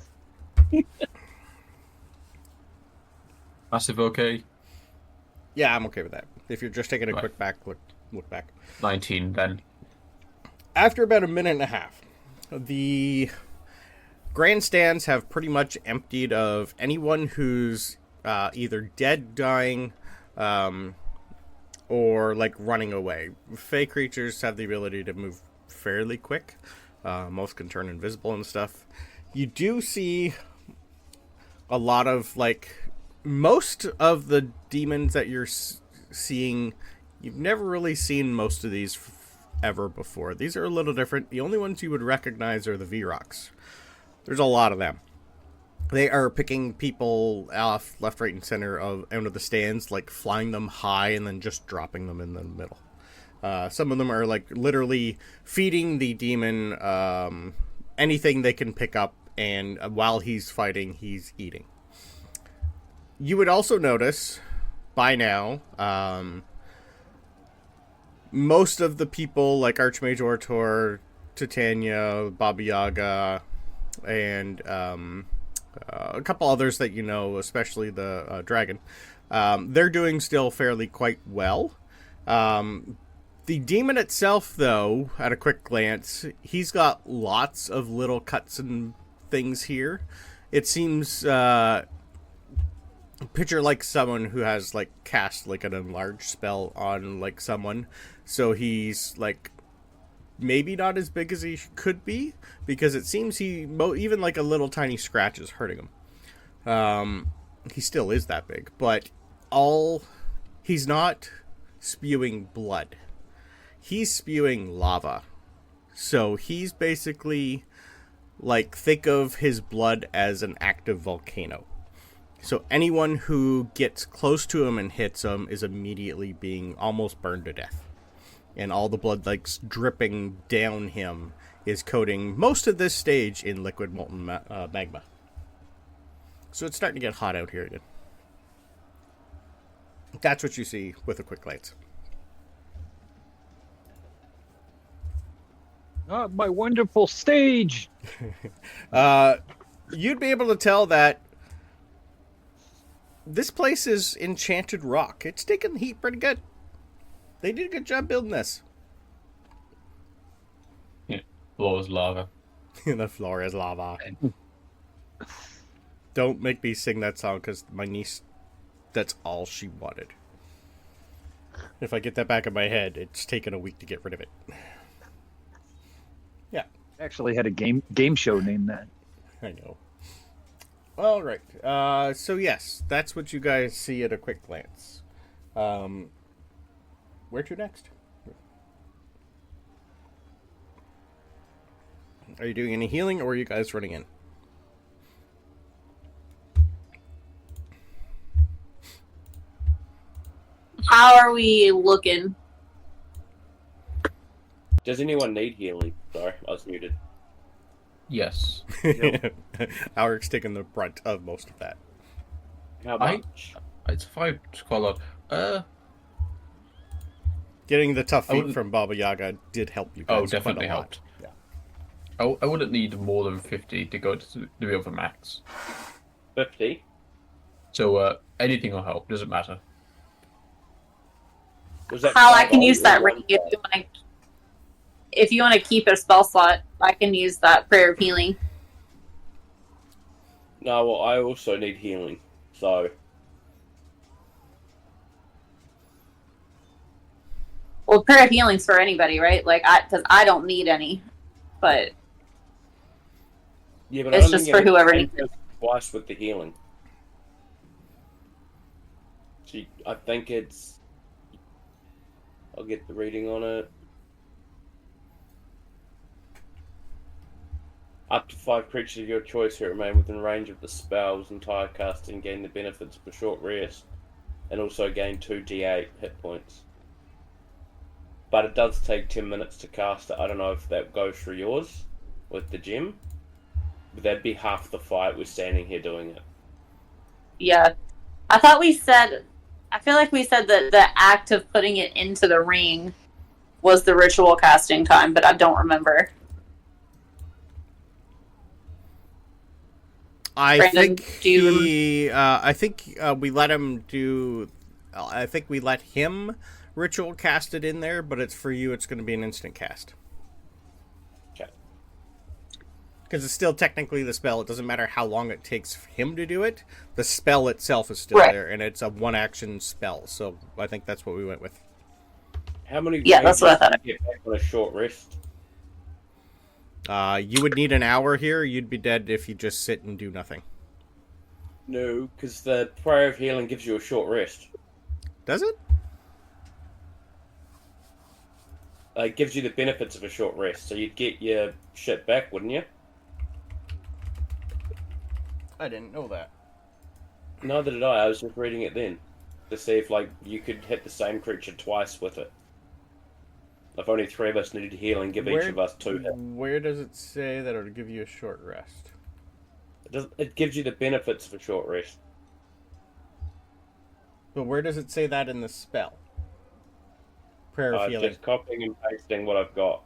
Massive okay. Yeah, I'm okay with that. If you're just taking a Right. quick look back. 19 then. After about a minute and a half, the grandstands have pretty much emptied of anyone who's either dead, dying, or like running away. Fey creatures have the ability to move fairly quick. Most can turn invisible and stuff. You do see a lot of most of the demons that you're seeing. You've never really seen most of these ever before. These are a little different. The only ones you would recognize are the Vroks. There's a lot of them. They are picking people off left, right, and center out of the stands, like flying them high and then just dropping them in the middle. Some of them are like literally feeding the demon anything they can pick up, and while he's fighting, he's eating. You would also notice by now, most of the people like Archmage Ortor, Titania, Baba Yaga, and a couple others that you know, especially the dragon, they're doing still fairly quite well. The demon itself, though, at a quick glance, he's got lots of little cuts and things here. It seems picture like someone who has like cast like an enlarged spell on like someone, so he's like maybe not as big as he could be, because it seems even like a little tiny scratch is hurting him. He still is that big, but he's not spewing blood. He's spewing lava. So he's basically like, think of his blood as an active volcano. So anyone who gets close to him and hits him is immediately being almost burned to death. And all the blood like dripping down him is coating most of this stage in liquid molten magma. So it's starting to get hot out here again. That's what you see with a quick glance. My wonderful stage. You'd be able to tell that this place is enchanted rock. It's taking the heat pretty good. They did a good job building this. Yeah, floor is lava. The floor is lava. Don't make me sing that song, because my niece, that's all she wanted. If I get that back in my head, it's taken a week to get rid of it. Yeah. Actually had a game show named that. I know. All right. So yes, that's what you guys see at a quick glance. Where to next? Are you doing any healing, or are you guys running in? How are we looking? Does anyone need healing? Sorry, I was muted. Yes. Auric's taking the brunt of most of that. How much? It's 5 to quite a lot. Getting the tough feet from Baba Yaga did help you guys. Oh, definitely quite a lot. helped. Yeah. I wouldn't need more than 50 to go to the over max. 50? So anything will help, doesn't matter. Was that How I five can old use or that one ring five? if you want to keep a spell slot, I can use that prayer of healing. No, well, I also need healing, so... Well, prayer of healing's for anybody, right? Like, because I don't need any, but Yeah, but it's I don't just think for whoever it needs it. twice with the healing. I think it's... I'll get the reading on it. Up to 5 creatures of your choice who remain within range of the spell's entire casting gain the benefits of a short rest, and also gain 2d8 hit points. But it does take 10 minutes to cast it. I don't know if that goes for yours with the gem, but that'd be half the fight we're standing here doing it. Yeah. I thought we said, I feel like we said that the act of putting it into the ring was the ritual casting time, but I don't remember. I Brandon, think do you he. I think we let him do. I think we let him ritual cast it in there, but it's for you. It's going to be an instant cast. Okay. Because it's still technically the spell. It doesn't matter how long it takes for him to do it. The spell itself is still Right. there, and it's a one-action spell. So I think that's what we went with. How many Yeah, that's what I thought. do you get back on a short rest? You would need an hour here. You'd be dead if you just sit and do nothing. No, because the prayer of healing gives you a short rest. Does it? It gives you the benefits of a short rest, so you'd get your shit back, wouldn't you? I didn't know that. Neither did I. I was just reading it then to see if you could hit the same creature twice with it. If only 3 of us needed healing, give each of us 2 hits. Where does it say that it'll give you a short rest? It gives you the benefits of a short rest. But where does it say that in the spell? Prayer of healing. Just copying and pasting what I've got.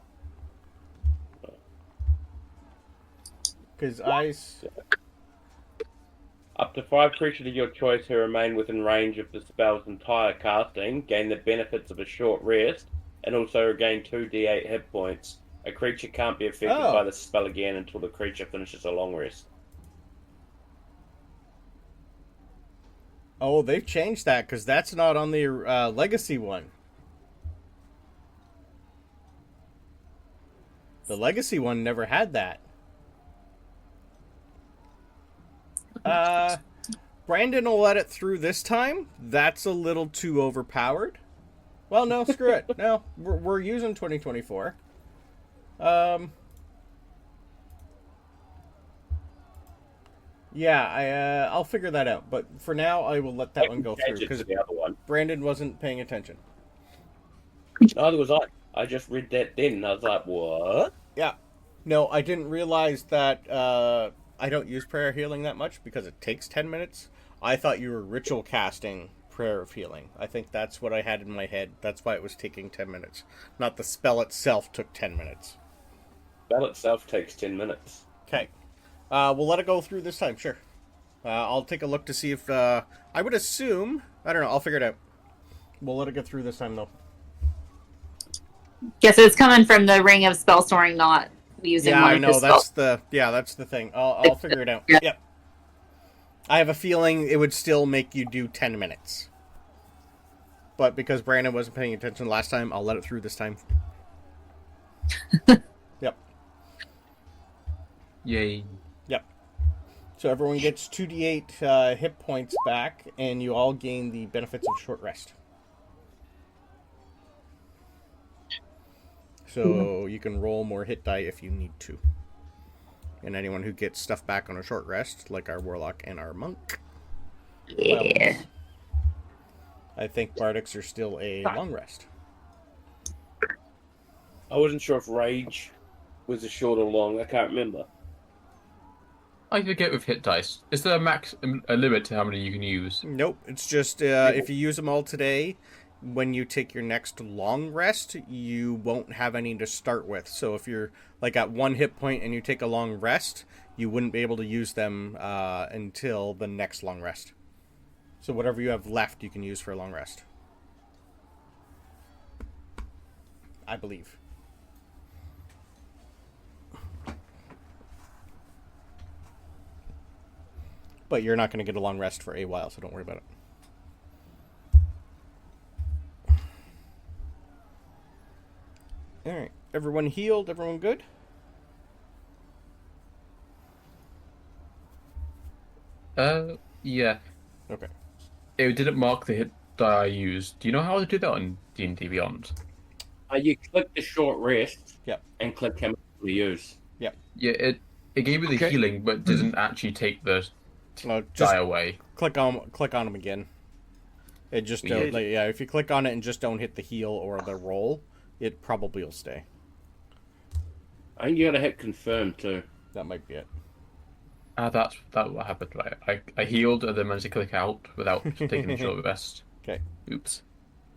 Because Up to 5 creatures of your choice who remain within range of the spell's entire casting gain the benefits of a short rest, and also regain 2d8 hit points. A creature can't be affected by the spell again until the creature finishes a long rest. Oh, they've changed that because that's not on the Legacy one. The Legacy one never had that. Brandon will let it through this time. That's a little too overpowered. Well, no, screw it. No, we're using 2024. Yeah, I'll figure that out. But for now, I will let that one go through because the other one. Brandon wasn't paying attention. Neither was I. I just read that then, and I was like, what? Yeah. No, I didn't realize that I don't use prayer healing that much because it takes 10 minutes. I thought you were ritual casting prayer of healing. I think that's what I had in my head. That's why it was taking 10 minutes. Not the spell itself took 10 minutes. Spell itself takes 10 minutes. Okay. We'll let it go through this time, sure. I'll take a look to see if... I would assume... I don't know, I'll figure it out. We'll let it get through this time, though. Guess it's coming from the ring of spell storing, not using Yeah, one I of know. his That's spells. that's the thing. I'll figure it out. Yeah. Yep. I have a feeling it would still make you do 10 minutes. But because Brandon wasn't paying attention last time, I'll let it through this time. Yep. Yay. Yep. So everyone gets 2d8 hit points back, and you all gain the benefits of short rest. So you can roll more hit die if you need to. And anyone who gets stuff back on a short rest, like our Warlock and our Monk. Yeah. Well, I think Bardics are still a long rest. I wasn't sure if Rage was a short or long. I can't remember. I forget with hit dice. Is there a limit to how many you can use? Nope, it's just if you use them all today, when you take your next long rest, you won't have any to start with. So if you're like at 1 hit point and you take a long rest, you wouldn't be able to use them until the next long rest. So whatever you have left, you can use for a long rest. I believe. But you're not going to get a long rest for a while, so don't worry about it. Alright, everyone healed? Everyone good? Yeah. Okay. It didn't mark the hit die I used. Do you know how to do that on D&D Beyond? You click the short rest. Yep. And click how much to use. Yeah, it gave me the Okay. healing, but didn't actually take the Just die away. click on them again. It just don't, if you click on it and just don't hit the heal or the roll, it probably will stay. I think you gotta hit confirm too. That might be it. That's what happened, right? I healed and then managed to click out without taking a short rest. Okay. Oops.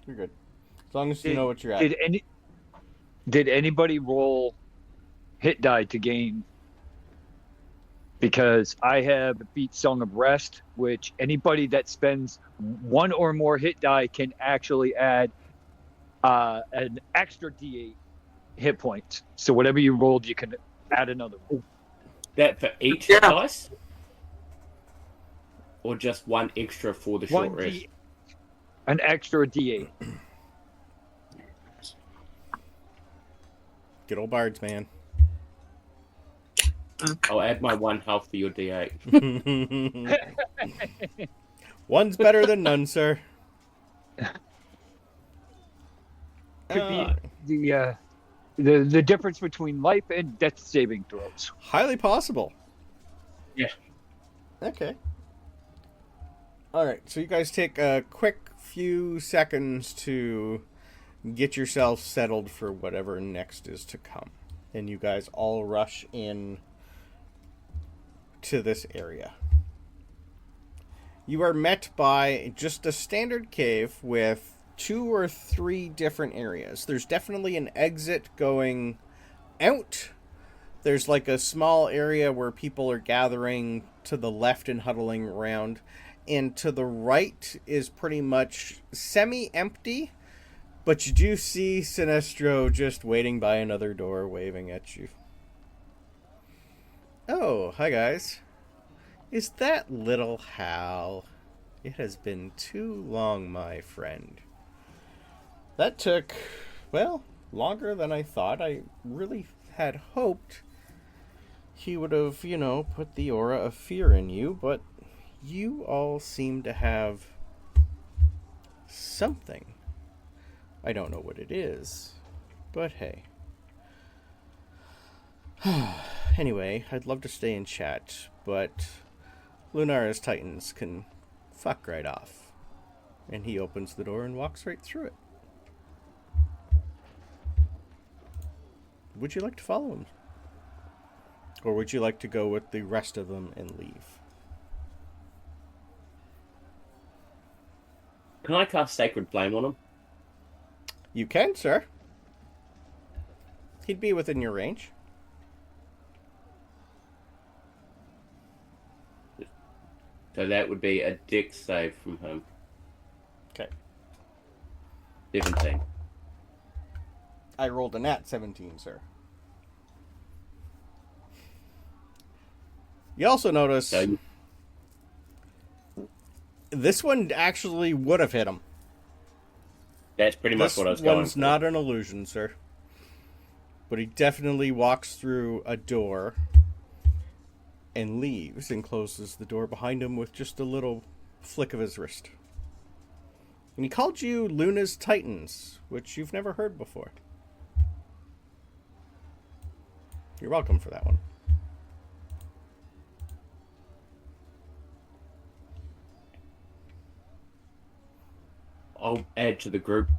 You're good. As long as you know what you're at. Did anybody roll hit die to gain? Because I have beat Song of Rest, which anybody that spends 1 or more hit die can actually add an extra D8 hit points. So whatever you rolled, you can add another one. That for each Yeah. dice? Or just one extra for the short rest? An extra D8. Good old bards, man. I'll add my 1 health for your D8. One's better than none, sir. Could be the difference between life and death saving throws. Highly possible. Yeah. Okay. Alright, so you guys take a quick few seconds to get yourself settled for whatever next is to come. And you guys all rush in to this area. You are met by just a standard cave with 2 or 3 different areas. There's definitely an exit going out. There's like a small area where people are gathering to the left and huddling around. And to the right is pretty much semi-empty. But you do see Sinestro just waiting by another door, waving at you. Oh, hi guys. Is that little Hal? It has been too long, my friend. That took, well, longer than I thought. I really had hoped he would have, put the aura of fear in you, but you all seem to have something. I don't know what it is, but hey. Anyway, I'd love to stay and chat, but Lunara's Titans can fuck right off. And he opens the door and walks right through it. Would you like to follow him? Or would you like to go with the rest of them and leave? Can I cast Sacred Flame on him? You can, sir. He'd be within your range. So that would be a dex save from him. Okay. 17. I rolled a nat 17, sir. You also notice So, this one actually would have hit him. that's pretty much This what I was going one's for. not an illusion, sir. But he definitely walks through a door and leaves and closes the door behind him with just a little flick of his wrist. And he called you Luna's Titans, which you've never heard before. You're welcome for that one. I'll add to the group.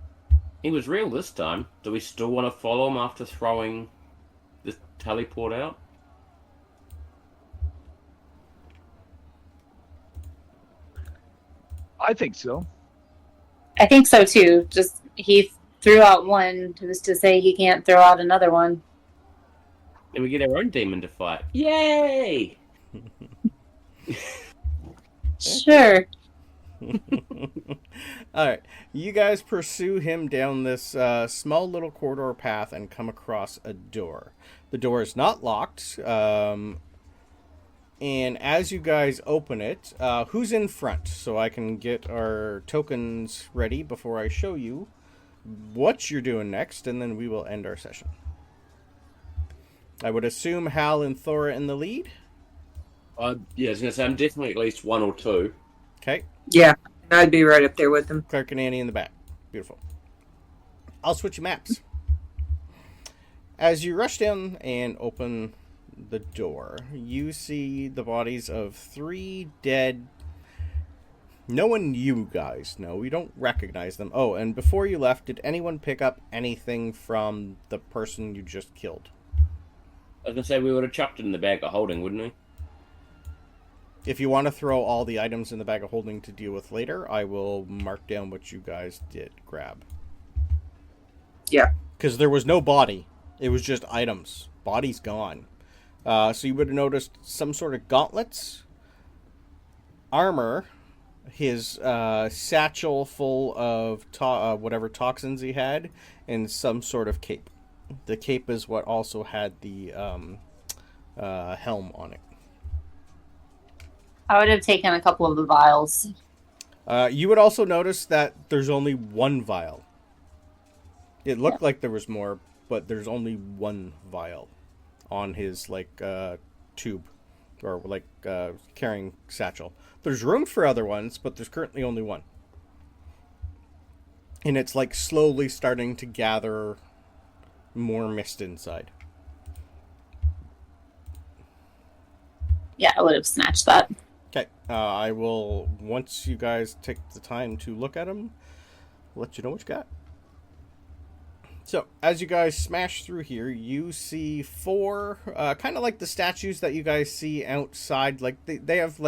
He was real this time. Do we still want to follow him after throwing the teleport out? I think so. I think so too. Just he threw out one just to say he can't throw out another one. And we get our own demon to fight. Yay! Sure. Alright, you guys pursue him down this small little corridor path and come across a door. The door is not locked, and as you guys open it, who's in front? So I can get our tokens ready before I show you what you're doing next, and then we will end our session. I would assume Hal and Thora in the lead. Yeah, I was going to say, I'm definitely at least one or two. Okay. Yeah, I'd be right up there with them. Cleric and Annie in the back. Beautiful. I'll switch maps. As you rush down and open the door, you see the bodies of 3 dead. No one you guys know. You don't recognize them. Oh, and before you left, did anyone pick up anything from the person you just killed? I was going to say, we would have chucked it in the bag of holding, wouldn't we? If you want to throw all the items in the bag of holding to deal with later, I will mark down what you guys did grab. Yeah. Because there was no body. It was just items. Body's gone. So you would have noticed some sort of gauntlets, armor, his satchel full of whatever toxins he had, and some sort of cape. The cape is what also had the helm on it. I would have taken a couple of the vials. You would also notice that there's only one vial. It looked like there was more, but there's only one vial on his tube or carrying satchel. There's room for other ones, but there's currently only one. And it's slowly starting to gather more mist inside. Yeah, I would have snatched that. Okay, I will, once you guys take the time to look at them, let you know what you got. So, as you guys smash through here, you see 4, kind of like the statues that you guys see outside. They have,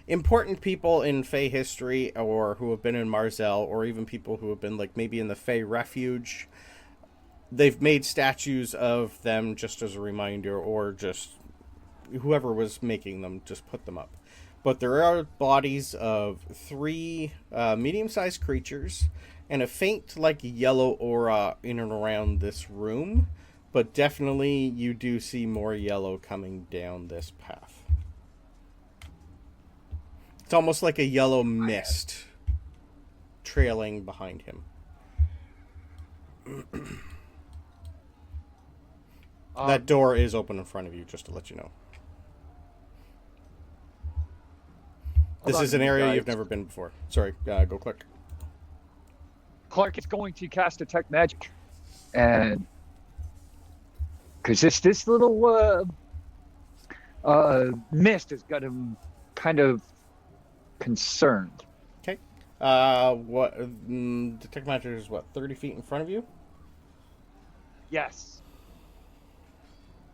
important people in Fey history, or who have been in Marzel, or even people who have been, maybe in the Fey Refuge. They've made statues of them just as a reminder, or just whoever was making them just put them up. But there are bodies of 3 medium-sized creatures and a faint, yellow aura in and around this room. But definitely you do see more yellow coming down this path. It's almost like a yellow mist trailing behind him. That door is open in front of you, just to let you know. This is an area you've never been before. Sorry, go Clark. Clark is going to cast Detect Magic. And because this little mist has got him kind of concerned. Okay. Detect Magic is 30 feet in front of you? Yes.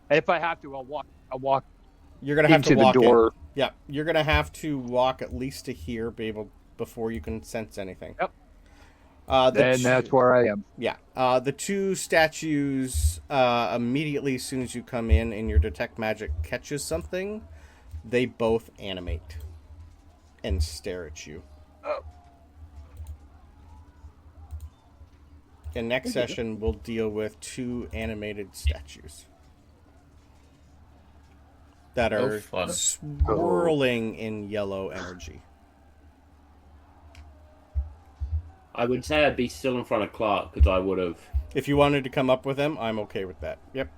And if I have to, I'll walk. You're gonna have to walk the door. Yeah, you're gonna have to walk at least to here, before you can sense anything. Yep. And that's where I am. Yeah. The 2 statues, immediately as soon as you come in and your Detect Magic catches something, they both animate and stare at you. Oh. And next session, we'll deal with 2 animated statues that are swirling in yellow energy. I would say I'd be still in front of Clark, because I would have... If you wanted to come up with him, I'm okay with that. Yep.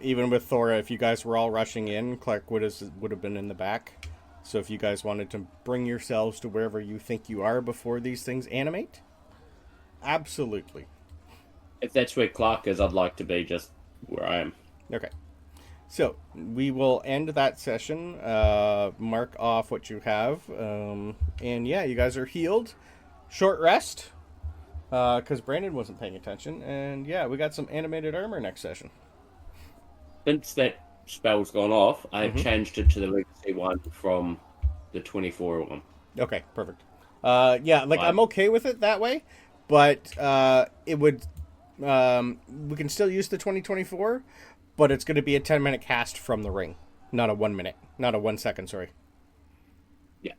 Even with Thora, if you guys were all rushing in, Clark would have been in the back. So if you guys wanted to bring yourselves to wherever you think you are before these things animate, absolutely. If that's where Clark is, I'd like to be just where I am. Okay. So we will end that session. Mark off what you have, and yeah, you guys are healed. Short rest, because Brandon wasn't paying attention, and yeah, we got some animated armor next session. Since that spell's gone off, I've changed it to the legacy one from the 24 one. Okay, perfect. Yeah, like I'm okay with it that way, but it would. We can still use the 2024, but it's going to be a 10-minute cast from the ring, not a 1 minute, not a 1 second. Sorry. Yeah.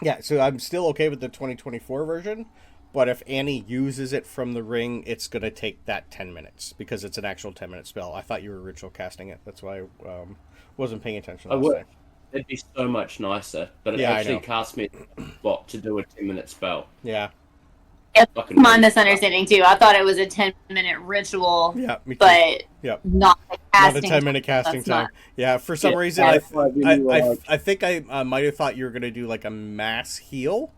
Yeah, so I'm still okay with the 2024 version, but if Annie uses it from the ring, it's going to take that 10 minutes because it's an actual 10-minute spell. I thought you were ritual casting it. That's why I wasn't paying attention last time. It'd be so much nicer, but it Yeah, actually casts me a spot to do a 10-minute spell. Yeah. It's my misunderstanding too. I thought it was a 10-minute ritual. Yeah, me too. But Yep. not a casting. Not a 10-minute casting That's time. not- Yeah, for some reason, I think I might have thought you were going to do like a mass heal.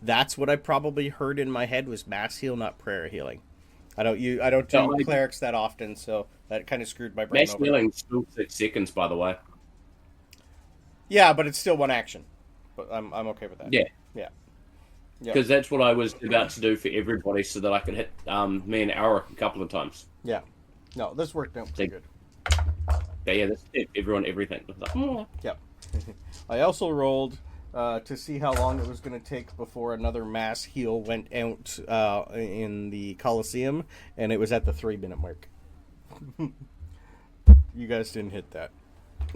That's what I probably heard in my head was mass heal, not prayer healing. I don't do clerics that often, so that kind of screwed my brain Mass over. healing still 6 seconds, by the way. Yeah, but it's still one action. But I'm okay with that. Yeah. Yeah. Because that's what I was about to do for everybody so that I could hit me and Alric a couple of times. Yeah. No, this worked out pretty good. Yeah, that's it. Everyone, everything. Yep. I also rolled to see how long it was going to take before another mass heal went out in the Coliseum, and it was at the 3-minute mark. You guys didn't hit that,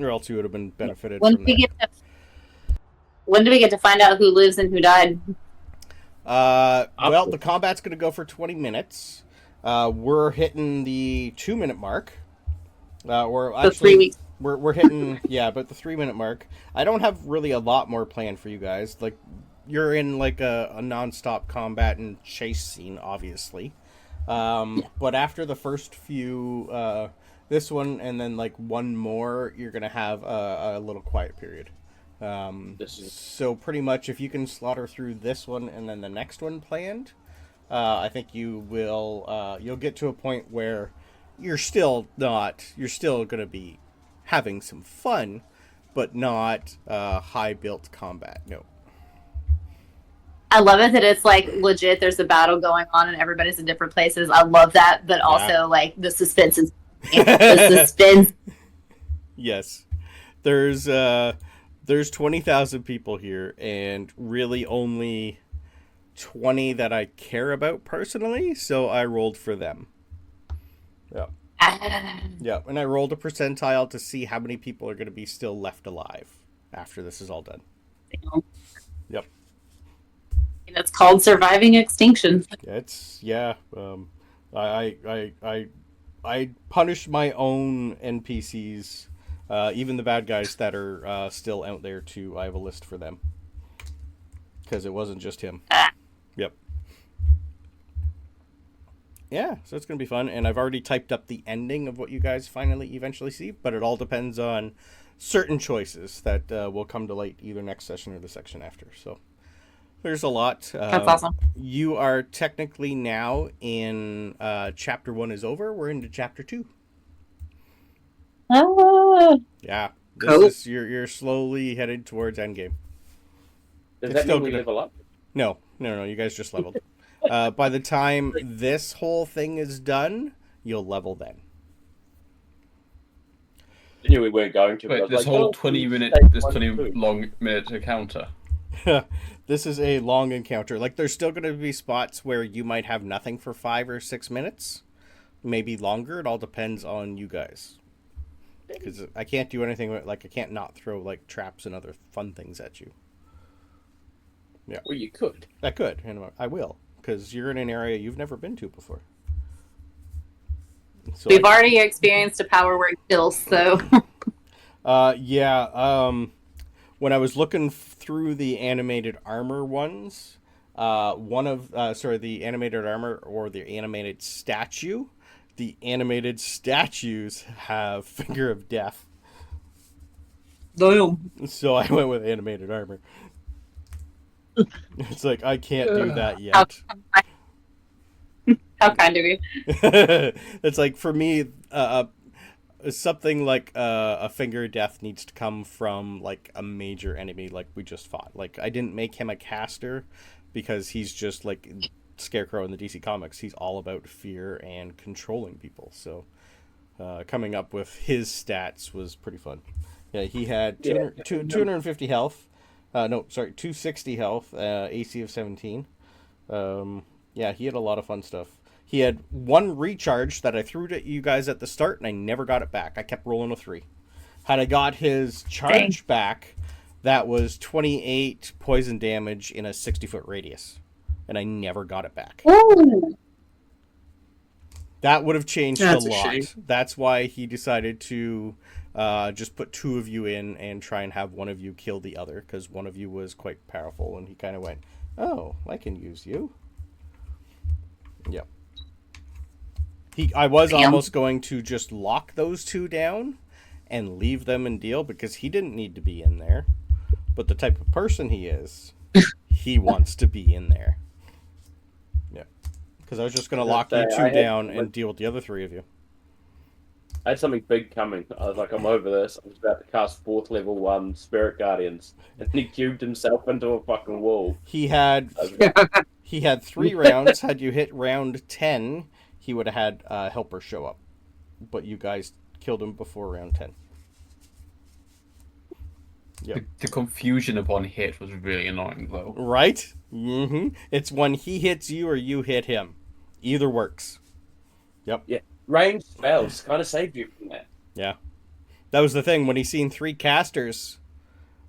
or else you would have been benefited When from do that. when do we get to find out who lives and who died? Well, the combat's going to go for 20 minutes. We're hitting the 2-minute mark. We're actually, 3 weeks. We're hitting, yeah, about the 3-minute mark. I don't have really a lot more planned for you guys. Like, you're in like a non-stop combat and chase scene, obviously. But after the first few, this one and then like one more, you're gonna have a little quiet period. So pretty much, if you can slaughter through this one and then the next one planned, I think you will. You'll get to a point where you're still gonna be having some fun, but not high built combat. No. I love it that it's like legit. There's a battle going on and everybody's in different places. I love that, but also like the suspense is the suspense. Yes, there's 20,000 people here, and really only 20 that I care about personally. So I rolled for them. Yeah. Yeah, and I rolled a percentile to see how many people are going to be still left alive after this is all done. Yep. It's called surviving extinction. It's I punish my own NPCs, even the bad guys that are still out there too. I have a list for them because it wasn't just him. Yep. Yeah, so it's gonna be fun, and I've already typed up the ending of what you guys eventually see, but it all depends on certain choices that will come to light either next session or the section after. So there's a lot. That's awesome. You are technically now in chapter 1 is over. We're into chapter 2. Yeah, this is you're slowly headed towards endgame. Does that mean we level up? No. You guys just leveled. By the time this whole thing is done, you'll level then. I knew we weren't going to. Wait, this whole 20 long minute encounter. This is a long encounter. Like, there's still going to be spots where you might have nothing for 5 or 6 minutes, maybe longer. It all depends on you guys. Because I can't do anything like I can't not throw like traps and other fun things at you. Yeah. Well, you could. I could, and I will, because you're in an area you've never been to before. So We've already experienced a power word kill, so. When I was looking through the animated armor ones, the animated armor or the animated statue, the animated statues have Finger of Death. Damn. So I went with animated armor. It's like, I can't do that yet. How kind of you. It's like, for me, something like a finger of death needs to come from like a major enemy like we just fought. Like I didn't make him a caster because he's just like Scarecrow in the DC Comics. He's all about fear and controlling people. So coming up with his stats was pretty fun. Yeah, he had 250 health. 260 health, AC of 17. Yeah, he had a lot of fun stuff. He had one recharge that I threw at you guys at the start, and I never got it back. I kept rolling a 3. Had I got his charge back, that was 28 poison damage in a 60-foot radius, and I never got it back. Ooh. That would have changed That's a a lot. shame. That's why he decided to just put 2 of you in and try and have one of you kill the other, because one of you was quite powerful, and he kind of went, oh, I can use you. Yep. I was almost going to just lock those 2 down and leave them and deal, because he didn't need to be in there. But the type of person he is, he wants to be in there. Yeah. Because I was just going to lock you 2 down and deal with the other 3 of you. I had something big coming. I was like, I'm over this. I was about to cast 4th level 1 Spirit Guardians, and he cubed himself into a fucking wall. He had 3 rounds. Had you hit round 10, he would have had Helper show up. But you guys killed him before round 10. Yep. The confusion upon hit was really annoying, though. Right? Mm-hmm. It's when he hits you or you hit him. Either works. Yep. Yeah. Range spells kind of saved you from that. Yeah. That was the thing. When he seen 3 casters,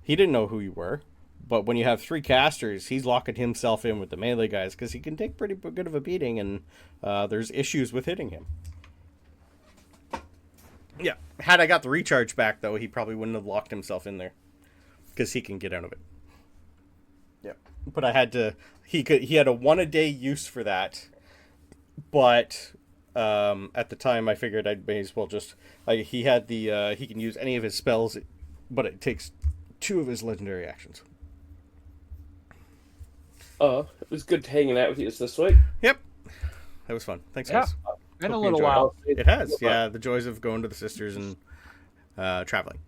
he didn't know who you were. But when you have 3 casters, he's locking himself in with the melee guys because he can take pretty good of a beating, and there's issues with hitting him. Yeah. Had I got the recharge back, though, he probably wouldn't have locked himself in there because he can get out of it. Yeah. But I had to... He had a 1-a-day use for that, but... at the time, I figured I may as well just... he had the... he can use any of his spells, but it takes 2 of his legendary actions. Oh, it was good hanging out with you this week. Yep. That was fun. Thanks, Yeah. guys. Been a Hope you little enjoyed while. It has. Yeah, the joys of going to the sisters and traveling.